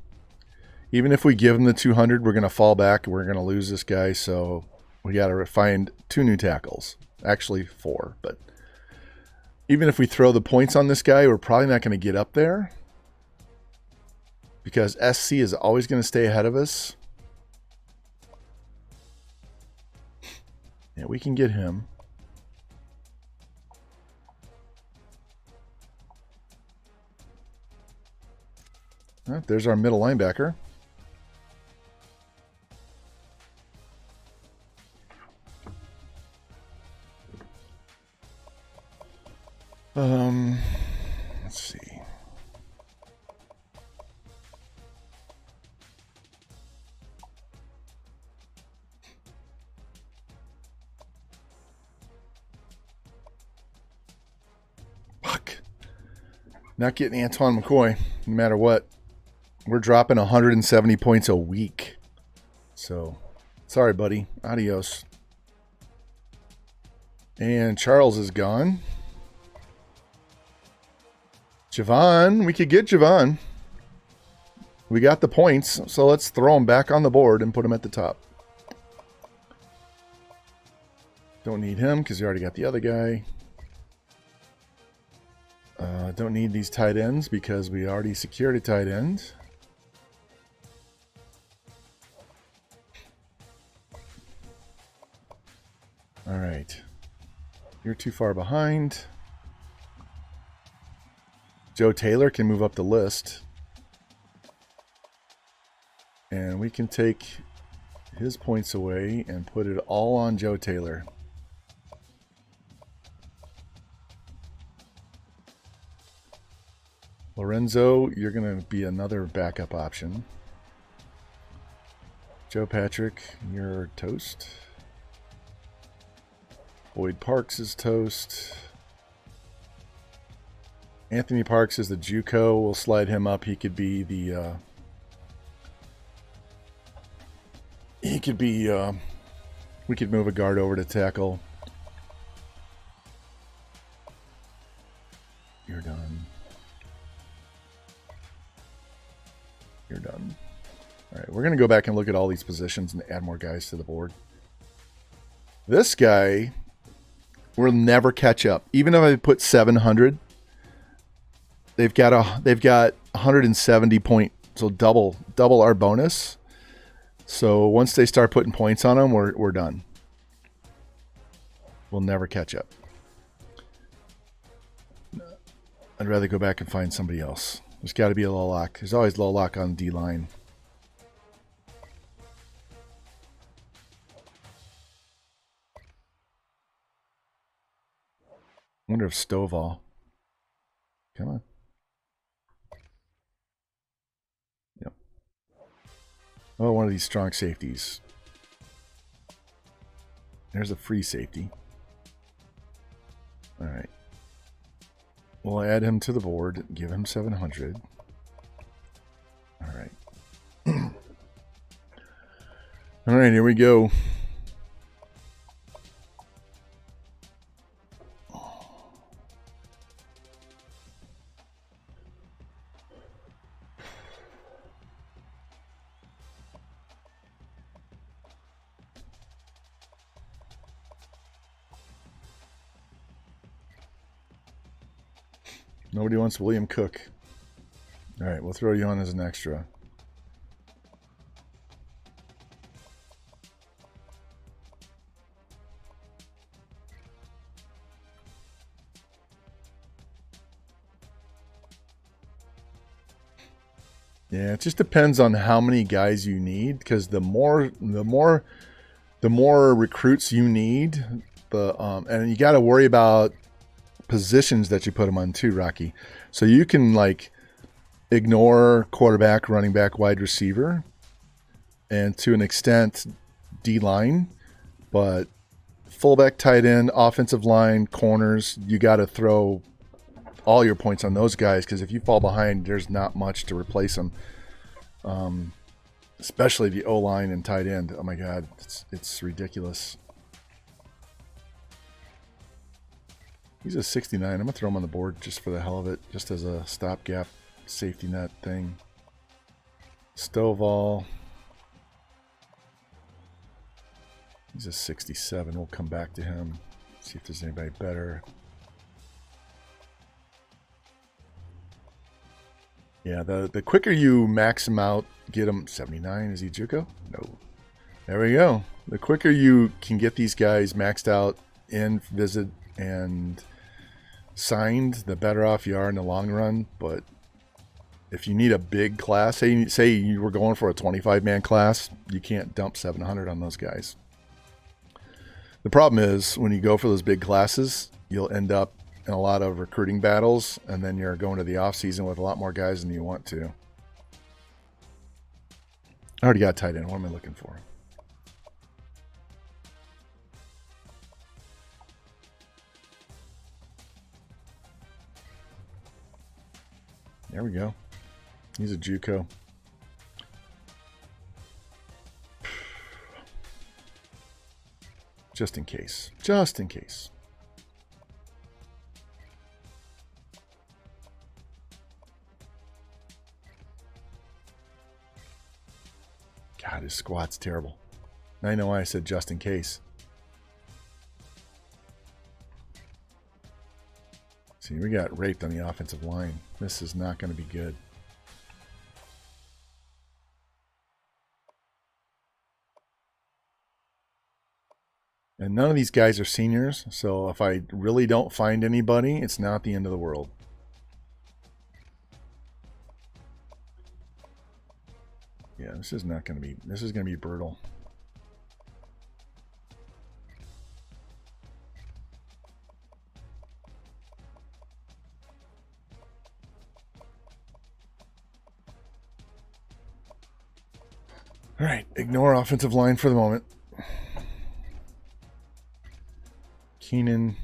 Even if we give him the 200, we're going to fall back. We're going to lose this guy. So we got to find 2 new tackles. Actually 4, but even if we throw the points on this guy, we're probably not going to get up there because SC is always going to stay ahead of us. Yeah, we can get him. Oh, there's our middle linebacker. Let's see. Fuck. Not getting Antoine McCoy, no matter what. We're dropping 170 points a week. So, sorry, buddy. Adios. And Charles is gone. Javon, we could get Javon. We got the points, so let's throw him back on the board and put him at the top. Don't need him because you already got the other guy. Don't need these tight ends because we already secured a tight end. All right. You're too far behind. Joe Taylor can move up the list. And we can take his points away and put it all on Joe Taylor. Lorenzo, you're going to be another backup option. Joe Patrick, you're toast. Boyd Parks is toast. Anthony Parks is the JUCO. We'll slide him up. He could be the... we could move a guard over to tackle. You're done. You're done. All right, we're going to go back and look at all these positions and add more guys to the board. This guy will never catch up. Even if I put 700, they've got 170 points, so double our bonus. So once they start putting points on them, we're done. We'll never catch up. I'd rather go back and find somebody else. There's got to be a low lock. There's always low lock on D-line. Wonder if Stovall. Come on. Yep. Oh, one of these strong safeties. There's a free safety. All right. We'll add him to the board. Give him 700. All right. All right, here we go. Nobody wants William Cook. All right, we'll throw you on as an extra. Yeah, it just depends on how many guys you need, because the more recruits you need, and you got to worry about positions that you put them on too, Rocky. So you can like ignore quarterback, running back, wide receiver, and to an extent D-line, but fullback, tight end, offensive line, corners, you got to throw all your points on those guys, because if you fall behind, there's not much to replace them. Especially the O-line and tight end. Oh my God, it's ridiculous. He's a 69. I'm gonna throw him on the board just for the hell of it, just as a stopgap safety net thing. Stovall. He's a 67. We'll come back to him. See if there's anybody better. Yeah, the quicker you max him out, get him 79. Is he JUCO? No. There we go. The quicker you can get these guys maxed out in visit and signed, the better off you are in the long run. But if you need a big class, say you were going for a 25-man class, you can't dump 700 on those guys. The problem is when you go for those big classes, you'll end up in a lot of recruiting battles, and then you're going to the off season with a lot more guys than you want to. I already got tight end. What am I looking for? There we go. He's a JUCO. Just in case. Just in case. God, his squat's terrible. Now I know why I said just in case. See, we got raped on the offensive line. This is not going to be good. And none of these guys are seniors, so if I really don't find anybody, it's not the end of the world. Yeah, this is not going to be, this is going to be brutal. All right, ignore offensive line for the moment. Keenan.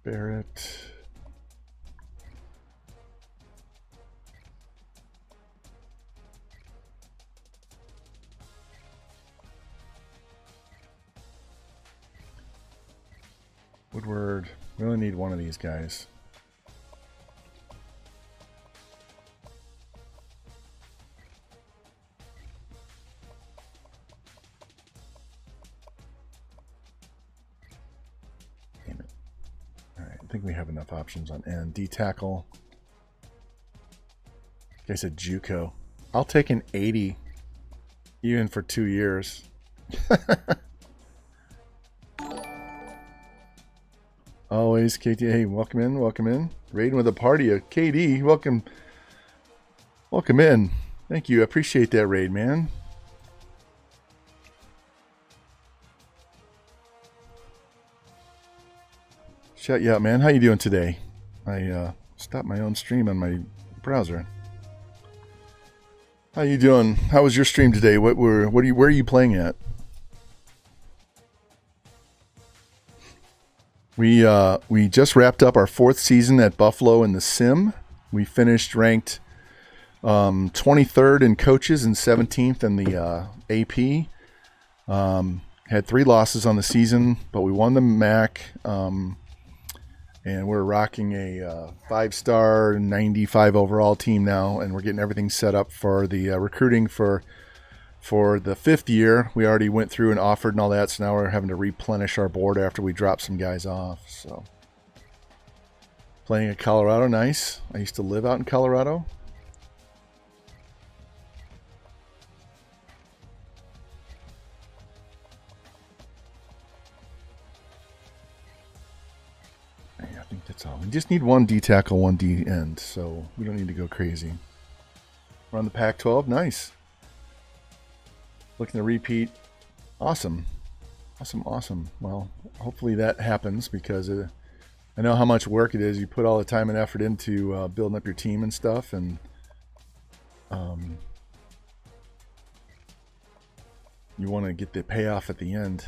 Barrett. Woodward. We only need one of these guys. I think we have enough options on end. D tackle. Guy said JUCO. I'll take an 80 even for 2 years. Always KD. Hey, welcome in, welcome in. Raiding with a party of KD. Welcome. Welcome in. Thank you. I appreciate that raid, man. Shout you out, man. How you doing today? I stopped my own stream on my browser. How you doing? How was your stream today? Where are you playing at? We just wrapped up our 4th season at Buffalo in the Sim. We finished ranked 23rd in coaches and 17th in the AP. Had 3 losses on the season, but we won the MAC. And we're rocking a 5-star, 95 overall team now, and we're getting everything set up for the recruiting for for the 5th year. We already went through and offered and all that, so now we're having to replenish our board after we drop some guys off. So playing at Colorado, nice. I used to live out in Colorado. I think that's all. We just need one D tackle, one D end, so we don't need to go crazy. We're on the Pac-12, nice. Looking to repeat. Awesome. Awesome. Well, hopefully that happens, because I know how much work it is. You put all the time and effort into building up your team and stuff, and you want to get the payoff at the end.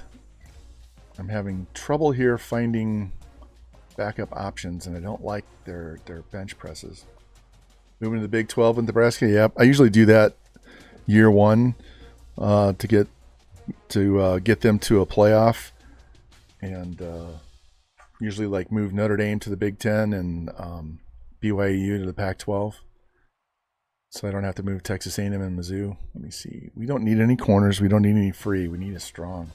I'm having trouble here finding backup options, and I don't like their bench presses. Moving to the Big 12 in Nebraska, yep. I usually do that year one to get them to a playoff, and usually like move Notre Dame to the Big 10 and BYU to the Pac-12, so I don't have to move Texas A&M and Mizzou. Let me see. We don't need any corners. We don't need any free. We need a strong.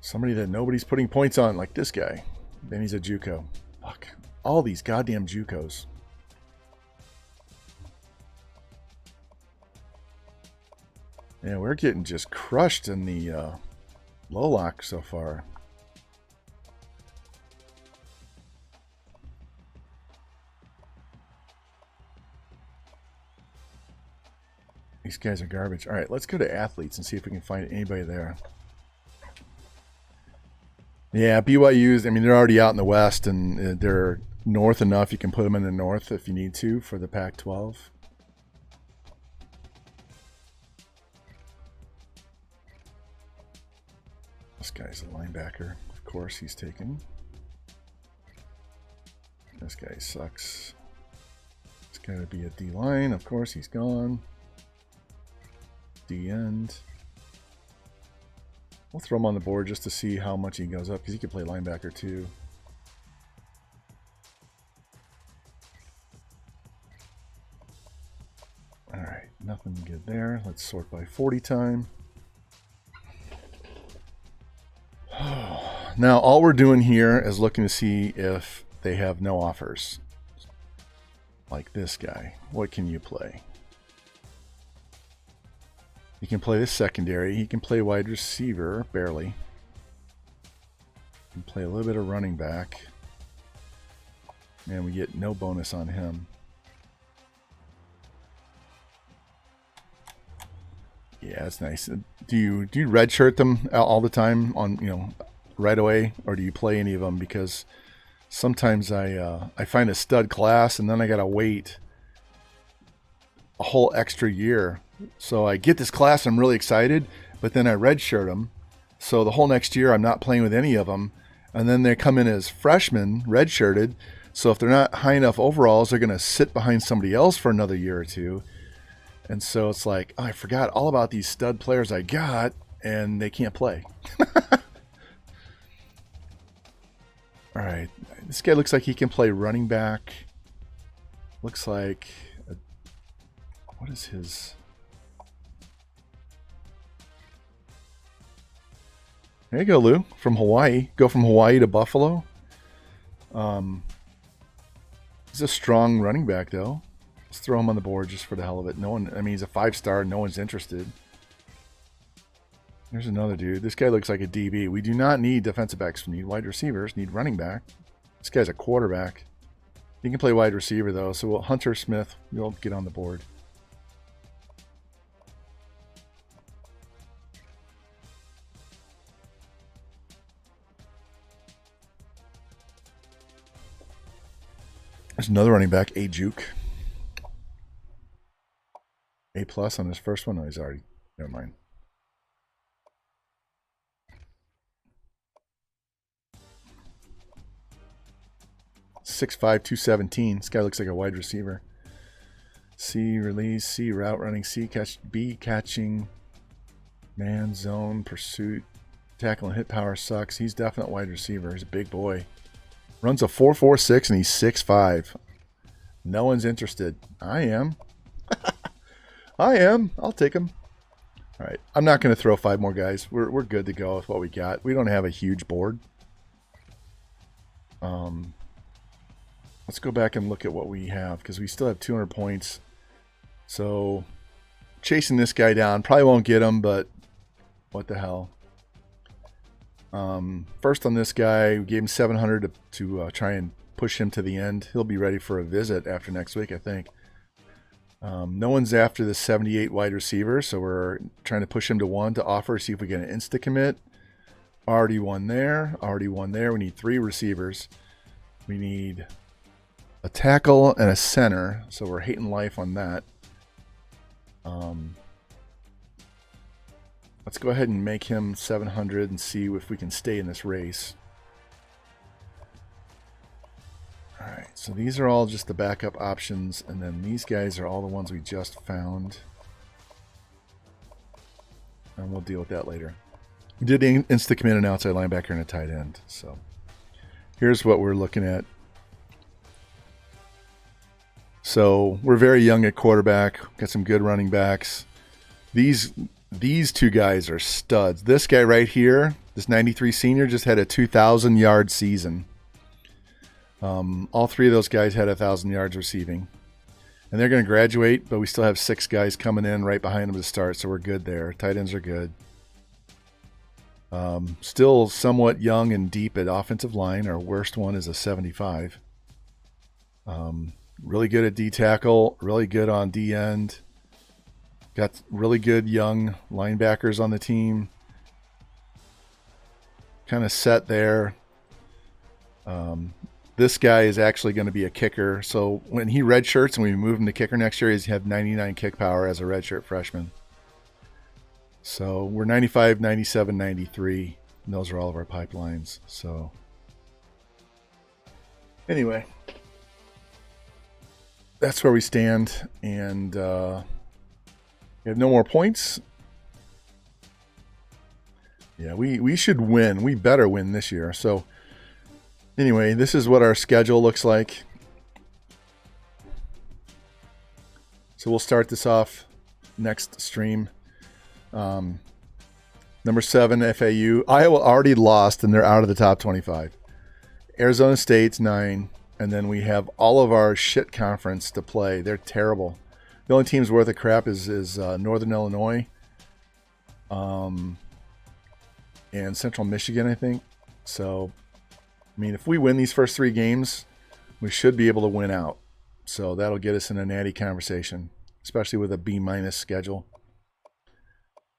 Somebody that nobody's putting points on, like this guy. Then he's a JUCO. Fuck. All these goddamn JUCOs. Yeah, we're getting just crushed in the low lock so far. These guys are garbage. All right, let's go to athletes and see if we can find anybody there. Yeah, BYU's, I mean, they're already out in the West, and they're north enough. You can put them in the north if you need to for the Pac-12. This guy's a linebacker. Of course he's taken. This guy sucks. It's got to be a D-line. Of course he's gone. D-end. We'll throw him on the board just to see how much he goes up, because he could play linebacker too. Alright, nothing good there. Let's sort by 40 time. Now, all we're doing here is looking to see if they have no offers. Like this guy. What can you play? He can play the secondary. He can play wide receiver, barely. He can play a little bit of running back. And we get no bonus on him. Yeah, that's nice. Do you redshirt them all the time on, right away, or do you play any of them? Because sometimes I find a stud class and then I gotta wait a whole extra year. So I get this class, I'm really excited, but then I redshirt them. So the whole next year I'm not playing with any of them, and then they come in as freshmen, redshirted. So if they're not high enough overalls, they're gonna sit behind somebody else for another year or two. And so it's like, oh, I forgot all about these stud players I got, and they can't play. All right, this guy looks like he can play running back. Looks like, what is his? There you go, Lou, from Hawaii. Go from Hawaii to Buffalo. He's a strong running back, though. Let's throw him on the board just for the hell of it. No one, I mean, he's a 5-star. No one's interested. There's another dude. This guy looks like a DB. We do not need defensive backs. We need wide receivers. Need running back. This guy's a quarterback. He can play wide receiver, though. So Hunter Smith, we'll get on the board. There's another running back, A Juke. A+ on his first one. No, he's already. Never mind. .6'5", 217. This guy looks like a wide receiver. C release, C route running, C catch, B catching, man zone pursuit, tackle and hit power sucks. He's definite wide receiver. He's a big boy. Runs a 4.46 and he's 6'5". No one's interested. I am. I am. I'll take them. All right. I'm not going to throw 5 more guys. We're good to go with what we got. We don't have a huge board. Let's go back and look at what we have because we still have 200 points. So chasing this guy down probably won't get him, but what the hell. First on this guy, we gave him 700 to try and push him to the end. He'll be ready for a visit after next week, I think. No one's after the 78 wide receiver, so we're trying to push him to 1 to offer, see if we get an insta commit. Already one there. Already one there. We need 3 receivers. We need a tackle and a center, so we're hating life on that. Let's go ahead and make him 700 and see if we can stay in this race. All right, so these are all just the backup options, and then these guys are all the ones we just found. And we'll deal with that later. We did insta-commit an outside linebacker and a tight end. So here's what we're looking at. So we're very young at quarterback. Got some good running backs. These 2 guys are studs. This guy right here, this 93 senior, just had a 2,000-yard season. All 3 of those guys had 1,000 yards receiving. And they're going to graduate, but we still have 6 guys coming in right behind them to start, so we're good there. Tight ends are good. Still somewhat young and deep at offensive line. Our worst one is a 75. Really good at D tackle, really good on D end. Got really good young linebackers on the team. Kind of set there. This guy is actually going to be a kicker. So when he redshirts and we move him to kicker next year, he's have 99 kick power as a redshirt freshman. So we're 95, 97, 93. And those are all of our pipelines. So anyway, that's where we stand. And we have no more points. Yeah, we should win. We better win this year. So anyway, this is what our schedule looks like. So we'll start this off next stream. Number 7, FAU. Iowa already lost, and they're out of the top 25. Arizona State's 9, and then we have all of our shit conference to play. They're terrible. The only team's worth of crap is Northern Illinois, and Central Michigan, I think. So, I mean, if we win these first 3 games, we should be able to win out. So that'll get us in a Natty conversation, especially with a B- schedule.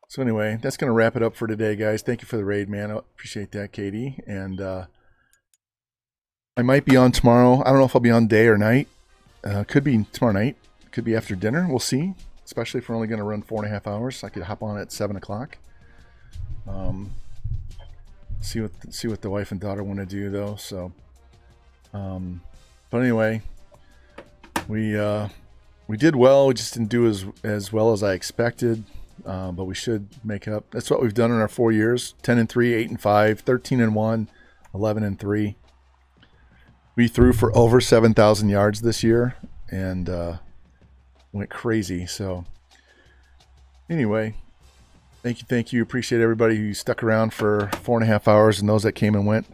So anyway, that's going to wrap it up for today, guys. Thank you for the raid, man. I appreciate that, Katie. And I might be on tomorrow. I don't know if I'll be on day or night. Could be tomorrow night. Could be after dinner. We'll see. Especially if we're only going to run 4.5 hours. I could hop on at 7 o'clock. See what the wife and daughter want to do, though. So, but anyway, we did well. We just didn't do as well as I expected. But we should make up. That's what we've done in our 4 years: 10-3, 8-5, 13-1, 11-3. We threw for over 7,000 yards this year and went crazy. So anyway, thank you. Appreciate everybody who stuck around for 4.5 hours and those that came and went.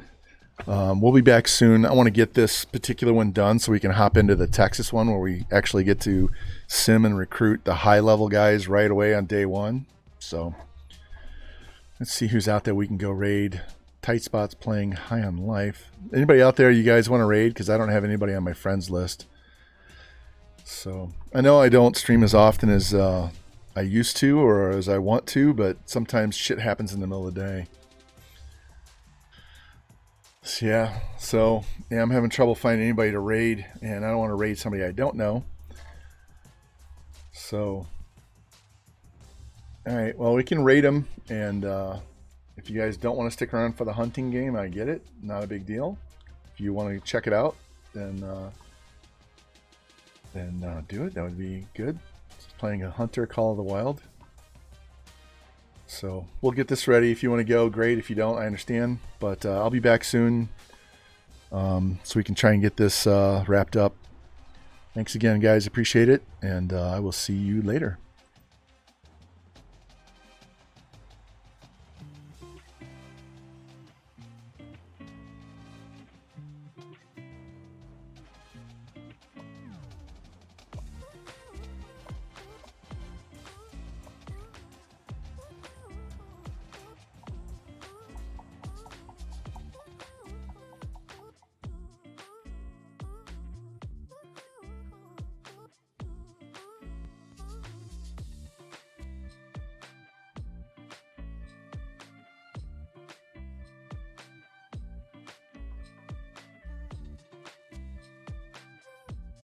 We'll be back soon. I want to get this particular one done so we can hop into the Texas one where we actually get to sim and recruit the high-level guys right away on day 1. So let's see who's out there we can go raid. Tight Spot's playing High on Life. Anybody out there you guys want to raid? Because I don't have anybody on my friends list. So I know I don't stream as often as I used to or as I want to, but sometimes shit happens in the middle of the day. Yeah, I'm having trouble finding anybody to raid, and I don't want to raid somebody I don't know. So, all right, well, we can raid them, and if you guys don't want to stick around for the hunting game, I get it. Not a big deal. If you want to check it out, then do it. That would be good. Just playing a Hunter Call of the Wild. So we'll get this ready. If you want to go, great. If you don't, I understand. But I'll be back soon so we can try and get this wrapped up. Thanks again, guys. Appreciate it. And I will see you later.